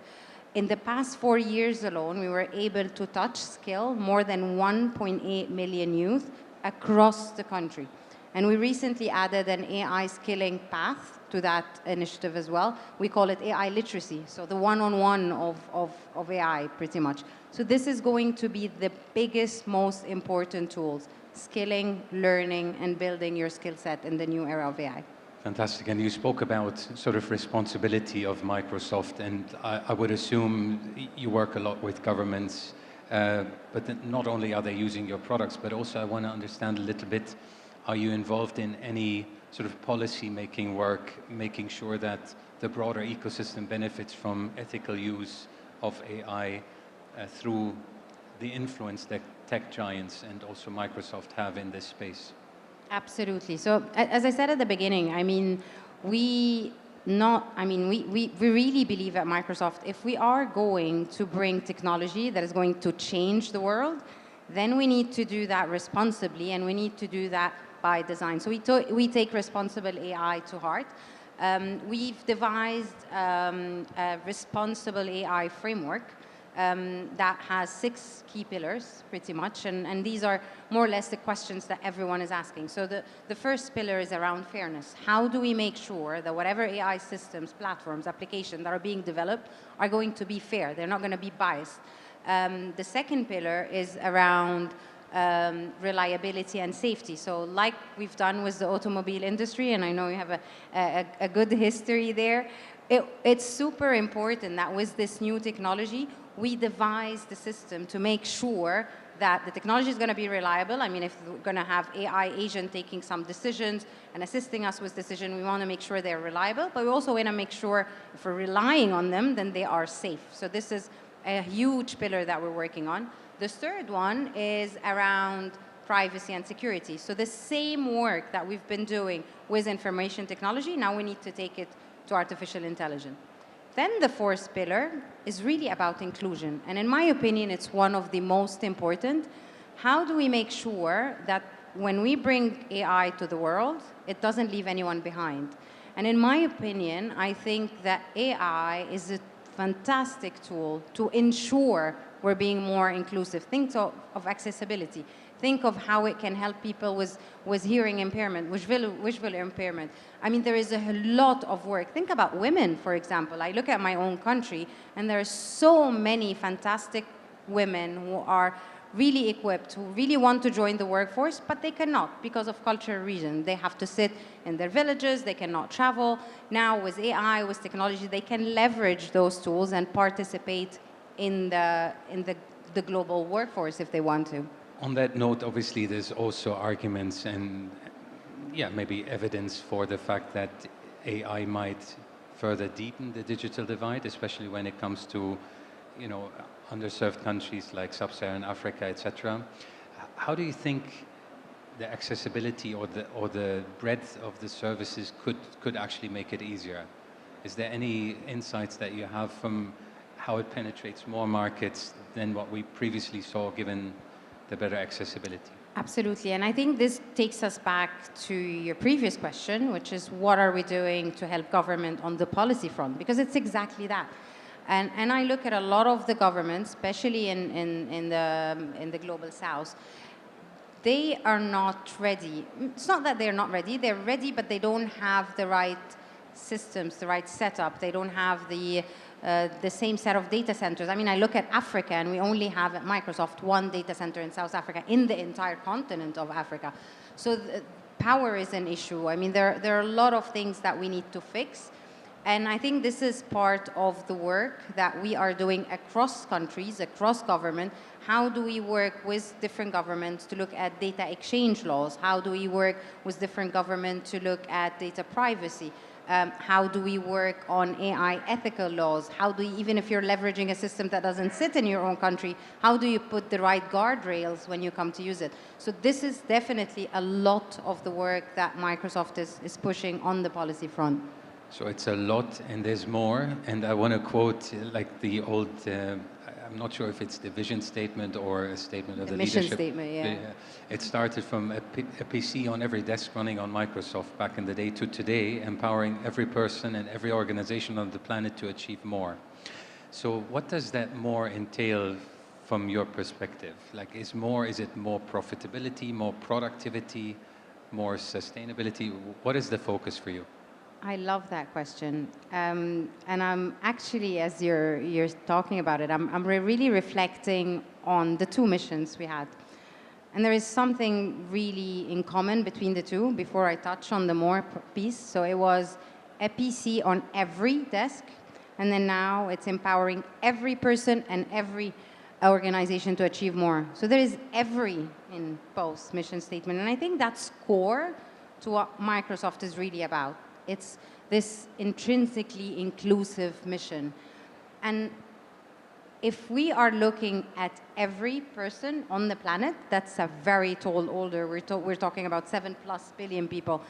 In the past 4 years alone, we were able to skill more than 1.8 million youth across the country. And we recently added an AI skilling path to that initiative as well. We call it AI literacy, so the one-on-one of AI, pretty much. So this is going to be the biggest, most important tools, skilling, learning, and building your skill set in the new era of AI. Fantastic. And you spoke about sort of responsibility of Microsoft, and I would assume you work a lot with governments But not only are they using your products, but also I want to understand a little bit, are you involved in any sort of policy-making work, making sure that the broader ecosystem benefits from ethical use of AI through the influence that tech giants and also Microsoft have in this space? Absolutely. So as I said at the beginning, I mean, we really believe at Microsoft, if we are going to bring technology that is going to change the world, then we need to do that responsibly, and we need to do that by design. So we take responsible AI to heart. We've devised a responsible AI framework that has 6 key pillars, pretty much, and these are more or less the questions that everyone is asking. So the first pillar is around fairness. How do we make sure that whatever AI systems, platforms, applications that are being developed are going to be fair? They're not going to be biased. The second pillar is around reliability and safety. So like we've done with the automobile industry, and I know you have a good history there, it's super important that with this new technology, we devise the system to make sure that the technology is going to be reliable. I mean, if we're going to have AI agent taking some decisions and assisting us with decision, we want to make sure they're reliable, but we also want to make sure if we're relying on them, then they are safe. So this is a huge pillar that we're working on. The third one is around privacy and security. So the same work that we've been doing with information technology, now we need to take it to artificial intelligence. Then the fourth pillar is really about inclusion. And in my opinion, it's one of the most important. How do we make sure that when we bring AI to the world, it doesn't leave anyone behind? And in my opinion, I think that AI is a fantastic tool to ensure we're being more inclusive. Think of accessibility. Think of how it can help people with hearing impairment, with visual impairment. I mean, there is a lot of work. Think about women, for example. I look at my own country, and there are so many fantastic women who are really equipped, who really want to join the workforce, but they cannot because of cultural reasons. They have to sit in their villages, they cannot travel. Now with AI, with technology, they can leverage those tools and participate in the global workforce if they want to. On that note, obviously, there's also arguments and, yeah, maybe evidence for the fact that AI might further deepen the digital divide, especially when it comes to, you know, underserved countries like Sub-Saharan Africa, etc. How do you think the accessibility or the breadth of the services could actually make it easier? Is there any insights that you have from how it penetrates more markets than what we previously saw, given the better accessibility? Absolutely, and I think this takes us back to your previous question, which is what are we doing to help government on the policy front? Because it's exactly that. And I look at a lot of the governments, especially in the global south, they are not ready. It's not that they're not ready, they're ready, but they don't have the right systems, the right setup. They don't have the same set of data centers. I mean, I look at Africa, and we only have at Microsoft 1 data center in South Africa, in the entire continent of Africa. So power is an issue. I mean, there are a lot of things that we need to fix. And I think this is part of the work that we are doing across countries, across government. How do we work with different governments to look at data exchange laws? How do we work with different governments to look at data privacy? How do we work on AI ethical laws? How do you, even if you're leveraging a system that doesn't sit in your own country, how do you put the right guardrails when you come to use it? So this is definitely a lot of the work that Microsoft is pushing on the policy front. So it's a lot, and there's more. And I want to quote like the old, I'm not sure if it's the vision statement or a statement of the mission leadership. Statement, yeah. It started from a PC on every desk running on Microsoft back in the day to today, empowering every person and every organization on the planet to achieve more. So what does that more entail from your perspective? Like, is it more profitability, more productivity, more sustainability? What is the focus for you? I love that question, and I'm actually, as you're talking about it, I'm really reflecting on the 2 missions we had, and there is something really in common between the 2. Before I touch on the more piece, so it was a PC on every desk, and then now it's empowering every person and every organization to achieve more. So there is every in both mission statement. And I think that's core to what Microsoft is really about. It's this intrinsically inclusive mission. And if we are looking at every person on the planet, that's a very tall order. We're talking about 7+ billion people.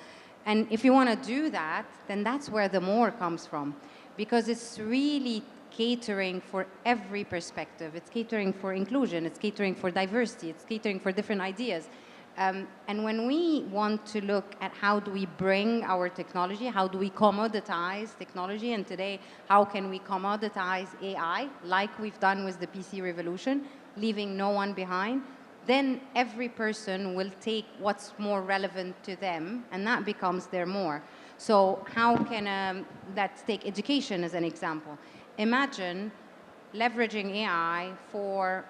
And if you want to do that, then that's where the more comes from. Because it's really catering for every perspective. It's catering for inclusion. It's catering for diversity. It's catering for different ideas. And when we want to look at how do we bring our technology, how do we commoditize technology, and today, how can we commoditize AI, like we've done with the PC revolution, leaving no one behind, then every person will take what's more relevant to them, and that becomes their more. So how can, let's take education as an example. Imagine leveraging AI for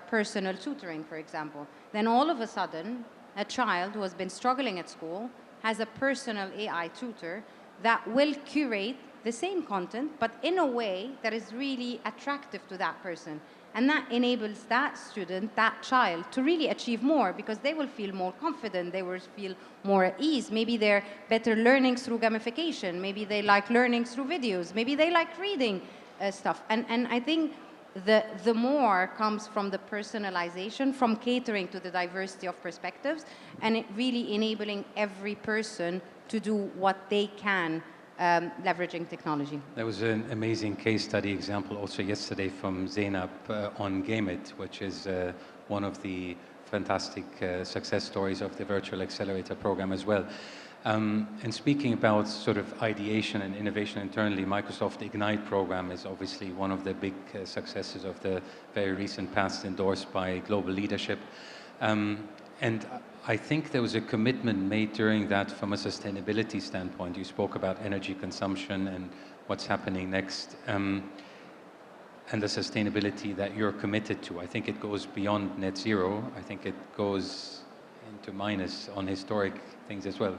personal tutoring, for example. Then all of a sudden, a child who has been struggling at school has a personal AI tutor that will curate the same content, but in a way that is really attractive to that person. And that enables that student, that child, to really achieve more because they will feel more confident, they will feel more at ease. Maybe they're better learning through gamification, maybe they like learning through videos, maybe they like reading stuff. And I think the more comes from the personalization, from catering to the diversity of perspectives, and it really enabling every person to do what they can, leveraging technology. There was an amazing case study example also yesterday from Zainab on Game It, which is one of the fantastic success stories of the Virtual Accelerator program as well. And speaking about sort of ideation and innovation internally, Microsoft Ignite program is obviously one of the big successes of the very recent past, endorsed by global leadership. And I think there was a commitment made during that from a sustainability standpoint. You spoke about energy consumption and what's happening next, and the sustainability that you're committed to. I think it goes beyond net zero. I think it goes into minus on historic things as well.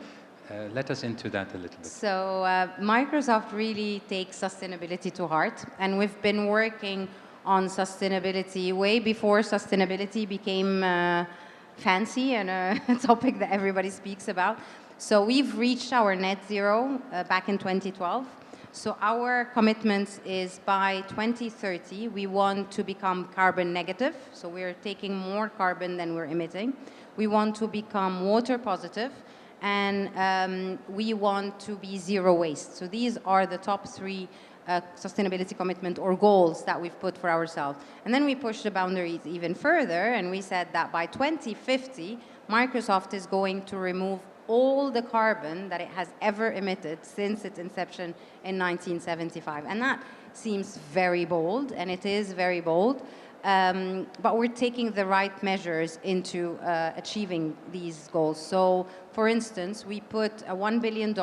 Let us into that a little bit. So Microsoft really takes sustainability to heart, and we've been working on sustainability way before sustainability became fancy and a topic that everybody speaks about. So we've reached our net zero back in 2012. So our commitment is by 2030, we want to become carbon negative. So we're taking more carbon than we're emitting. We want to become water positive. And we want to be zero waste. So these are the top 3 sustainability commitment or goals that we've put for ourselves. And then we pushed the boundaries even further, and we said that by 2050, Microsoft is going to remove all the carbon that it has ever emitted since its inception in 1975. And that seems very bold, and it is very bold. But we're taking the right measures into achieving these goals. So, for instance, we put a $1 billion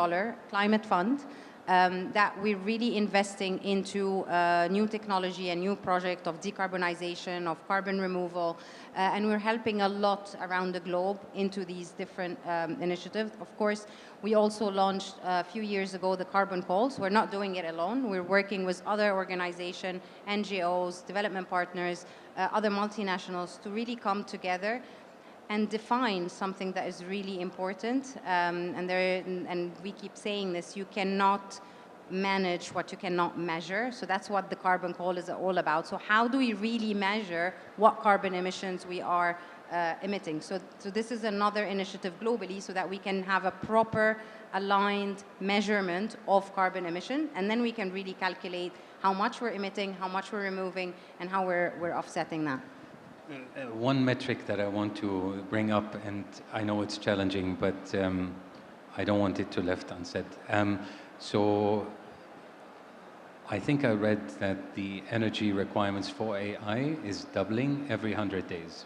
climate fund that we're really investing into new technology and new project of decarbonization, of carbon removal, and we're helping a lot around the globe into these different initiatives. Of course, we also launched a few years ago the Carbon Calls. We're not doing it alone. We're working with other organizations, NGOs, development partners, other multinationals to really come together and define something that is really important. And we keep saying this, you cannot manage what you cannot measure. So that's what the Carbon Call is all about. So how do we really measure what carbon emissions we are emitting? So this is another initiative globally so that we can have a proper aligned measurement of carbon emission, and then we can really calculate how much we're emitting, how much we're removing, and how we're offsetting that. One metric that I want to bring up, and I know it's challenging, but I don't want it to left unsaid. So I think I read that the energy requirements for AI is doubling every 100 days.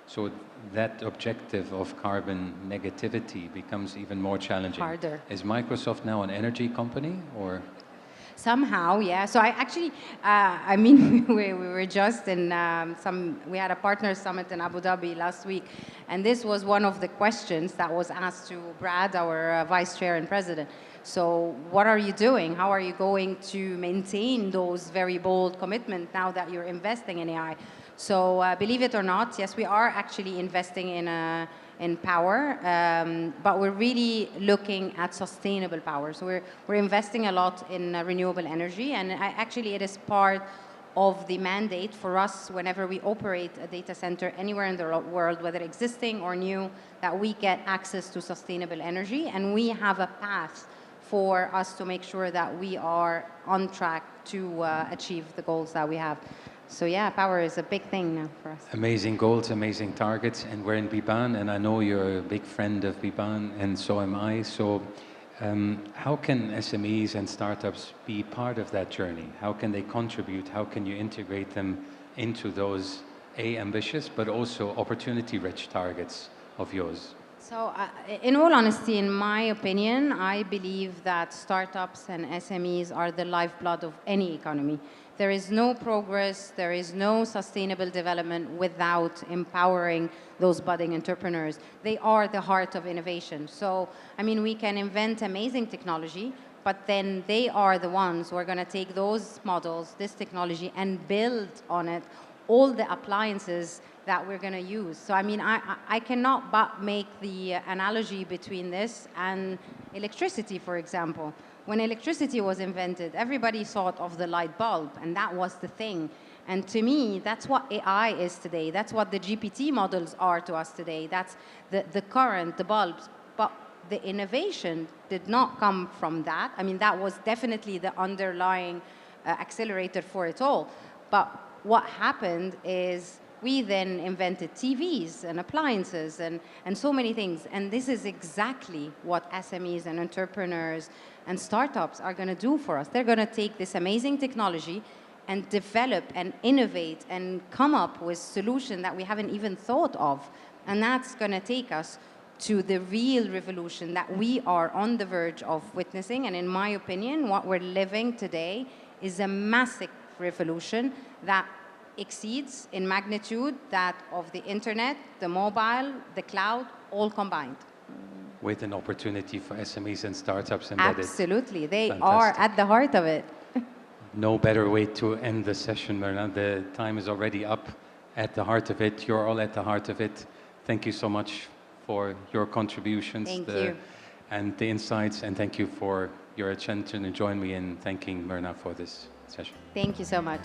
So that objective of carbon negativity becomes even more challenging. Harder. Is Microsoft now an energy company, or? Somehow, yeah. So I actually, I mean, we were just in we had a partner summit in Abu Dhabi last week, and this was one of the questions that was asked to Brad, our vice chair and president. So what are you doing? How are you going to maintain those very bold commitments now that you're investing in AI? So believe it or not, yes, we are actually investing in power, but we're really looking at sustainable power. So we're investing a lot in renewable energy, and actually it is part of the mandate for us whenever we operate a data center anywhere in the world, whether existing or new, that we get access to sustainable energy, and we have a path for us to make sure that we are on track to achieve the goals that we have. So yeah, power is a big thing now for us. Amazing goals, amazing targets, and we're in Biban, and I know you're a big friend of Biban, and so am I. So how can SMEs and startups be part of that journey? How can they contribute? How can you integrate them into those ambitious, but also opportunity-rich targets of yours? So in all honesty, in my opinion, I believe that startups and SMEs are the lifeblood of any economy. There is no progress, there is no sustainable development without empowering those budding entrepreneurs. They are the heart of innovation. So, I mean, we can invent amazing technology, but then they are the ones who are going to take those models, this technology, and build on it all the appliances that we're going to use. So, I mean, I cannot but make the analogy between this and electricity, for example. When electricity was invented, everybody thought of the light bulb, and that was the thing. And to me, that's what AI is today. That's what the GPT models are to us today. That's the current, the bulbs. But the innovation did not come from that. I mean, that was definitely the underlying accelerator for it all. But what happened is we then invented TVs and appliances and so many things. And this is exactly what SMEs and entrepreneurs and startups are going to do for us. They're going to take this amazing technology and develop and innovate and come up with solutions that we haven't even thought of. And that's going to take us to the real revolution that we are on the verge of witnessing. And in my opinion, what we're living today is a massive revolution that exceeds in magnitude that of the internet, the mobile, the cloud, all combined. With an opportunity for SMEs and startups embedded. Absolutely, they Fantastic. are at the heart of it. No better way to end the session, Myrna. The time is already up. At the heart of it, you're all at the heart of it. Thank you so much for your contributions and the insights, and thank you for your attention, and join me in thanking Myrna for this session. Thank you so much.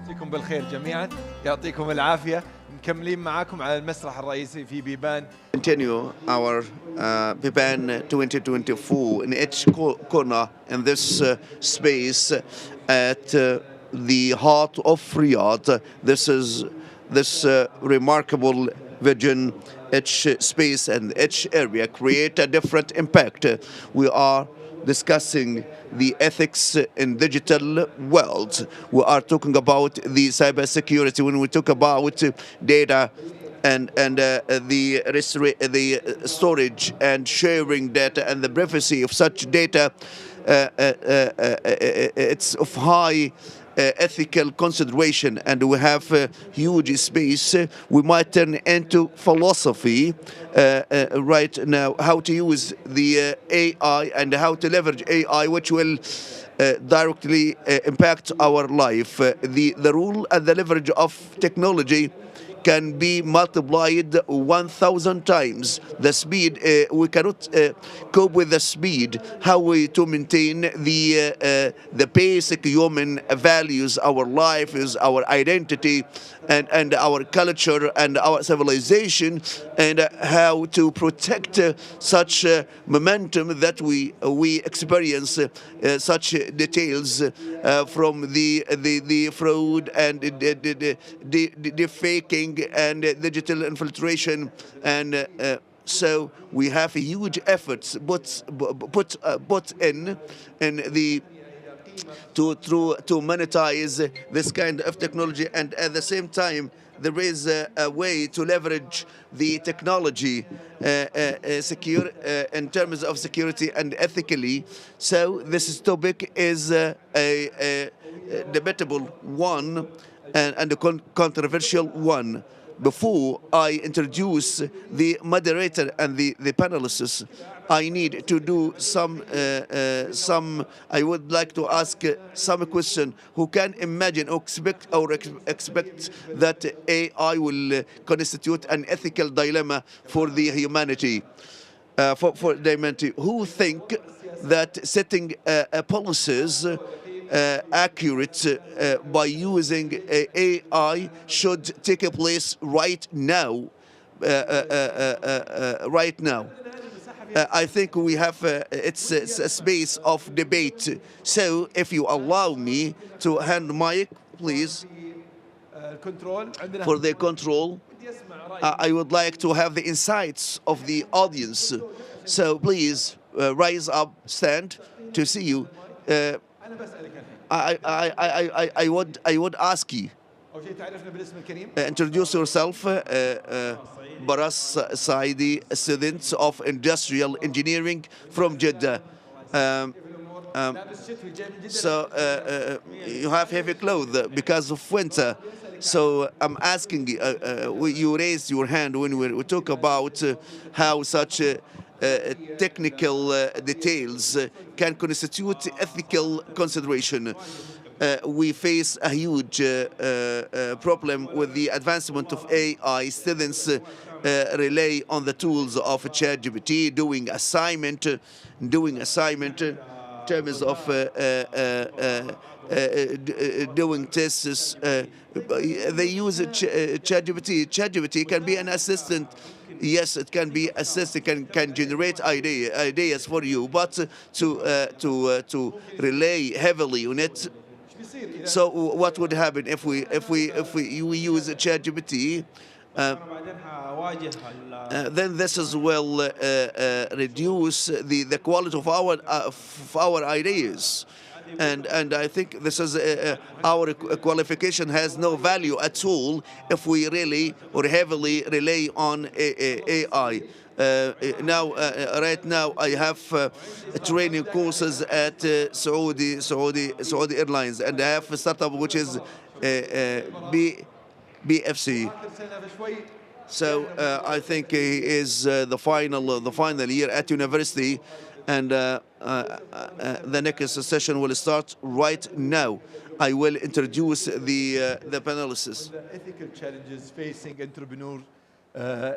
يمسيكم بالخير جميعا، يعطيكم العافية. مكملين معاكم على المسرح الرئيسي في بيبان. Continue our Biban 2024 in each corner in this space at the heart of Riyadh. This is this remarkable vision. Each space and each area create a different impact. We are discussing the ethics in digital world. We are talking about the cybersecurity when we talk about data and the storage and sharing data and the privacy of such data. It's of high ethical consideration, and we have huge space. We might turn into philosophy right now, how to use the AI and how to leverage AI, which will directly impact our life. The rule and the leverage of technology can be multiplied 1,000 times. The speed, we cannot cope with the speed. How we to maintain the basic human values, our life is our identity, and our culture and our civilization, and how to protect such momentum that we experience such details from the fraud and the faking and digital infiltration, and so we have huge efforts put in the to monetize this kind of technology, and at the same time there is a way to leverage the technology secure in terms of security and ethically. So this topic is a debatable one and a controversial one. Before I introduce the moderator and the panelists, I need to do some, I would like to ask some question. Who can imagine or expect that AI will constitute an ethical dilemma for the humanity? For the humanity, who think that setting policies accurate by using AI should take place right now? Right now, I think we have it's a space of debate. So, if you allow me to hand mic, please, for the control, I would like to have the insights of the audience. So, please rise up, stand to see you. I would ask you, introduce yourself. Baras Saidi, student of industrial engineering from Jeddah. So you have heavy clothes because of winter. So I'm asking you, you raised your hand when we talk about how such technical details can constitute ethical consideration. We face a huge problem with the advancement of AI. Students rely on the tools of ChatGPT, doing assignment, terms of doing tests. They use ChatGPT. ChatGPT can be an assistant. Yes, it can be assistant, can generate ideas for you, but to rely heavily on it. So what would happen if we use ChatGPT? Then this is will reduce the quality of our ideas, and I think this is our qualification has no value at all if we really or heavily rely on AI. Right now, I have training courses at Saudi Airlines, and I have a startup which is BFC. So I think he is the final year at university, and the next session will start right now. I will introduce the panelists. The ethical challenges facing entrepreneurs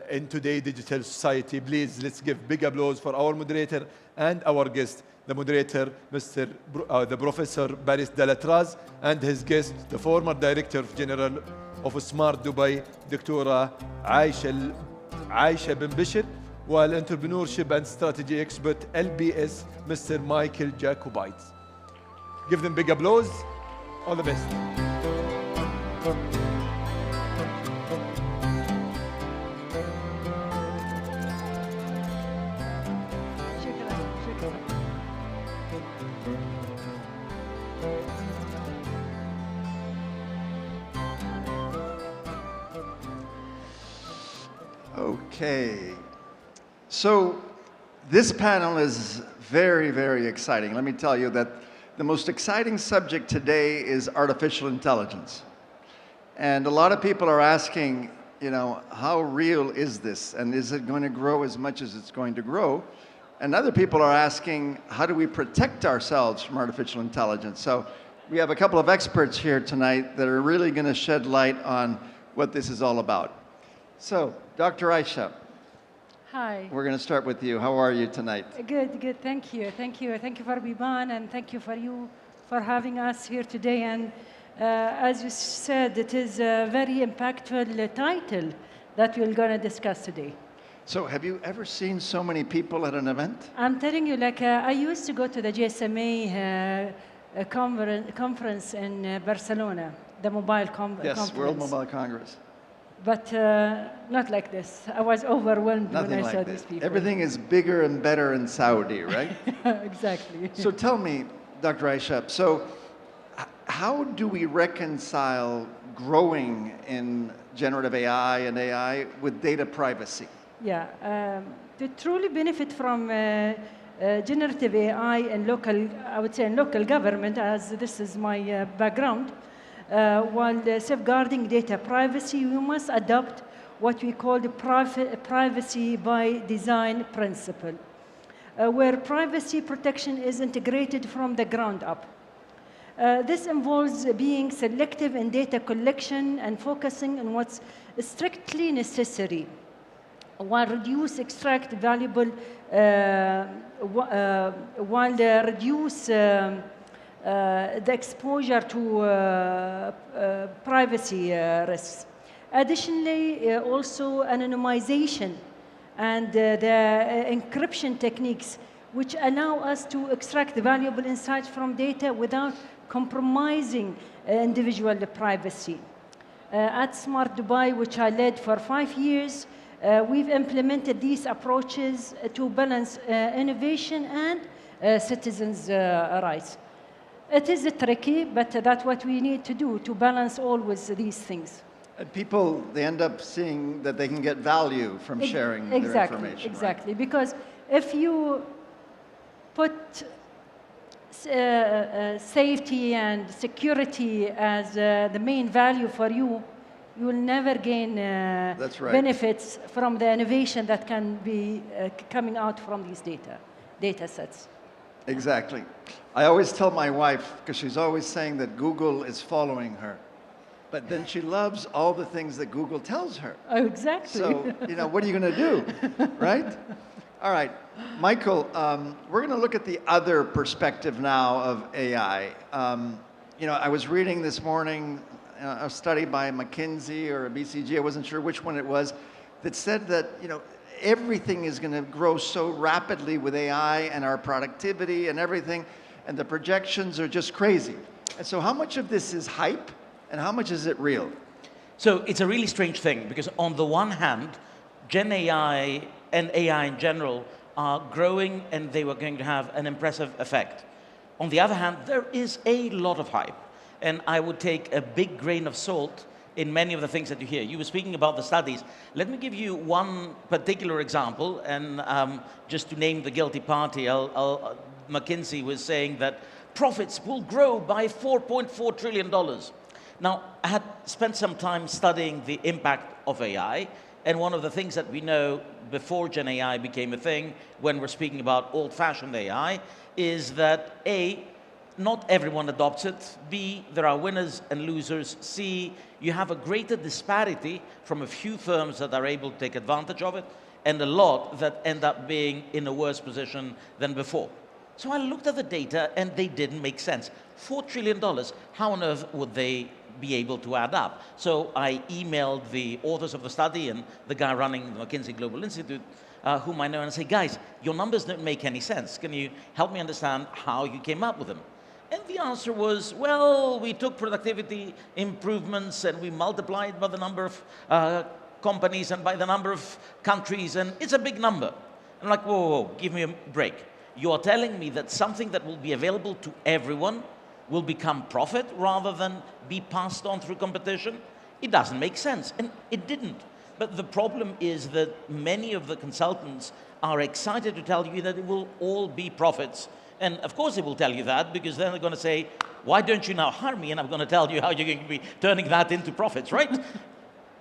in today's digital society. Please, let's give big applause for our moderator and our guest. The moderator, the Professor Baris Delatraz, and his guest, the former Director General of Smart Dubai, دكتورة عايشة بن بشر, والentrepreneurship and strategy expert LBS, Mr. Michael Jacobites. Give them big applause. All the best. Okay, so this panel is very, very exciting. Let me tell you that the most exciting subject today is artificial intelligence. And a lot of people are asking, you know, how real is this? And is it going to grow as much as it's going to grow? And other people are asking, how do we protect ourselves from artificial intelligence? So we have a couple of experts here tonight that are really going to shed light on what this is all about. So, Dr. Aisha. Hi. We're going to start with you. How are you tonight? Good, good. Thank you. Thank you. Thank you for Biban, and thank you for having us here today. And as you said, it is a very impactful title that we're going to discuss today. So have you ever seen so many people at an event? I'm telling you, like, I used to go to the GSMA conference in Barcelona, the mobile conference. Yes, World Mobile Congress. But not like this. I was overwhelmed when I saw these people. Everything is bigger and better in Saudi, right? Exactly. So tell me, Dr. Aisha, so how do we reconcile growing in generative AI and AI with data privacy? Yeah, to truly benefit from generative AI and local, I would say in local government, as this is my background, while safeguarding data privacy, we must adopt what we call the privacy by design principle, where privacy protection is integrated from the ground up. This involves being selective in data collection and focusing on what's strictly necessary, while extract valuable, while reduce the exposure to privacy risks. Additionally, also anonymization and the encryption techniques, which allow us to extract valuable insights from data without compromising individual privacy. At Smart Dubai, which I led for 5 years, we've implemented these approaches to balance innovation and citizens' rights. It is tricky, but that's what we need to do, to balance always these things. And people, they end up seeing that they can get value from sharing their information. Exactly, right? Because if you put safety and security as the main value for you, you will never gain benefits from the innovation that can be coming out from these data sets. Exactly. I always tell my wife, because she's always saying that Google is following her, but then she loves all the things that Google tells her. Oh, exactly. So, you know, what are you going to do, right? All right, Michael, we're going to look at the other perspective now of AI. You know, I was reading this morning a study by McKinsey or BCG, I wasn't sure which one it was, that said that, you know, everything is going to grow so rapidly with AI and our productivity and everything, and the projections are just crazy. And so how much of this is hype and how much is it real? So it's a really strange thing, because on the one hand, Gen AI and AI in general are growing and they were going to have an impressive effect. On the other hand, there is a lot of hype, and I would take a big grain of salt in many of the things that you hear. You were speaking about the studies. Let me give you one particular example, and just to name the guilty party, McKinsey was saying that profits will grow by $4.4 trillion. Now, I had spent some time studying the impact of AI, and one of the things that we know before Gen AI became a thing, when we're speaking about old-fashioned AI, is that A, not everyone adopts it. B, there are winners and losers. C, you have a greater disparity from a few firms that are able to take advantage of it, and a lot that end up being in a worse position than before. So I looked at the data, and they didn't make sense. $4 trillion, how on earth would they be able to add up. So I emailed the authors of the study and the guy running the McKinsey Global Institute, whom I know, and I say, guys, your numbers don't make any sense. Can you help me understand how you came up with them? And the answer was, well, we took productivity improvements and we multiplied by the number of companies and by the number of countries, and it's a big number. I'm like, whoa, whoa, whoa, give me a break. You are telling me that something that will be available to everyone will become profit rather than be passed on through competition? It doesn't make sense, and it didn't. But the problem is that many of the consultants are excited to tell you that it will all be profits. And of course they will tell you that, because then they're going to say, why don't you now hire me? And I'm going to tell you how you're going to be turning that into profits, right?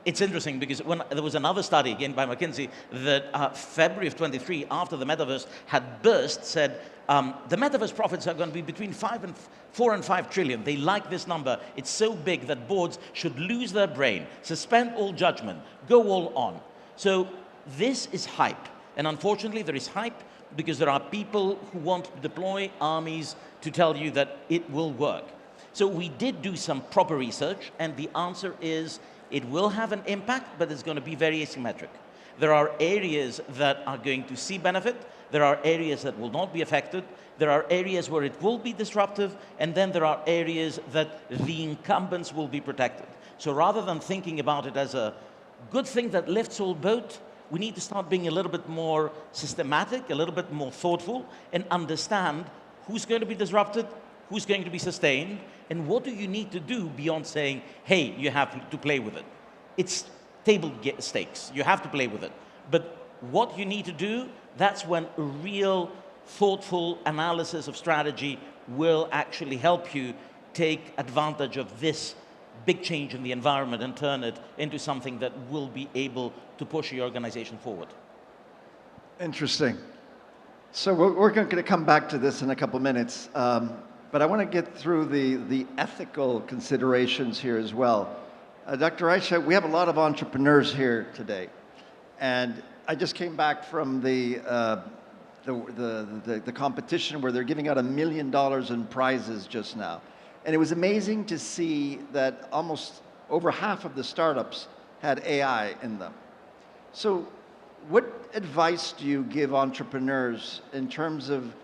It's interesting because when there was another study, again by McKinsey, that February of 23, after the metaverse had burst, said the metaverse profits are going to be between 4 and 5 trillion. They like this number. It's so big that boards should lose their brain, suspend all judgment, go all on. So this is hype. And unfortunately, there is hype because there are people who want to deploy armies to tell you that it will work. So we did do some proper research, and the answer is it will have an impact, but it's going to be very asymmetric. There are areas that are going to see benefit. There are areas that will not be affected. There are areas where it will be disruptive, and then there are areas that the incumbents will be protected. So rather than thinking about it as a good thing that lifts all boats, we need to start being a little bit more systematic, a little bit more thoughtful, and understand who's going to be disrupted, who's going to be sustained, and what do you need to do beyond saying, hey, you have to play with it. It's table stakes. You have to play with it. But what you need to do, that's when a real thoughtful analysis of strategy will actually help you take advantage of this big change in the environment and turn it into something that will be able to push your organization forward. Interesting. So we're going to come back to this in a couple minutes, but I want to get through the ethical considerations here as well. Dr. Aisha, we have a lot of entrepreneurs here today, and I just came back from the competition where they're giving out $1 million in prizes just now. And it was amazing to see that almost over half of the startups had AI in them. So what advice do you give entrepreneurs in terms of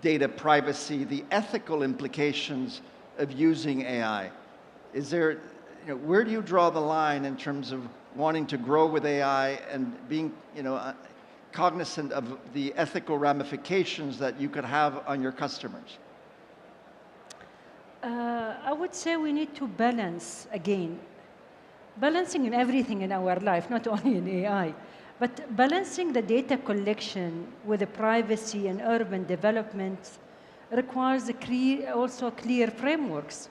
data privacy, the ethical implications of using AI? Is there, where do you draw the line in terms of wanting to grow with AI and being, cognizant of the ethical ramifications that you could have on your customers? I would say we need to balance again. Balancing in everything in our life, not only in AI, but balancing the data collection with the privacy and urban development requires also clear frameworks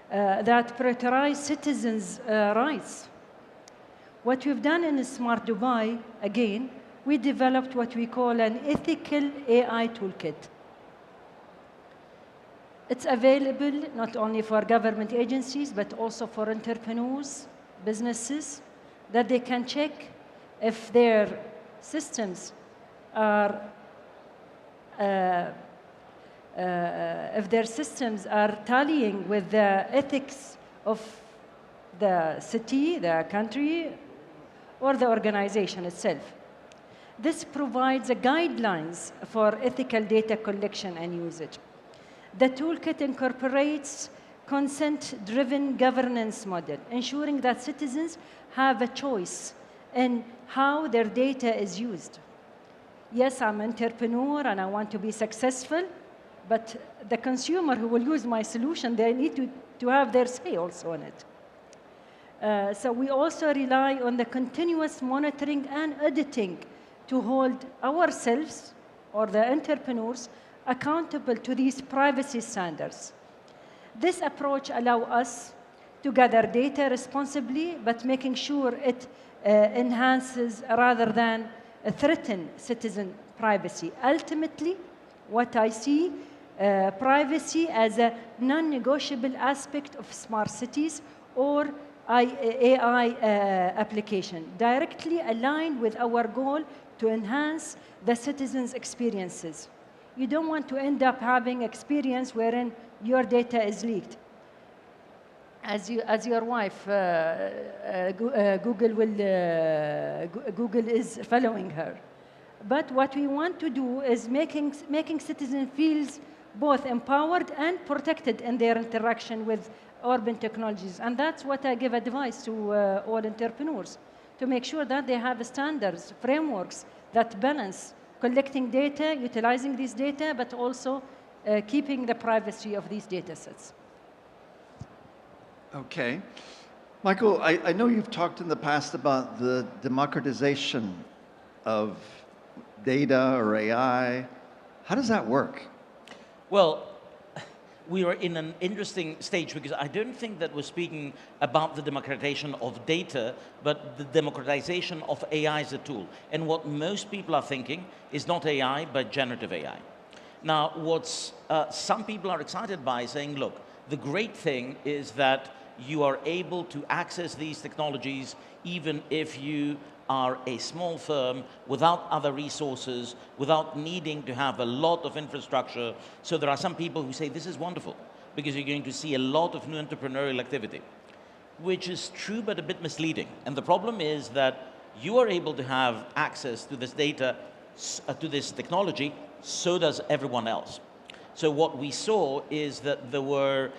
that prioritize citizens' rights. What we've done in Smart Dubai, again, we developed what we call an ethical AI toolkit. It's available not only for government agencies, but also for entrepreneurs, businesses, that they can check if their systems are tallying with the ethics of the city, the country, or the organization itself. This provides guidelines for ethical data collection and usage. The toolkit incorporates consent-driven governance model, ensuring that citizens have a choice in how their data is used. Yes, I'm an entrepreneur and I want to be successful, but the consumer who will use my solution, they need to have their say also on it. So we also rely on the continuous monitoring and auditing to hold ourselves or the entrepreneurs accountable to these privacy standards. This approach allows us to gather data responsibly, but making sure it enhances rather than threaten citizen privacy. Ultimately, what I see, privacy as a non-negotiable aspect of smart cities or AI application, directly aligned with our goal to enhance the citizens' experiences. You don't want to end up having experience wherein your data is leaked. as your wife, Google is following her. But what we want to do is making citizens feel both empowered and protected in their interaction with urban technologies. And that's what I give advice to all entrepreneurs, to make sure that they have standards, frameworks that balance collecting data, utilizing these data, but also keeping the privacy of these data sets. Okay. Michael, I know you've talked in the past about the democratization of data or AI. How does that work? Well, we are in an interesting stage because I don't think that we're speaking about the democratization of data, but the democratization of AI as a tool. And what most people are thinking is not AI, but generative AI. Now, what's some people are excited by saying, look, the great thing is that you are able to access these technologies even if you are a small firm without other resources, without needing to have a lot of infrastructure. So there are some people who say this is wonderful because you're going to see a lot of new entrepreneurial activity, which is true but a bit misleading. And the problem is that you are able to have access to this data, to this technology, so does everyone else. So what we saw is that there were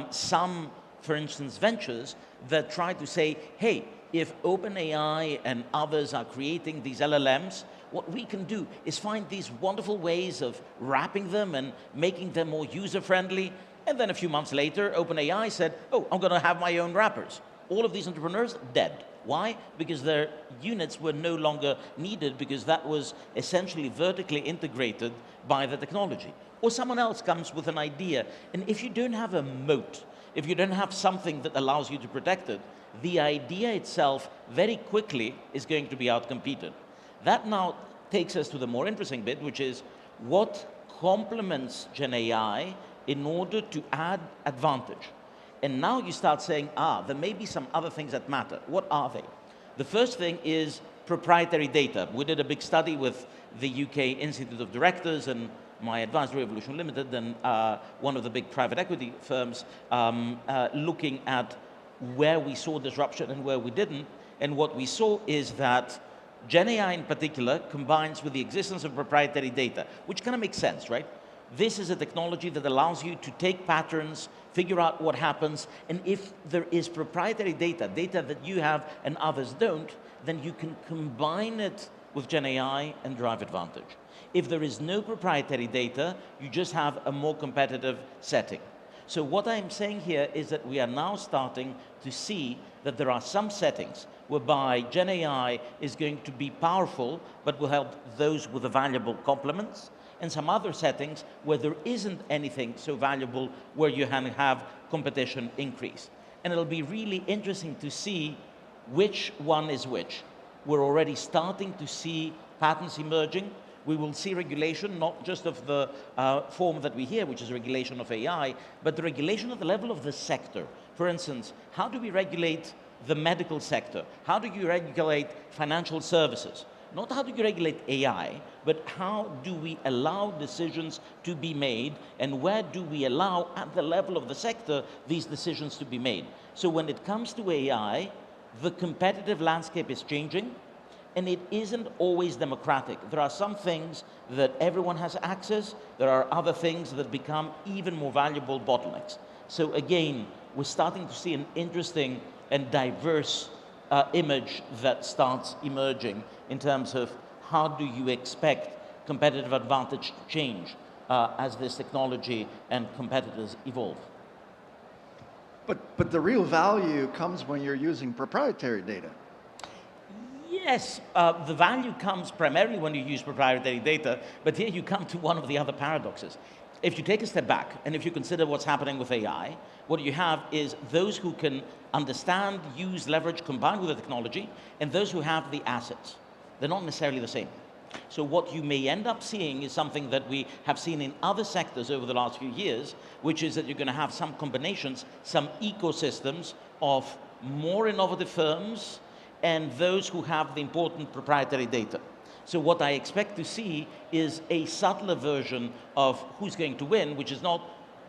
some, for instance, ventures that tried to say, hey, if OpenAI and others are creating these LLMs, what we can do is find these wonderful ways of wrapping them and making them more user-friendly. And then a few months later, OpenAI said, oh, I'm going to have my own wrappers. All of these entrepreneurs, dead. Why? Because their units were no longer needed because that was essentially vertically integrated by the technology. Or someone else comes with an idea. And if you don't have a moat, if you don't have something that allows you to protect it, the idea itself very quickly is going to be outcompeted. That now takes us to the more interesting bit, which is what complements Gen AI in order to add advantage. And now you start saying, there may be some other things that matter. What are they? The first thing is proprietary data. We did a big study with the UK Institute of Directors and my Advisory Evolution Limited and one of the big private equity firms looking at where we saw disruption and where we didn't. And what we saw is that Gen AI in particular combines with the existence of proprietary data, which kind of makes sense, right? This is a technology that allows you to take patterns, figure out what happens, and if there is proprietary data, data that you have and others don't, then you can combine it with Gen AI and drive advantage. If there is no proprietary data, you just have a more competitive setting. So what I'm saying here is that we are now starting to see that there are some settings whereby Gen AI is going to be powerful, but will help those with the valuable complements, and some other settings where there isn't anything so valuable where you can have competition increase. And it'll be really interesting to see which one is which. We're already starting to see patents emerging. We will see regulation, not just of the form that we hear, which is regulation of AI, but the regulation at the level of the sector. For instance, how do we regulate the medical sector? How do you regulate financial services? Not how do you regulate AI, but how do we allow decisions to be made, and where do we allow, at the level of the sector, these decisions to be made? So when it comes to AI, the competitive landscape is changing, and it isn't always democratic. There are some things that everyone has access. There are other things that become even more valuable bottlenecks. So again, we're starting to see an interesting and diverse image that starts emerging in terms of how do you expect competitive advantage to change as this technology and competitors evolve. But the real value comes when you're using proprietary data. Yes, the value comes primarily when you use proprietary data, but here you come to one of the other paradoxes. If you take a step back, and if you consider what's happening with AI, what you have is those who can understand, use, leverage, combine with the technology, and those who have the assets. They're not necessarily the same. So what you may end up seeing is something that we have seen in other sectors over the last few years, which is that you're going to have some combinations, some ecosystems of more innovative firms and those who have the important proprietary data. So what I expect to see is a subtler version of who's going to win, which is not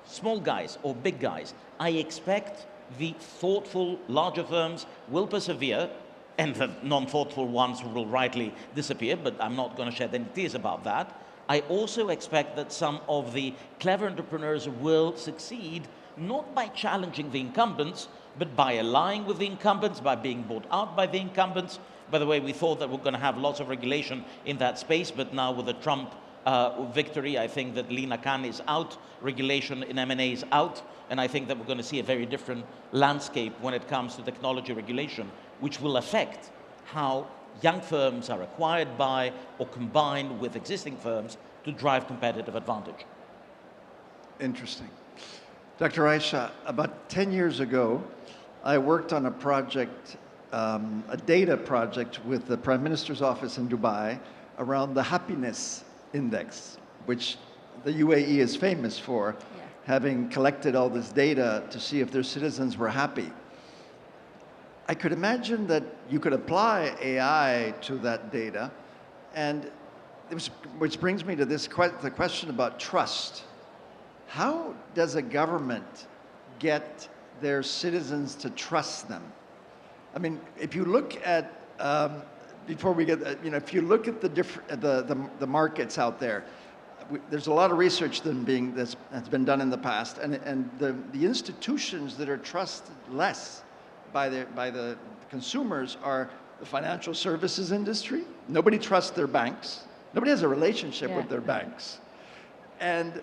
small guys or big guys. I expect the thoughtful, larger firms will persevere, and the non-thoughtful ones will rightly disappear, but I'm not going to shed any tears about that. I also expect that some of the clever entrepreneurs will succeed, not by challenging the incumbents, but by allying with the incumbents, by being bought out by the incumbents. By the way, we thought that we're going to have lots of regulation in that space, but now with the Trump victory, I think that Lina Khan is out, regulation in M&A is out, and I think that we're going to see a very different landscape when it comes to technology regulation, which will affect how young firms are acquired by or combined with existing firms to drive competitive advantage. Interesting. Dr. Aisha, about 10 years ago, I worked on a project, a data project with the Prime Minister's office in Dubai around the happiness index, which the UAE is famous for, having collected all this data to see if their citizens were happy. I could imagine that you could apply AI to that data, and which brings me to the question about trust. How does a government get their citizens to trust them? I mean, if you look at before we get, if you look at the markets out there, there's a lot of research that's been done in the past, and the institutions that are trusted less by the consumers are the financial services industry. Nobody trusts their banks. Nobody has a relationship with their banks. And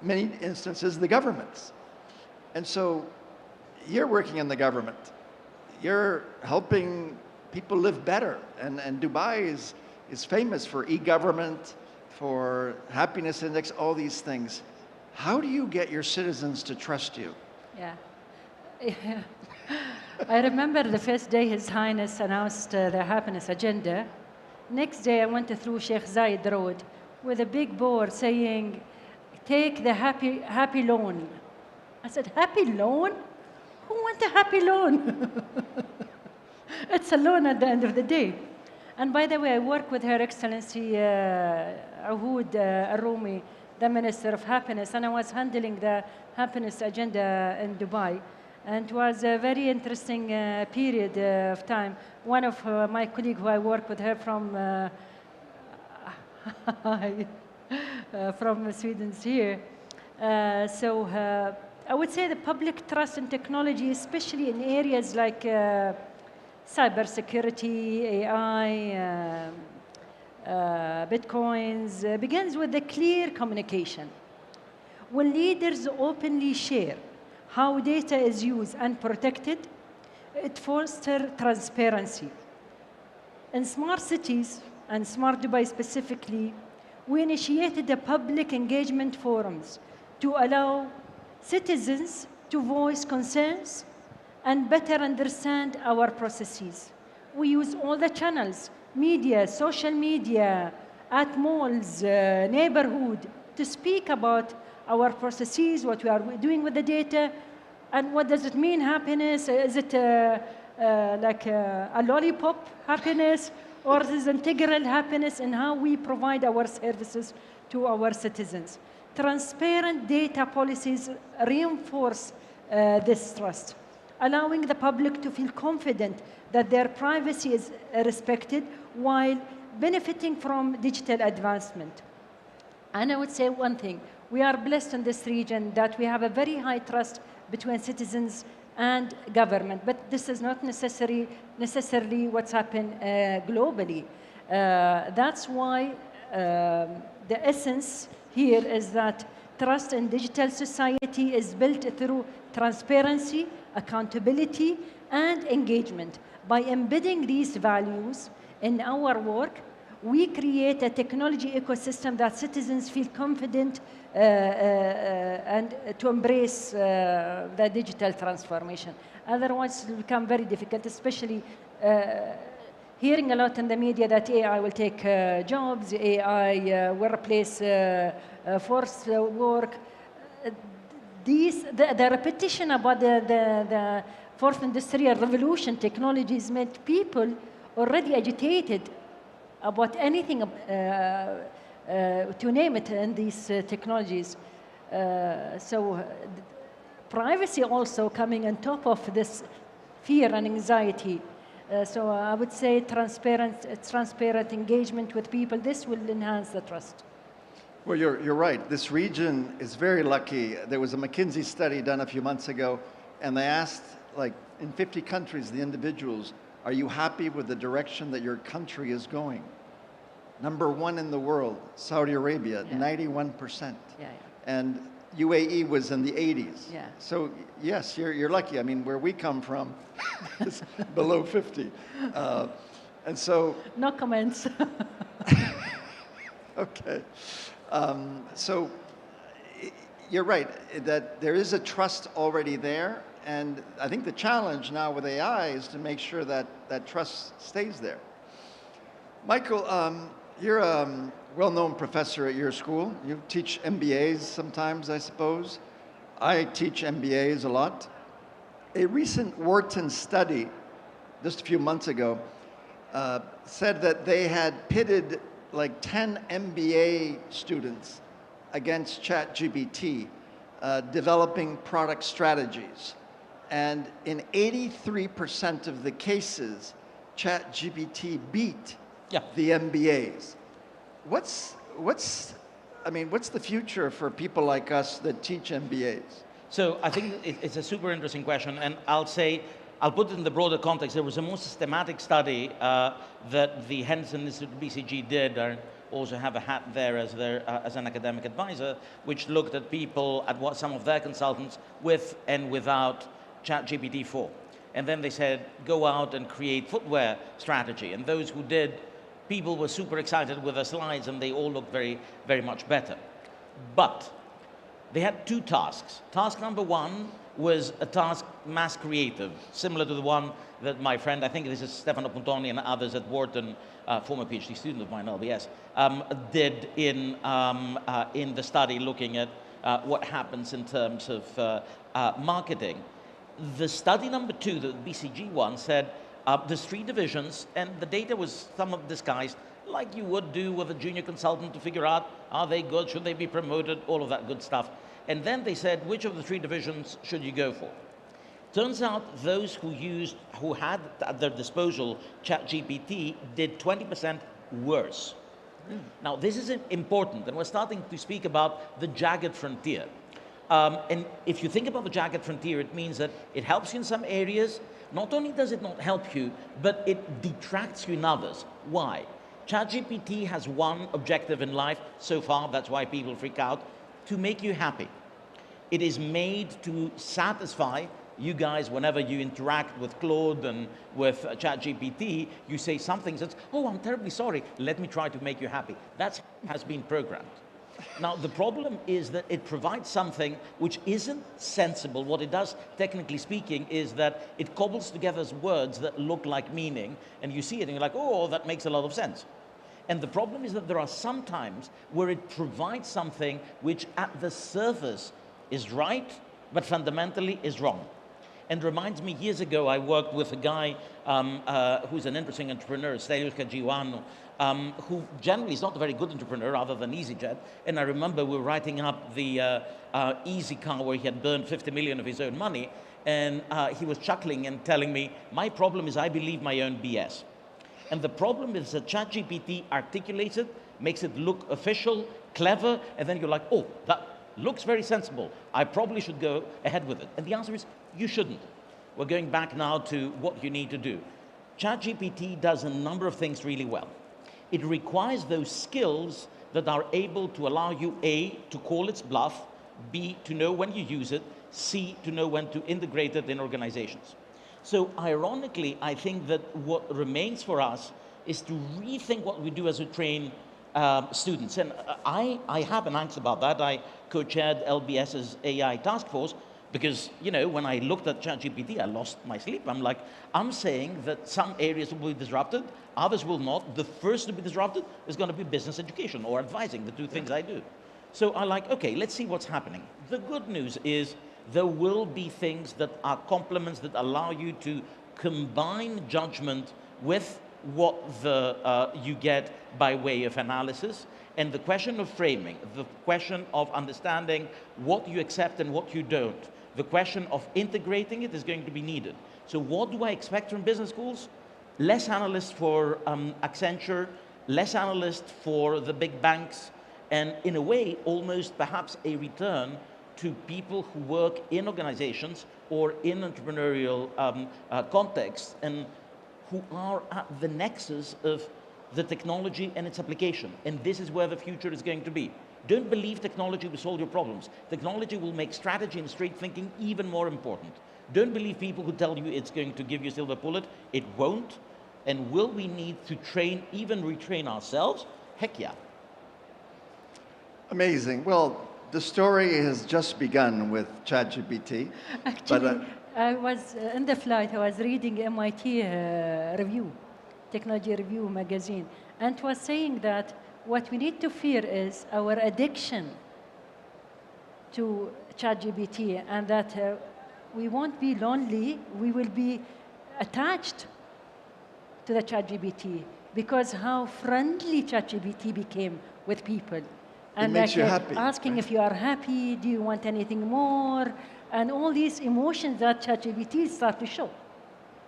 many instances, the governments. And so you're working in the government. You're helping people live better. And Dubai is famous for e-government, for happiness index, all these things. How do you get your citizens to trust you? Yeah. I remember the first day His Highness announced the happiness agenda. Next day I went through Sheikh Zayed Road with a big board saying, take the happy loan. I said, happy loan? Who wants a happy loan? It's a loan at the end of the day. And by the way, I work with Her Excellency Ahoud Al-Roumi, the Minister of Happiness, and I was handling the happiness agenda in Dubai. And it was a very interesting period of time. One of my colleagues who I work with her from Sweden's here. So I would say the public trust in technology, especially in areas like cybersecurity, AI, bitcoins, begins with the clear communication. When leaders openly share how data is used and protected, it fosters transparency. In smart cities, and Smart Dubai specifically, we initiated the public engagement forums to allow citizens to voice concerns and better understand our processes. We use all the channels, media, social media, at malls, neighborhood, to speak about our processes, what we are doing with the data, and what does it mean, happiness? Is it like a lollipop happiness, or is it integral happiness in how we provide our services to our citizens? Transparent data policies reinforce this trust, allowing the public to feel confident that their privacy is respected while benefiting from digital advancement. And I would say one thing, we are blessed in this region that we have a very high trust between citizens and government, but this is not necessarily what's happened globally. That's why the essence here is that trust in digital society is built through transparency, accountability, and engagement. By embedding these values in our work, we create a technology ecosystem that citizens feel confident and to embrace the digital transformation. Otherwise, it will become very difficult, especially hearing a lot in the media that AI will take jobs, AI will replace forced work. The repetition about the fourth industrial revolution technologies made people already agitated about anything, to name it, in these technologies. So privacy also coming on top of this fear and anxiety. So I would say transparent engagement with people, this will enhance the trust. Well, you're right. This region is very lucky. There was a McKinsey study done a few months ago, and they asked, like, in 50 countries, the individuals, are you happy with the direction that your country is going? Number one in the world, Saudi Arabia, 91%. And UAE was in the 80s. So yes, you're lucky. I mean, where we come from is below 50. And so... No comments. Okay. So you're right, that there is a trust already there. And I think the challenge now with AI is to make sure that that trust stays there. Michael, you're a well-known professor at your school. You teach MBAs sometimes, I suppose. I teach MBAs a lot. A recent Wharton study, just a few months ago, said that they had pitted like 10 MBA students against ChatGPT, developing product strategies. And in 83% of the cases, ChatGPT beat the MBAs. What's the future for people like us that teach MBAs? So I think it's a super interesting question, and I'll put it in the broader context. There was a more systematic study that the Henderson Institute BCG did, and also have a hat there as an academic advisor, which looked at people, at what some of their consultants with and without ChatGPT 4. And then they said, go out and create footwear strategy. And those who did, people were super excited with the slides, and they all looked very, very much better. But they had two tasks. Task number one was a task mass creative, similar to the one that my friend, I think this is Stefano Puntoni and others at Wharton, former PhD student of mine, LBS, did in the study looking at what happens in terms of marketing. The study number two, the BCG one, said there's 3 divisions, and the data was somewhat disguised, like you would do with a junior consultant to figure out, are they good, should they be promoted, all of that good stuff. And then they said, which of the 3 divisions should you go for? Turns out those who had at their disposal ChatGPT did 20% worse. Now, this is important, and we're starting to speak about the jagged frontier. And if you think about the jagged frontier, it means that it helps you in some areas. Not only does it not help you, but it detracts you in others. Why? ChatGPT has one objective in life so far, that's why people freak out, to make you happy. It is made to satisfy you guys. Whenever you interact with Claude and with ChatGPT, you say something that's, oh, I'm terribly sorry, let me try to make you happy. That has been programmed. Now, the problem is that it provides something which isn't sensible. What it does, technically speaking, is that it cobbles together words that look like meaning, and you see it and you're like, oh, that makes a lot of sense. And the problem is that there are some times where it provides something which at the surface is right, but fundamentally is wrong. And reminds me, years ago, I worked with a guy who's an interesting entrepreneur, Stelios Kajiwano, who generally is not a very good entrepreneur other than EasyJet. And I remember we were writing up the Easy car where he had burned 50 million of his own money. And he was chuckling and telling me, my problem is I believe my own BS. And the problem is that ChatGPT articulates it, makes it look official, clever, and then you're like, oh, that looks very sensible. I probably should go ahead with it. And the answer is, you shouldn't. We're going back now to what you need to do. ChatGPT does a number of things really well. It requires those skills that are able to allow you, A, to call its bluff, B, to know when you use it, C, to know when to integrate it in organizations. So ironically, I think that what remains for us is to rethink what we do as we train students. And I have an angst about that. I co-chaired LBS's AI task force because, you know, when I looked at ChatGPT, I lost my sleep. I'm like, I'm saying that some areas will be disrupted, others will not. The first to be disrupted is going to be business education or advising, the 2 things I do. So I'm like, okay, let's see what's happening. The good news is there will be things that are complements that allow you to combine judgment with what you get by way of analysis. And the question of framing, the question of understanding what you accept and what you don't, the question of integrating it is going to be needed. So what do I expect from business schools? Less analysts for Accenture, less analysts for the big banks, and in a way, almost perhaps a return to people who work in organizations or in entrepreneurial contexts and who are at the nexus of the technology and its application. And this is where the future is going to be. Don't believe technology will solve your problems. Technology will make strategy and straight thinking even more important. Don't believe people who tell you it's going to give you a silver bullet. It won't. And will we need to train, even retrain ourselves? Heck yeah. Amazing. Well, the story has just begun with ChatGPT. Actually, I was in the flight, I was reading MIT review, Technology Review magazine, and it was saying that what we need to fear is our addiction to ChatGPT, and that we won't be lonely, we will be attached to the ChatGPT because how friendly ChatGPT became with people. And it makes like you happy. Asking if you are happy, do you want anything more? And all these emotions that ChatGPT start to show.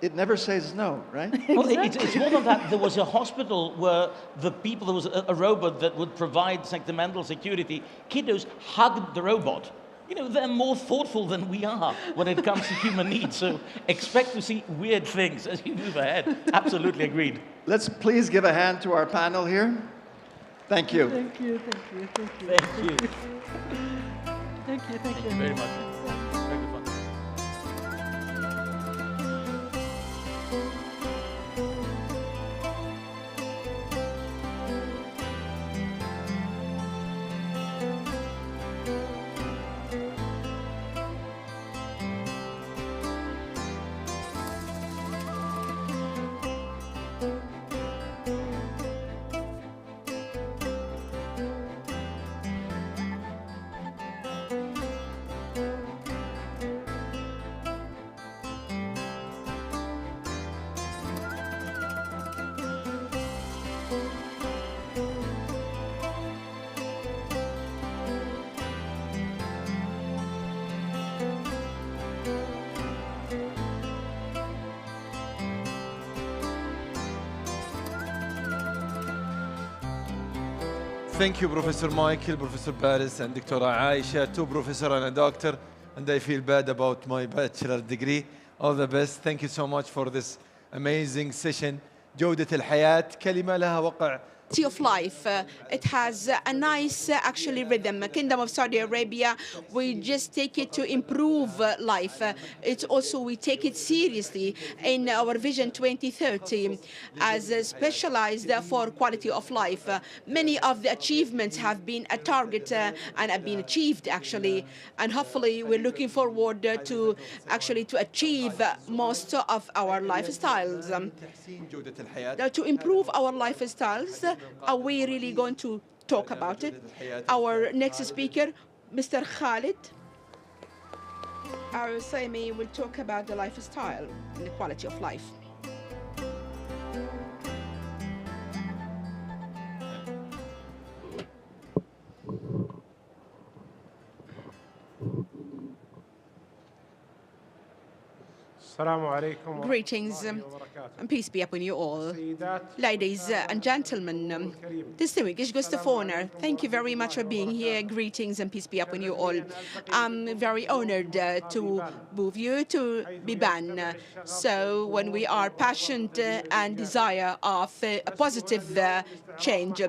It never says no, right? Well, it's more than that. There was a hospital where there was a robot that would provide mental security. Kiddos hugged the robot. You know, they're more thoughtful than we are when it comes to human needs. So expect to see weird things as you move ahead. Absolutely agreed. Let's please give a hand to our panel here. Thank you. Thank you, thank you, thank you. Thank you. Thank you, thank you. Very much. Very good fun. Thank you, Professor Michael, Professor Paris, and Dr. Aisha, two professor and a doctor, and I feel bad about my bachelor degree. All the best. Thank you so much for this amazing session. جودة الحياة كلمة لها وقع. Of life. It has a nice actually rhythm. Kingdom of Saudi Arabia, we just take it to improve life. It's also we take it seriously in our Vision 2030 as specialized for quality of life. Many of the achievements have been a target and have been achieved actually, and hopefully we're looking forward to achieve most of our lifestyles. Now, to improve our lifestyles, are we really going to talk about it? Our next speaker, Mr. Khalid Al-Usaimi, will talk about the lifestyle and the quality of life. Greetings and peace be upon you all. Ladies and gentlemen, distinguished guest of honor, thank you very much for being here. Greetings and peace be upon you all. I'm very honored to move you to Biban. So when we are passionate and desire of a positive change,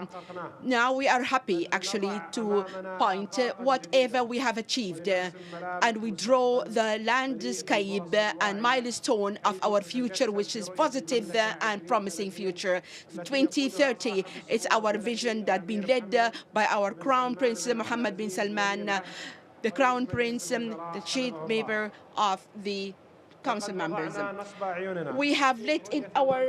now we are happy actually to point whatever we have achieved and we draw the landscape and milestone of our future, which is positive and promising future. 2030, it's our vision that been led by our Crown Prince Mohammed bin Salman, the Crown Prince, the chief member of the council members. We have lit in our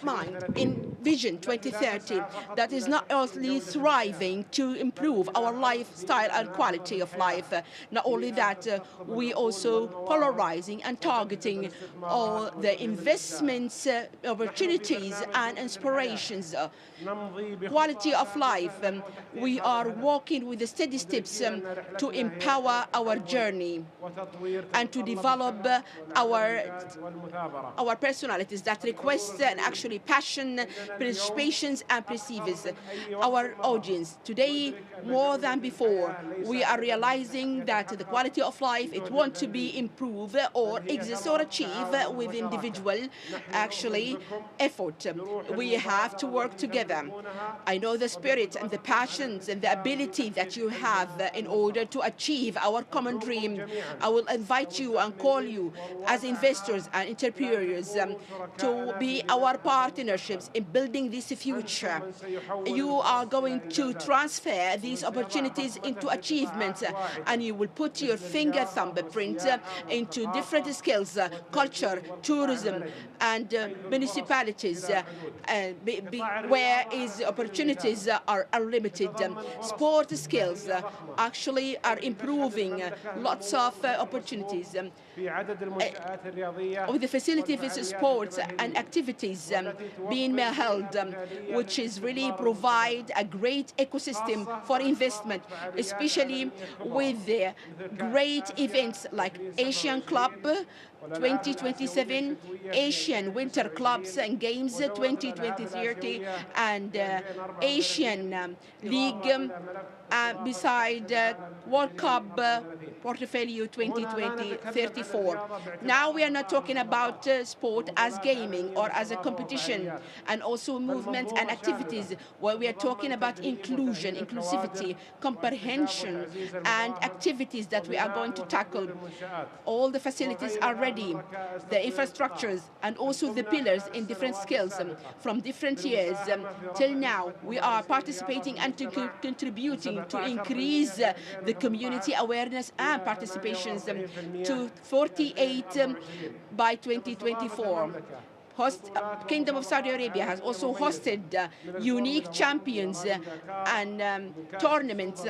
mind, in Vision 2030, that is not only thriving to improve our lifestyle and quality of life. Not only that, we also polarizing and targeting all the investments, opportunities and inspirations. Quality of life. We are walking with the steady steps to empower our journey and to develop our personalities that request and actually passion, participations and perceives our audience. Today, more than before, we are realizing that the quality of life, it wants to be improved or exist or achieve with individual actually effort. We have to work together. I know the spirit and the passions and the ability that you have in order to achieve our common dream. I will invite you and call you as investors and entrepreneurs to be our partnerships in building this future. You are going to transfer these opportunities into achievements, and you will put your finger thumbprint into different skills, culture, tourism, and municipalities, where opportunities are unlimited. Sport skills actually are improving lots of opportunities. With the facility for sports and activities being held, which is really provide a great ecosystem for investment, especially with the great events like Asian Club 2027, Asian Winter Clubs and Games 2030, and Asian League, beside World Cup Portfolio 2034. Now we are not talking about sport as gaming or as a competition, and also movement and activities, where we are talking about inclusion, inclusivity, comprehension, and activities that we are going to tackle. All the facilities are ready, the infrastructures and also the pillars in different skills from different years till now. We are participating and contributing to increase the community awareness and participations to 48 by 2024. Kingdom of Saudi Arabia has also hosted unique champions and tournaments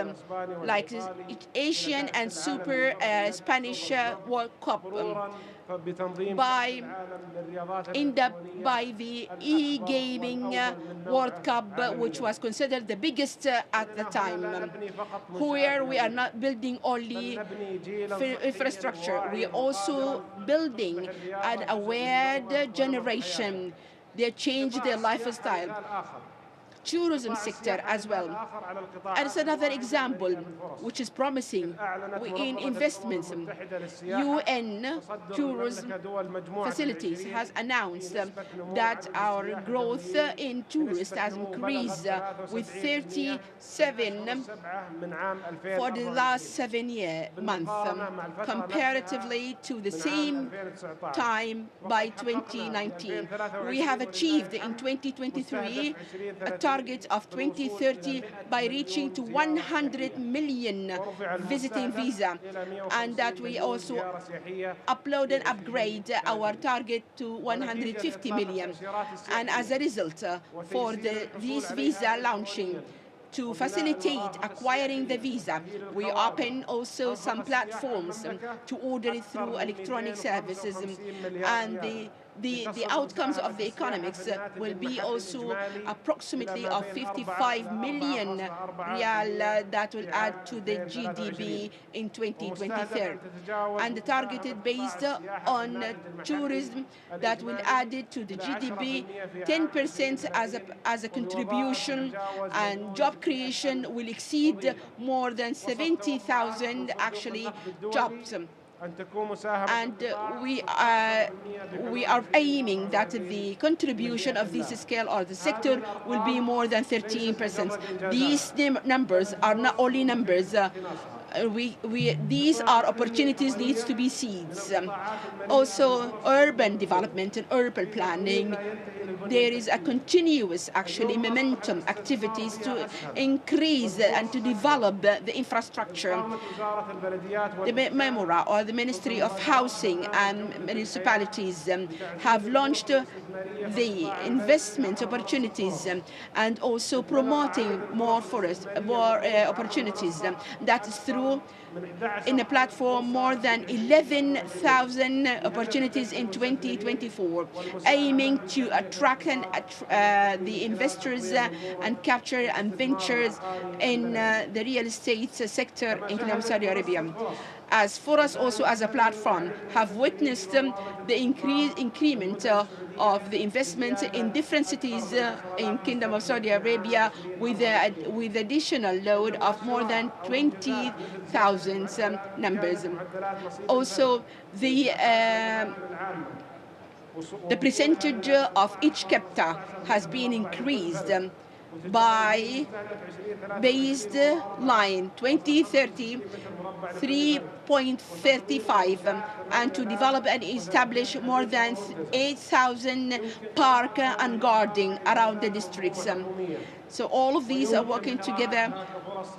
like Asian and Super Spanish World Cup by the e-gaming World Cup, which was considered the biggest at the time, where we are not building only infrastructure, we are also building an aware generation. They change their lifestyle. Tourism sector as well. And it's another example which is promising in investments. UN tourism facilities has announced that our growth in tourists has increased with 37 for the last 7 months, comparatively to the same time by 2019. We have achieved in 2023 a target of 2030 by reaching to 100 million visiting visa, and that we also upload and upgrade our target to 150 million. And as a result, for this visa launching, to facilitate acquiring the visa, we open also some platforms to order it through electronic services, and the outcomes of the economics will be also approximately of 55 million real that will add to the GDP in 2023. And the targeted based on tourism that will add it to the GDP 10% as a contribution, and job creation will exceed more than 70,000 actually jobs. And we are aiming that the contribution of this scale or the sector will be more than 13%. These numbers are not only numbers. These are opportunities needs to be seeds. Also, urban development and urban planning there is a continuous, actually, momentum activities to increase and to develop the infrastructure. The MEMORA, or the Ministry of Housing and Municipalities, have launched the investment opportunities and also promoting more opportunities. That is through, in a platform, more than 11,000 opportunities in 2024, aiming to attract the investors and capture and ventures in the real estate sector in Kingdom of Saudi Arabia. As for us also as a platform, have witnessed the increment of the investment in different cities in Kingdom of Saudi Arabia with additional load of more than 20,000 numbers. Also, the percentage of each capita has been increased by baseline 2030 3.35 and to develop and establish more than 8,000 park and garden around the districts. So all of these are working together.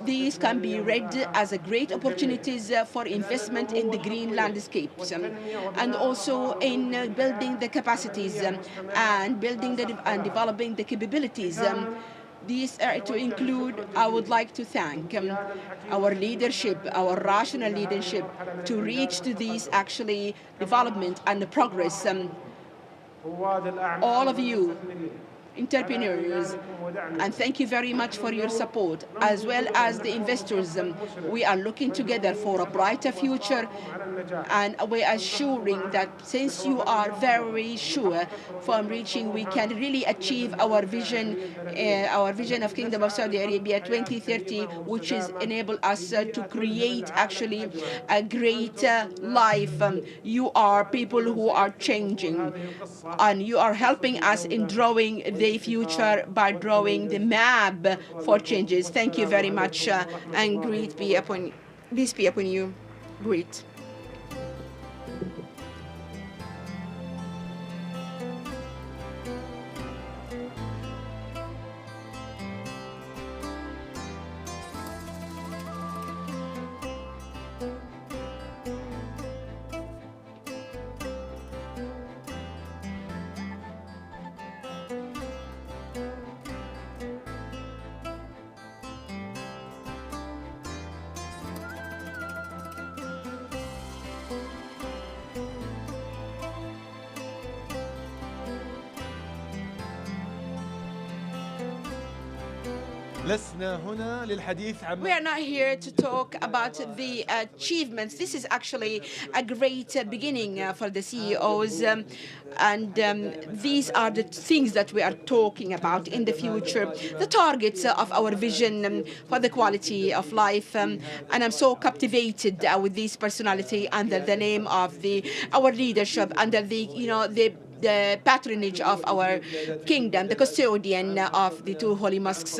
These can be read as a great opportunities for investment in the green landscapes and also in building the capacities and building and developing the capabilities. These are to include, I would like to thank our leadership, our rational leadership, to reach to these actually development and progress. All of you, entrepreneurs, and thank you very much for your support, as well as the investors. We are looking together for a brighter future, and we are assuring that since you are very sure from reaching, we can really achieve our vision of Kingdom of Saudi Arabia 2030, which is enable us to create actually a great life. You are people who are changing, and you are helping us in drawing the future by drawing the map for changes. Thank you very much, and peace be upon you. Great. We are not here to talk about the achievements. This is actually a great beginning for the CEOs, and these are the things that we are talking about in the future, the targets of our vision for the quality of life. And I'm so captivated with this personality under the name of our leadership, under the patronage of our kingdom, the custodian of the two holy mosques.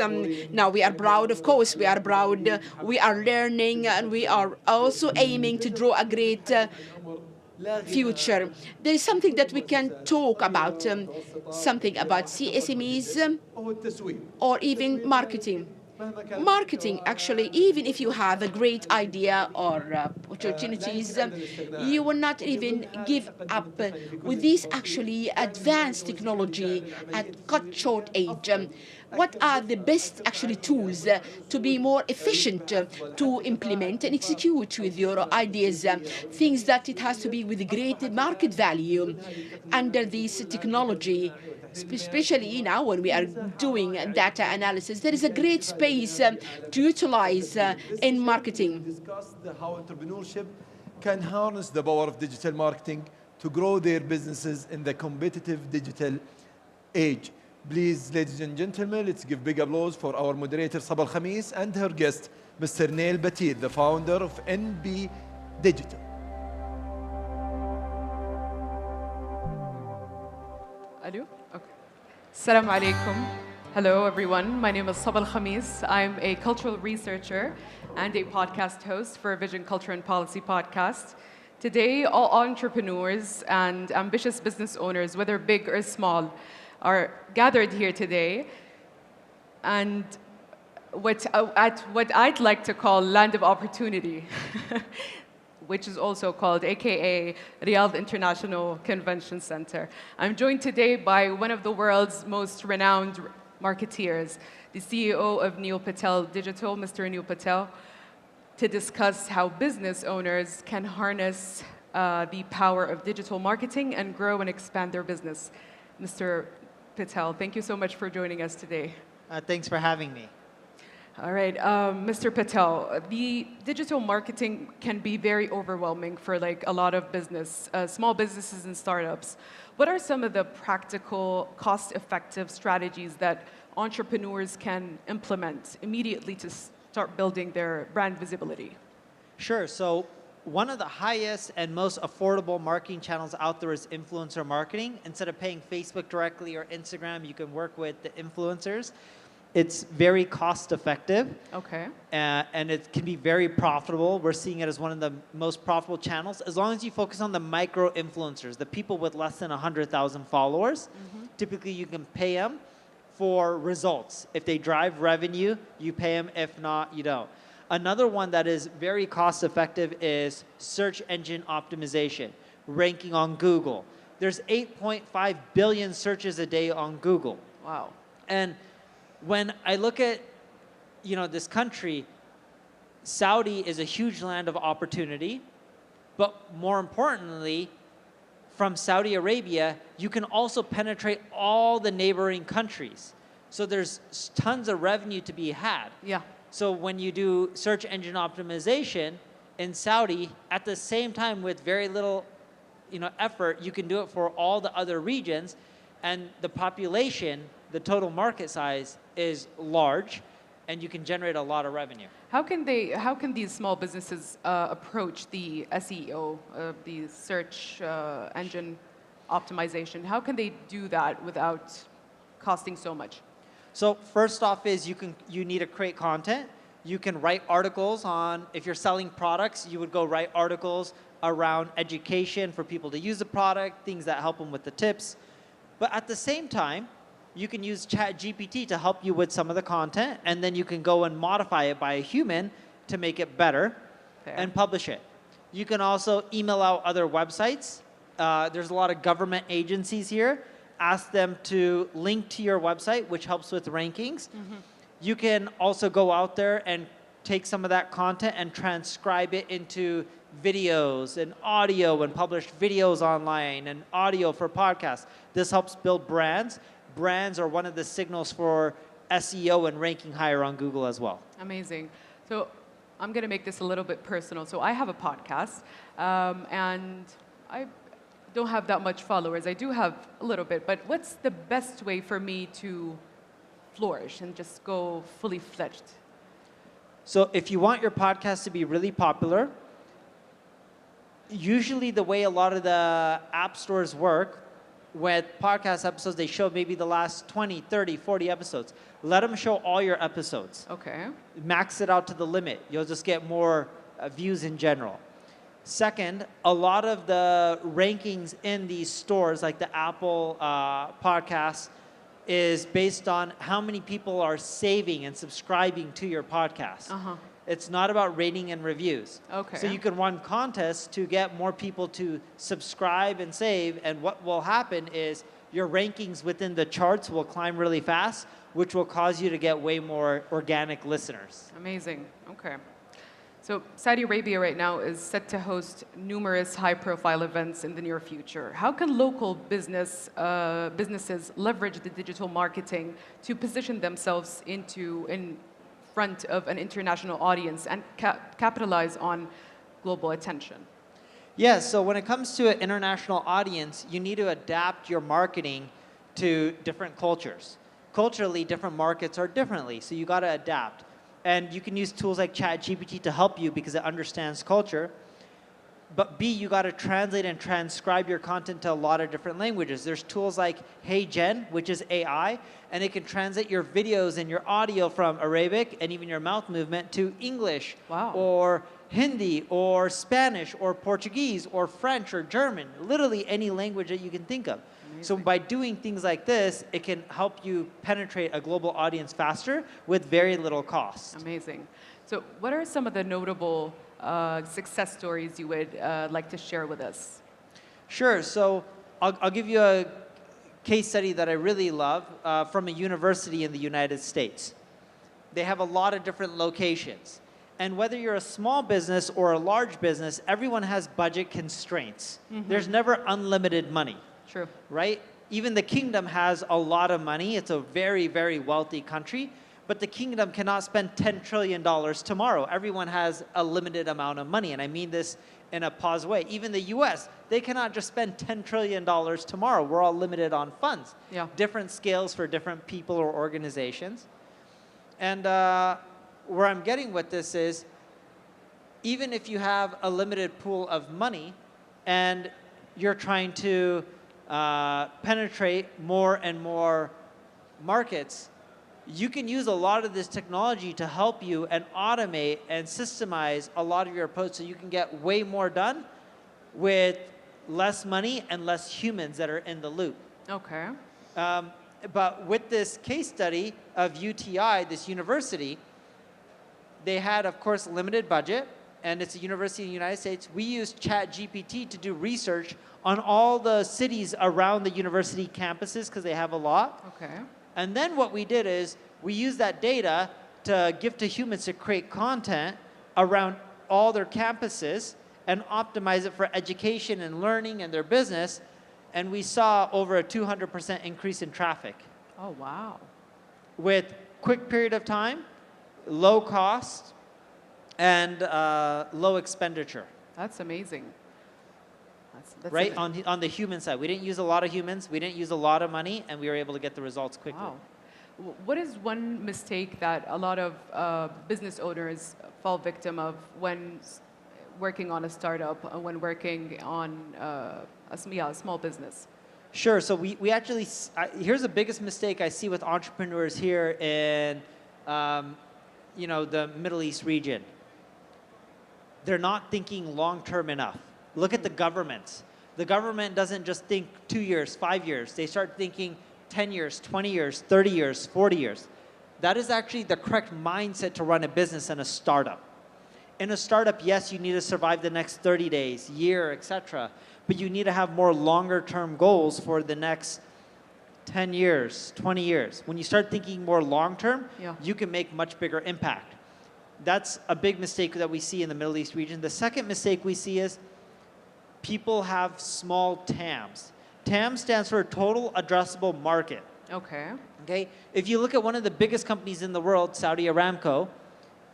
Now we are proud, of course, we are proud. We are learning, and we are also aiming to draw a great future. There is something that we can talk about, something about CSMEs or even marketing. Marketing, actually, even if you have a great idea or opportunities, you will not even give up with this actually advanced technology at cut short age. What are the best actually tools to be more efficient to implement and execute with your ideas? Things that it has to be with great market value under this technology. Especially now when we are doing data analysis, there is a great space to utilize in marketing. Discuss how entrepreneurship can harness the power of digital marketing to grow their businesses in the competitive digital age. Please, ladies and gentlemen, let's give big applause for our moderator Sabah Al-Khamis and her guest, Mr. Nail Batir, the founder of NB Digital. Hello? Okay. Assalamu alaikum. Hello, everyone. My name is Sabah Al-Khamis. I'm a cultural researcher and a podcast host for Vision, Culture, and Policy podcast. Today, all entrepreneurs and ambitious business owners, whether big or small, are gathered here today. And at what I'd like to call land of opportunity, which is also called AKA Riyadh International Convention Center. I'm joined today by one of the world's most renowned marketeers, the CEO of Neil Patel Digital, Mr. Neil Patel, to discuss how business owners can harness the power of digital marketing and grow and expand their business. Mr. Patel, thank you so much for joining us today. Thanks for having me. All right, Mr. Patel, the digital marketing can be very overwhelming for like a lot of small businesses and startups. What are some of the practical, cost-effective strategies that entrepreneurs can implement immediately to start building their brand visibility? Sure. So one of the highest and most affordable marketing channels out there is influencer marketing. Instead of paying Facebook directly or Instagram, you can work with the influencers. It's very cost effective. Okay. And it can be very profitable. We're seeing it as one of the most profitable channels. As long as you focus on the micro influencers, the people with less than 100,000 followers, typically you can pay them for results. If they drive revenue, you pay them. If not, you don't. Another one that is very cost effective is search engine optimization, ranking on Google. There's 8.5 billion searches a day on Google. Wow. And when I look at, this country, Saudi is a huge land of opportunity, but more importantly, from Saudi Arabia, you can also penetrate all the neighboring countries. So there's tons of revenue to be had. Yeah. So when you do search engine optimization in Saudi, at the same time with very little, effort, you can do it for all the other regions, and the population, the total market size is large, and you can generate a lot of revenue. How can these small businesses approach the SEO, the search engine optimization? How can they do that without costing so much? So first off is you need to create content. You can write articles on, if you're selling products, you would go write articles around education for people to use the product, things that help them with the tips. But at the same time, you can use ChatGPT to help you with some of the content, and then you can go and modify it by a human to make it better and publish it. You can also email out other websites. There's a lot of government agencies here. Ask them to link to your website, which helps with rankings. You can also go out there and take some of that content and transcribe it into videos and audio and publish videos online and audio for podcasts. This helps build brands. Brands are one of the signals for SEO and ranking higher on Google as well. Amazing. So I'm going to make this a little bit personal. So I have a podcast, and I don't have that much followers. I do have a little bit, but what's the best way for me to flourish and just go fully fledged? So if you want your podcast to be really popular, usually the way a lot of the app stores work with podcast episodes, they show maybe the last 20, 30, 40 episodes. Let them show all your episodes. Okay. Max it out to the limit. You'll just get more views in general. Second, a lot of the rankings in these stores, like the Apple podcasts, is based on how many people are saving and subscribing to your podcast. It's not about rating and reviews. Okay. So you can run contests to get more people to subscribe and save, and what will happen is your rankings within the charts will climb really fast, which will cause you to get way more organic listeners. Amazing. Okay. So Saudi Arabia right now is set to host numerous high-profile events in the near future. How can local businesses leverage the digital marketing to position themselves in front of an international audience and capitalize on global attention? Yeah, so when it comes to an international audience, you need to adapt your marketing to different cultures. Culturally, different markets are differently, so you got to adapt. And you can use tools like ChatGPT to help you because it understands culture. But B, you got to translate and transcribe your content to a lot of different languages. There's tools like Hey Gen, which is AI, and it can translate your videos and your audio from Arabic and even your mouth movement to English, or Hindi, or Spanish, or Portuguese, or French, or German, literally any language that you can think of. So by doing things like this, it can help you penetrate a global audience faster with very little cost. Amazing. So what are some of the notable success stories you would like to share with us? Sure. So I'll give you a case study that I really love from a university in the United States. They have a lot of different locations. And whether you're a small business or a large business, everyone has budget constraints. There's never unlimited money. True. Right? Even the kingdom has a lot of money. It's a very, very wealthy country. But the kingdom cannot spend $10 trillion tomorrow. Everyone has a limited amount of money. And I mean this in a positive way. Even the US, they cannot just spend $10 trillion tomorrow. We're all limited on funds. Yeah. Different scales for different people or organizations. And where I'm getting with this is, even if you have a limited pool of money and you're trying to penetrate more and more markets, you can use a lot of this technology to help you and automate and systemize a lot of your approach so you can get way more done with less money and less humans that are in the loop. Okay. But with this case study of UTI, this university, they had, of course, limited budget, and it's a university in the United States. We used ChatGPT to do research on all the cities around the university campuses, because they have a lot. Okay. And then what we did is we used that data to give to humans to create content around all their campuses and optimize it for education and learning and their business. And we saw over a 200% increase in traffic. Oh, wow. With quick period of time, low cost, and low expenditure. That's amazing. That's right, on the human side. We didn't use a lot of humans, we didn't use a lot of money, and we were able to get the results quickly. Wow. What is one mistake that a lot of business owners fall victim of when working on a startup, when working on a small business? Sure, so we actually, here's the biggest mistake I see with entrepreneurs here in the Middle East region. They're not thinking long-term enough. Look at the governments. The government doesn't just think 2 years, 5 years. They start thinking 10 years, 20 years, 30 years, 40 years. That is actually the correct mindset to run a business and a startup. In a startup, yes, you need to survive the next 30 days, year, etc. But you need to have more longer-term goals for the next 10 years, 20 years. When you start thinking more long-term, you can make much bigger impact. That's a big mistake that we see in the Middle East region. The second mistake we see is people have small TAMs. TAM stands for Total Addressable Market. Okay. Okay. If you look at one of the biggest companies in the world, Saudi Aramco,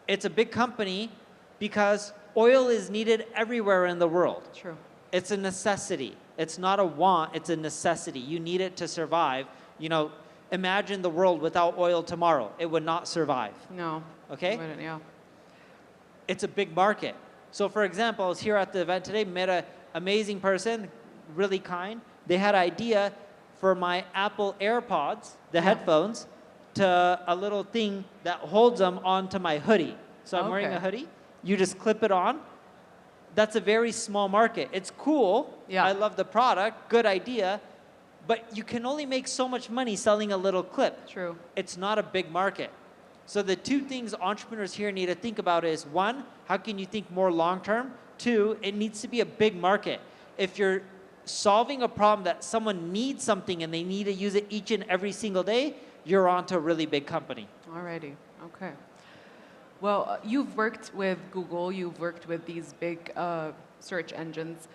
it's a big company because oil is needed everywhere in the world. True. It's a necessity. It's not a want, it's a necessity. You need it to survive. Imagine the world without oil tomorrow. It would not survive. No. Okay? It wouldn't, yeah. It's a big market. So for example, I was here at the event today, met an amazing person, really kind. They had an idea for my Apple AirPods, the headphones, to a little thing that holds them onto my hoodie. So I'm wearing a hoodie. You just clip it on. That's a very small market. It's cool. Yeah. I love the product. Good idea. But you can only make so much money selling a little clip. True. It's not a big market. So the two things entrepreneurs here need to think about is, one, how can you think more long-term? Two, it needs to be a big market. If you're solving a problem that someone needs something and they need to use it each and every single day, you're onto a really big company. Alrighty, okay. Well, you've worked with Google, you've worked with these big search engines.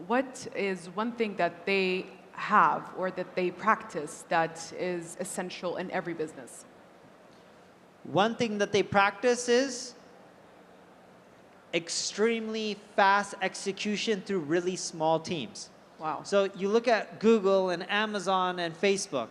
What is one thing that they have or that they practice that is essential in every business? One thing that they practice is extremely fast execution through really small teams. Wow. So you look at Google and Amazon and Facebook.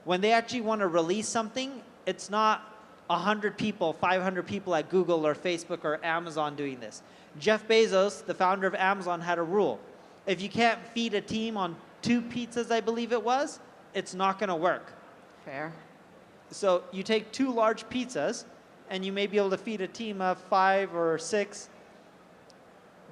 When they actually want to release something, it's not 100 people, 500 people at Google or Facebook or Amazon doing this. Jeff Bezos, the founder of Amazon, had a rule. If you can't feed a team on 2 pizzas, I believe it was, it's not going to work. Fair. So you take 2 large pizzas, and you may be able to feed a team of 5 or 6.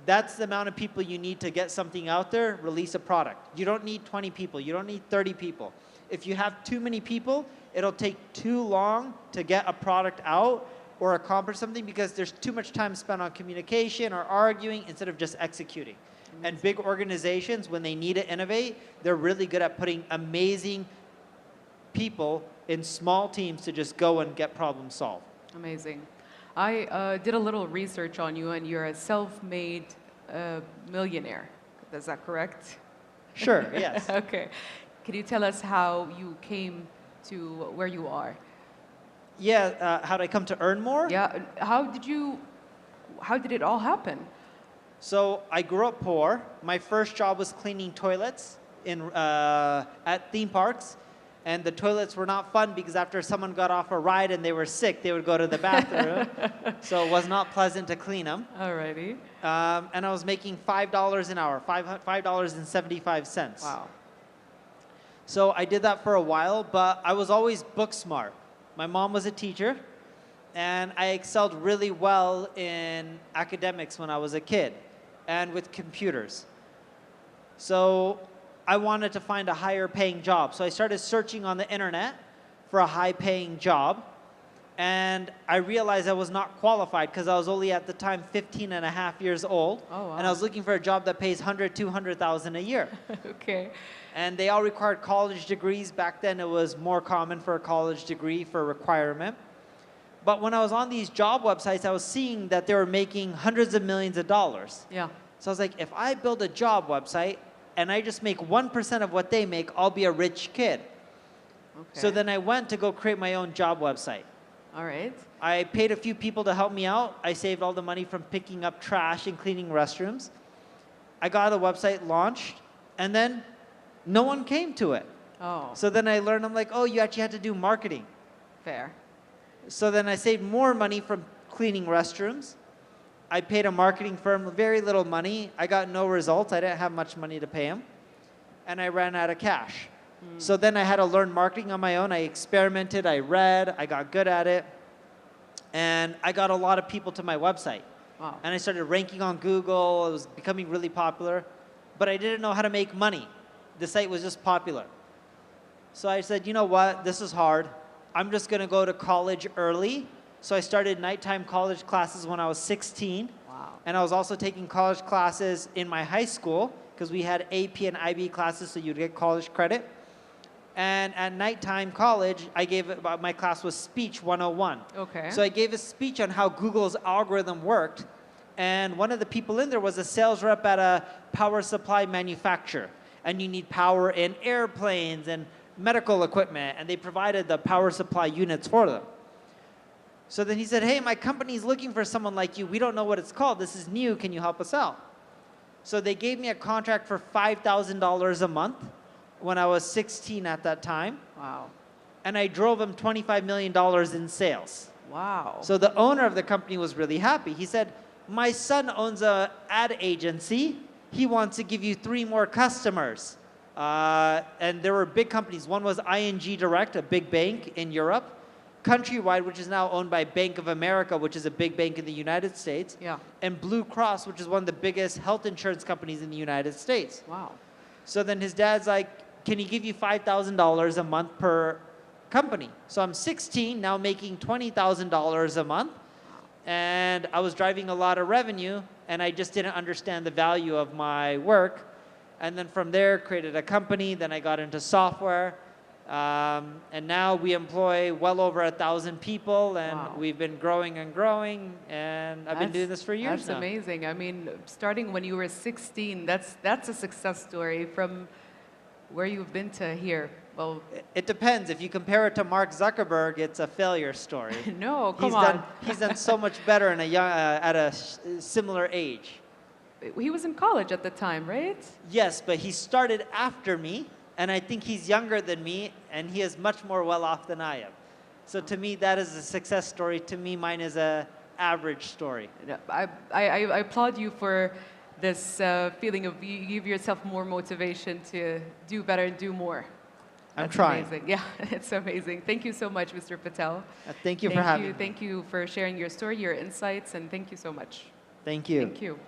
That's the amount of people you need to get something out there, release a product. You don't need 20 people. You don't need 30 people. If you have too many people, it'll take too long to get a product out or accomplish something because there's too much time spent on communication or arguing instead of just executing. And big organizations, when they need to innovate, they're really good at putting amazing people in small teams to just go and get problems solved. Amazing. I did a little research on you, and you're a self-made millionaire. Is that correct? Sure, yes. Okay. Can you tell us how you came to where you are? Yeah, how did I come to earn more? Yeah, how did it all happen? So I grew up poor. My first job was cleaning toilets at theme parks. And the toilets were not fun because after someone got off a ride and they were sick, they would go to the bathroom. So it was not pleasant to clean them. Alrighty. And I was making $5 an hour, $5.75. Wow. So I did that for a while, but I was always book smart. My mom was a teacher, and I excelled really well in academics when I was a kid and with computers. So I wanted to find a higher paying job. So I started searching on the internet for a high paying job. And I realized I was not qualified because I was only at the time 15 and a half years old. Oh, wow. And I was looking for a job that pays 100, 200,000 a year. Okay. And they all required college degrees. Back then it was more common for a college degree for requirement. But when I was on these job websites, I was seeing that they were making hundreds of millions of dollars. Yeah. So I was like, if I build a job website and I just make 1% of what they make, I'll be a rich kid. Okay. So then I went to go create my own job website. All right. I paid a few people to help me out. I saved all the money from picking up trash and cleaning restrooms. I got the website launched, and then no one came to it. Oh. So then I learned, I'm like, oh, you actually had to do marketing. Fair. So then I saved more money from cleaning restrooms. I paid a marketing firm very little money. I got no results. I didn't have much money to pay them. And I ran out of cash. So then I had to learn marketing on my own. I experimented, I read, I got good at it. And I got a lot of people to my website. Wow. And I started ranking on Google. It was becoming really popular. But I didn't know how to make money. The site was just popular. So I said, you know what? This is hard. I'm just going to go to college early. So I started nighttime college classes when I was 16. Wow. And I was also taking college classes in my high school because we had AP and IB classes, so you'd get college credit. And at nighttime college, my class was Speech 101. Okay. So I gave a speech on how Google's algorithm worked. And one of the people in there was a sales rep at a power supply manufacturer. And you need power in airplanes and medical equipment. And they provided the power supply units for them. So then he said, hey, my company's looking for someone like you. We don't know what it's called. This is new. Can you help us out? So they gave me a contract for $5,000 a month when I was 16 at that time. Wow. And I drove him $25 million in sales. Wow. So the owner of the company was really happy. He said, my son owns an ad agency. He wants to give you 3 more customers. And there were big companies. One was ING Direct, a big bank in Europe. Countrywide, which is now owned by Bank of America, which is a big bank in the United States. Yeah. And Blue Cross, which is one of the biggest health insurance companies in the United States. Wow. So then his dad's like, can he give you $5,000 a month per company? So I'm 16, now making $20,000 a month. And I was driving a lot of revenue, and I just didn't understand the value of my work. And then from there, created a company. Then I got into software. And now we employ well over 1,000 people, and Wow. we've been growing and growing, and I've been doing this for years now. That's amazing. I mean, starting when you were 16, that's a success story from where you've been to here. Well, it depends. If you compare it to Mark Zuckerberg, it's a failure story. No, come on. He's done so much better in at a similar age. He was in college at the time, right? Yes, but he started after me, and I think he's younger than me, and he is much more well off than I am. So to me, that is a success story. To me, mine is a average story. I applaud you for this feeling of you give yourself more motivation to do better and do more. I'm That's trying. Amazing. Yeah, it's amazing. Thank you so much, Mr. Patel. Thank you for having me. Thank you for sharing your story, your insights, and thank you so much. Thank you. Thank you.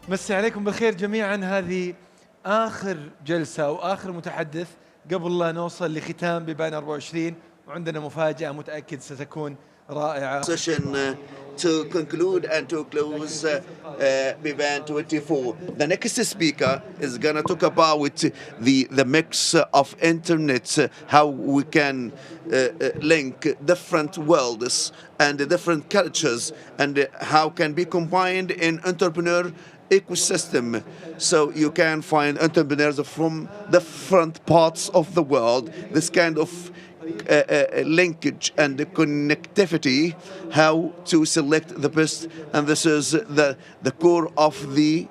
مسي عليكم بالخير جميعا. هذه آخر جلسة وآخر متحدث قبل لا نوصل لختام بيبان 24، وعندنا مفاجأة متأكد ستكون رائعة. Session to conclude and to close Biban24. The next speaker is going to talk about the mix of internet, how we can link different worlds and different cultures, and how can be combined in entrepreneur ecosystem. So you can find entrepreneurs from different parts of the world. This kind of linkage and the connectivity, how to select the best, and this is the core of the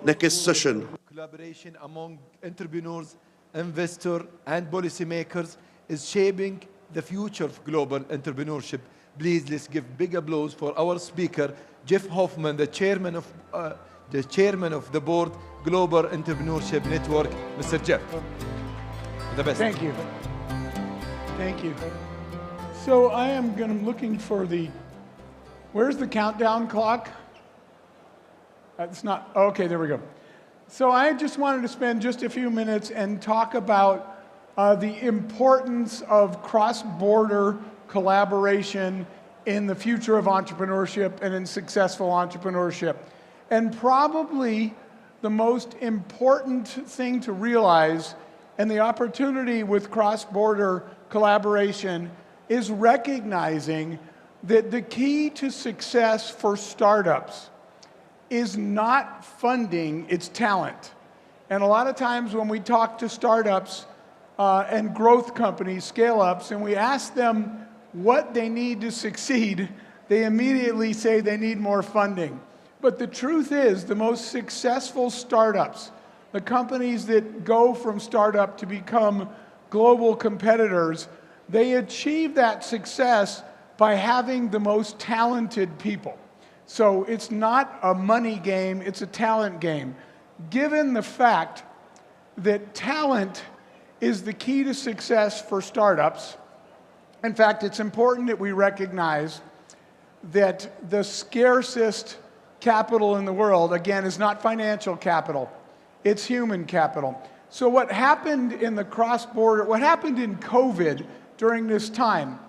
next session. Collaboration among entrepreneurs, investors, and policymakers is shaping the future of global entrepreneurship. Please, let's give big applause for our speaker, Jeff Hoffman, the chairman of the board, Global Entrepreneurship Network. Mr. Jeff, the best. Thank you. Thank you. So I am looking for where's the countdown clock? It's not, okay, there we go. So I just wanted to spend just a few minutes and talk about the importance of cross-border collaboration in the future of entrepreneurship and in successful entrepreneurship. And probably the most important thing to realize, and the opportunity with cross-border collaboration, is recognizing that the key to success for startups is not funding, it's talent. And a lot of times when we talk to startups and growth companies, scale-ups, and we ask them what they need to succeed, they immediately say they need more funding. But the truth is, the most successful startups, the companies that go from startup to become global competitors, they achieve that success by having the most talented people. So it's not a money game, it's a talent game. Given the fact that talent is the key to success for startups, in fact, it's important that we recognize that the scarcest capital in the world, again, is not financial capital, it's human capital. So what happened in the cross-border, what happened in COVID during this time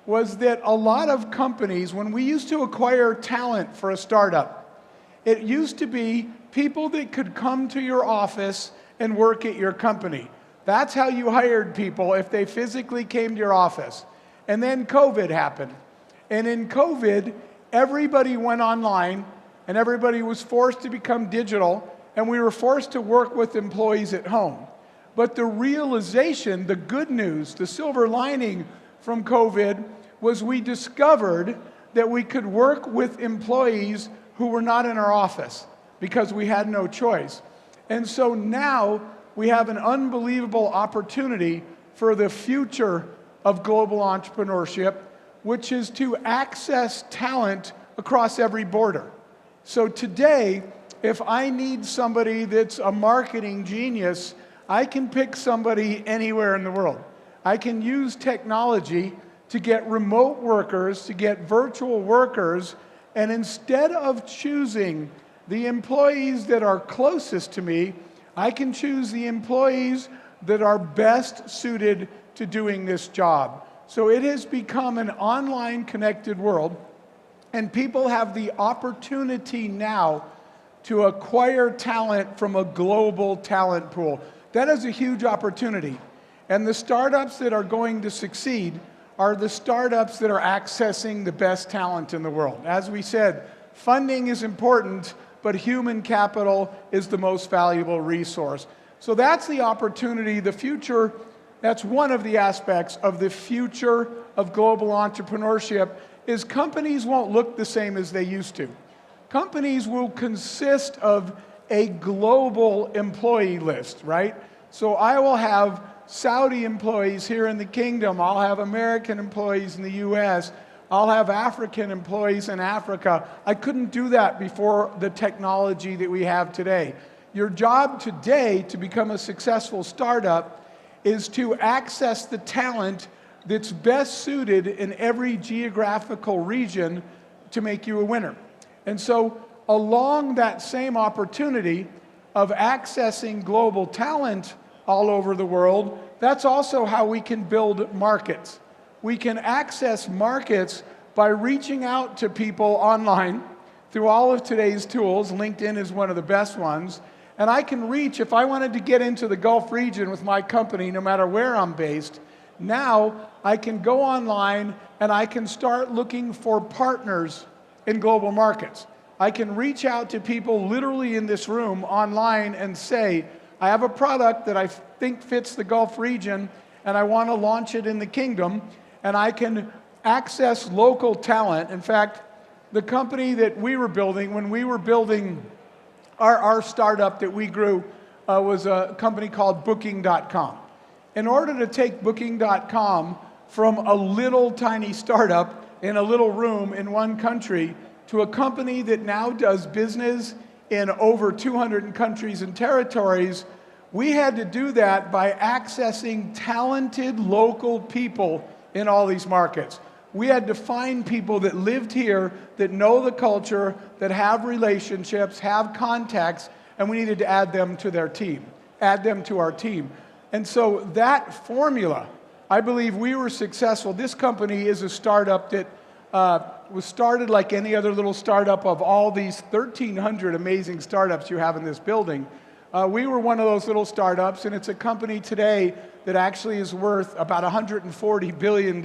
was that a lot of companies, when we used to acquire talent for a startup, it used to be people that could come to your office and work at your company. That's how you hired people, if they physically came to your office. And then COVID happened. And in COVID, everybody went online and everybody was forced to become digital, and we were forced to work with employees at home. But the realization, the good news, the silver lining from COVID was we discovered that we could work with employees who were not in our office because we had no choice. And so now we have an unbelievable opportunity for the future of global entrepreneurship, which is to access talent across every border. So today, if I need somebody that's a marketing genius, I can pick somebody anywhere in the world. I can use technology to get remote workers, to get virtual workers, and instead of choosing the employees that are closest to me, I can choose the employees that are best suited to doing this job. So it has become an online connected world. And people have the opportunity now to acquire talent from a global talent pool. That is a huge opportunity. And the startups that are going to succeed are the startups that are accessing the best talent in the world. As we said, funding is important, but human capital is the most valuable resource. So that's the opportunity, the future. That's one of the aspects of the future of global entrepreneurship, is companies won't look the same as they used to. Companies will consist of a global employee list, right? So I will have Saudi employees here in the kingdom. I'll have American employees in the US. I'll have African employees in Africa. I couldn't do that before the technology that we have today. Your job today to become a successful startup is to access the talent that's best suited in every geographical region to make you a winner. And so along that same opportunity of accessing global talent all over the world, that's also how we can build markets. We can access markets by reaching out to people online through all of today's tools. LinkedIn is one of the best ones. And I can reach, if I wanted to get into the Gulf region with my company, no matter where I'm based, now I can go online and I can start looking for partners in global markets. I can reach out to people literally in this room online and say, I have a product that I think fits the Gulf region and I want to launch it in the kingdom, and I can access local talent. In fact, the company that we were building, when we were building our startup that we grew, was a company called Booking.com. In order to take Booking.com from a little tiny startup in a little room in one country to a company that now does business in over 200 countries and territories, we had to do that by accessing talented local people in all these markets. We had to find people that lived here, that know the culture, that have relationships, have contacts, and we needed to add them to their team, add them to our team. And so that formula, I believe we were successful. This company is a startup that was started like any other little startup of all these 1,300 amazing startups you have in this building. We were one of those little startups, and it's a company today that actually is worth about $140 billion.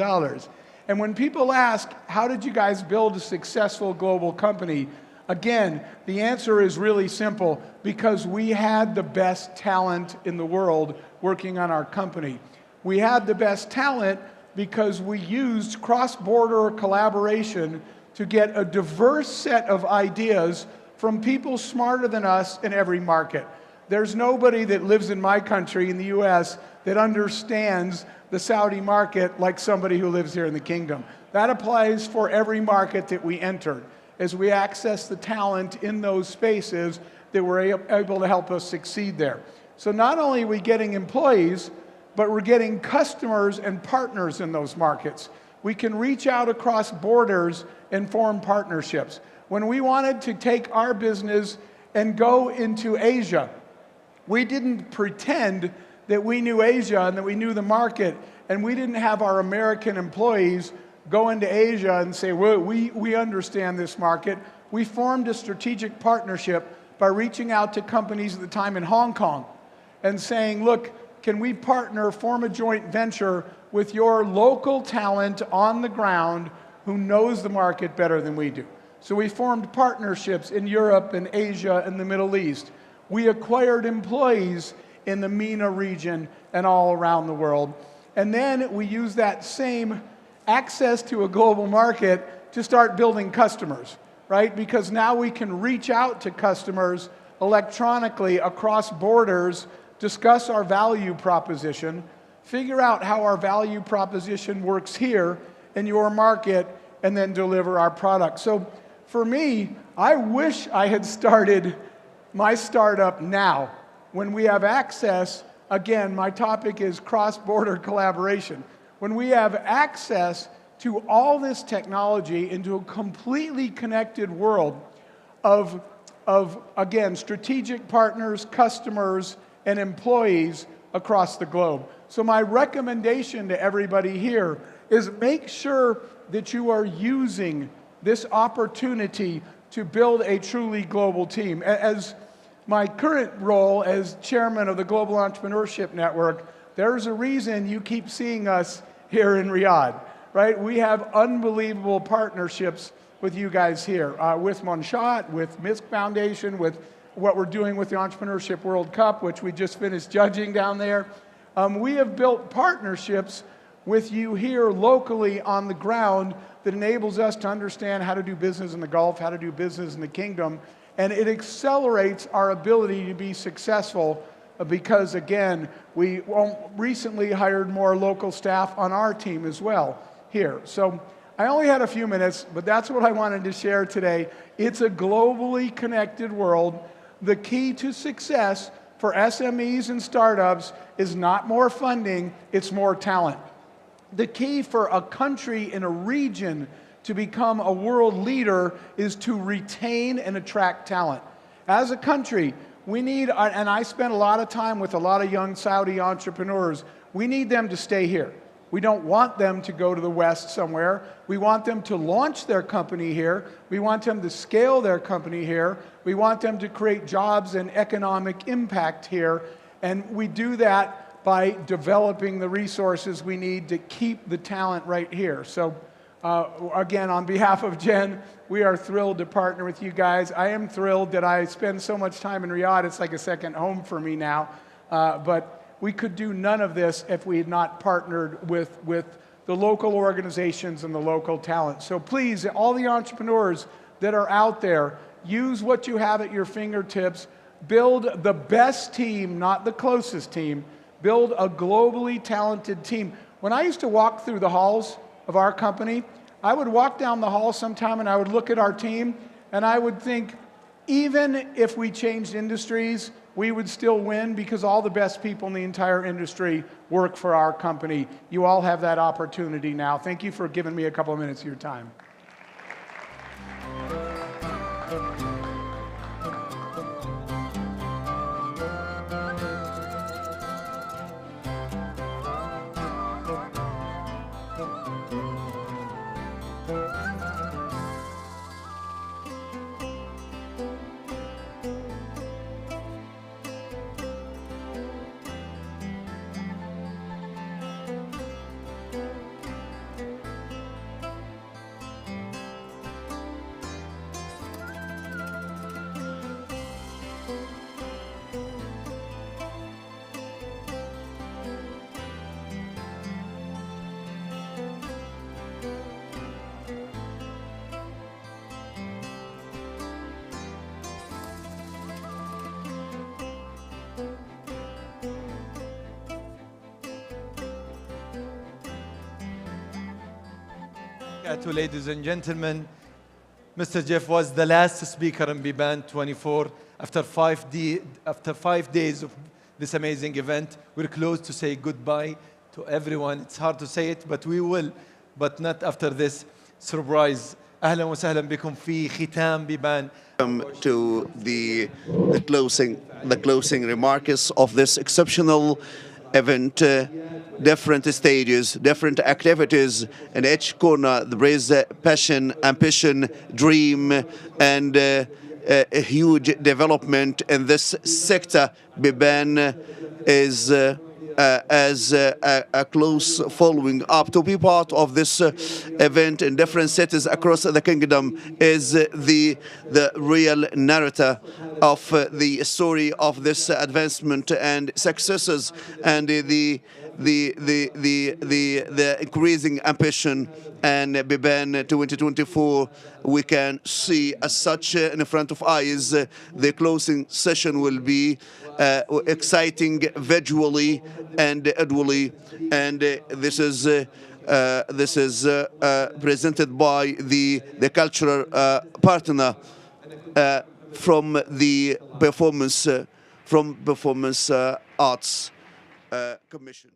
And when people ask, how did you guys build a successful global company? Again, the answer is really simple, because we had the best talent in the world working on our company. We had the best talent because we used cross-border collaboration to get a diverse set of ideas from people smarter than us in every market. There's nobody that lives in my country, in the US, that understands the Saudi market like somebody who lives here in the kingdom. That applies for every market that we entered, as we access the talent in those spaces that were able to help us succeed there. So not only are we getting employees, but we're getting customers and partners in those markets. We can reach out across borders and form partnerships. When we wanted to take our business and go into Asia, we didn't pretend that we knew Asia and that we knew the market, and we didn't have our American employees go into Asia and say, well, we understand this market. We formed a strategic partnership by reaching out to companies at the time in Hong Kong and saying, look, can we partner, form a joint venture with your local talent on the ground who knows the market better than we do? So we formed partnerships in Europe and Asia and the Middle East. We acquired employees in the MENA region and all around the world. And then we use that same access to a global market to start building customers, right? Because now we can reach out to customers electronically across borders, discuss our value proposition, figure out how our value proposition works here in your market, and then deliver our product. So for me, I wish I had started my startup now, when we have access. Again, my topic is cross-border collaboration. When we have access to all this technology into a completely connected world of again, strategic partners, customers, and employees across the globe. So my recommendation to everybody here is make sure that you are using this opportunity to build a truly global team. As my current role as chairman of the Global Entrepreneurship Network, there's a reason you keep seeing us here in Riyadh, right? We have unbelievable partnerships with you guys here, with Monchat, with MISC Foundation, with what we're doing with the Entrepreneurship World Cup, which we just finished judging down there. We have built partnerships with you here locally on the ground that enables us to understand how to do business in the Gulf, how to do business in the Kingdom, and it accelerates our ability to be successful because, again, we recently hired more local staff on our team as well here. So I only had a few minutes, but that's what I wanted to share today. It's a globally connected world. The key to success for SMEs and startups is not more funding, it's more talent. The key for a country in a region to become a world leader is to retain and attract talent. As a country, we need, and I spent a lot of time with a lot of young Saudi entrepreneurs, we need them to stay here. We don't want them to go to the West somewhere. We want them to launch their company here. We want them to scale their company here. We want them to create jobs and economic impact here. And we do that by developing the resources we need to keep the talent right here. So again, on behalf of Jen, we are thrilled to partner with you guys. I am thrilled that I spend so much time in Riyadh. It's like a second home for me now. But we could do none of this if we had not partnered with the local organizations and the local talent. So please, all the entrepreneurs that are out there, use what you have at your fingertips. Build the best team, not the closest team. Build a globally talented team. When I used to walk through the halls of our company, I would walk down the hall sometime and I would look at our team and I would think, even if we changed industries, we would still win because all the best people in the entire industry work for our company. You all have that opportunity now. Thank you for giving me a couple of minutes of your time. Ladies and gentlemen, Mr. Jeff was the last speaker in Biban24. After 5 days of this amazing event, we're close to say goodbye to everyone. It's hard to say it, but we will, but not after this surprise. أهلا وسهلا بكم في ختام بيبان. To the closing remarks of this exceptional event, different stages, different activities. In each corner, there is passion, ambition, dream, and a huge development in this sector. Biban is as a close following up. To be part of this event in different cities across the kingdom is the real narrator of the story of this advancement and successes, and the increasing ambition. And Biban 2024, we can see as such in front of eyes. The closing session will be exciting visually and audibly, and this is presented by the cultural partner from the performance arts commission.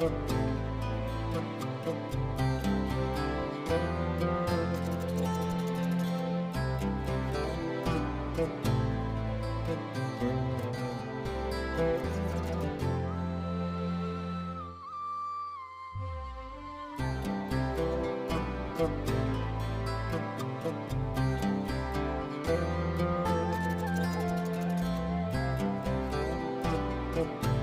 Thank you.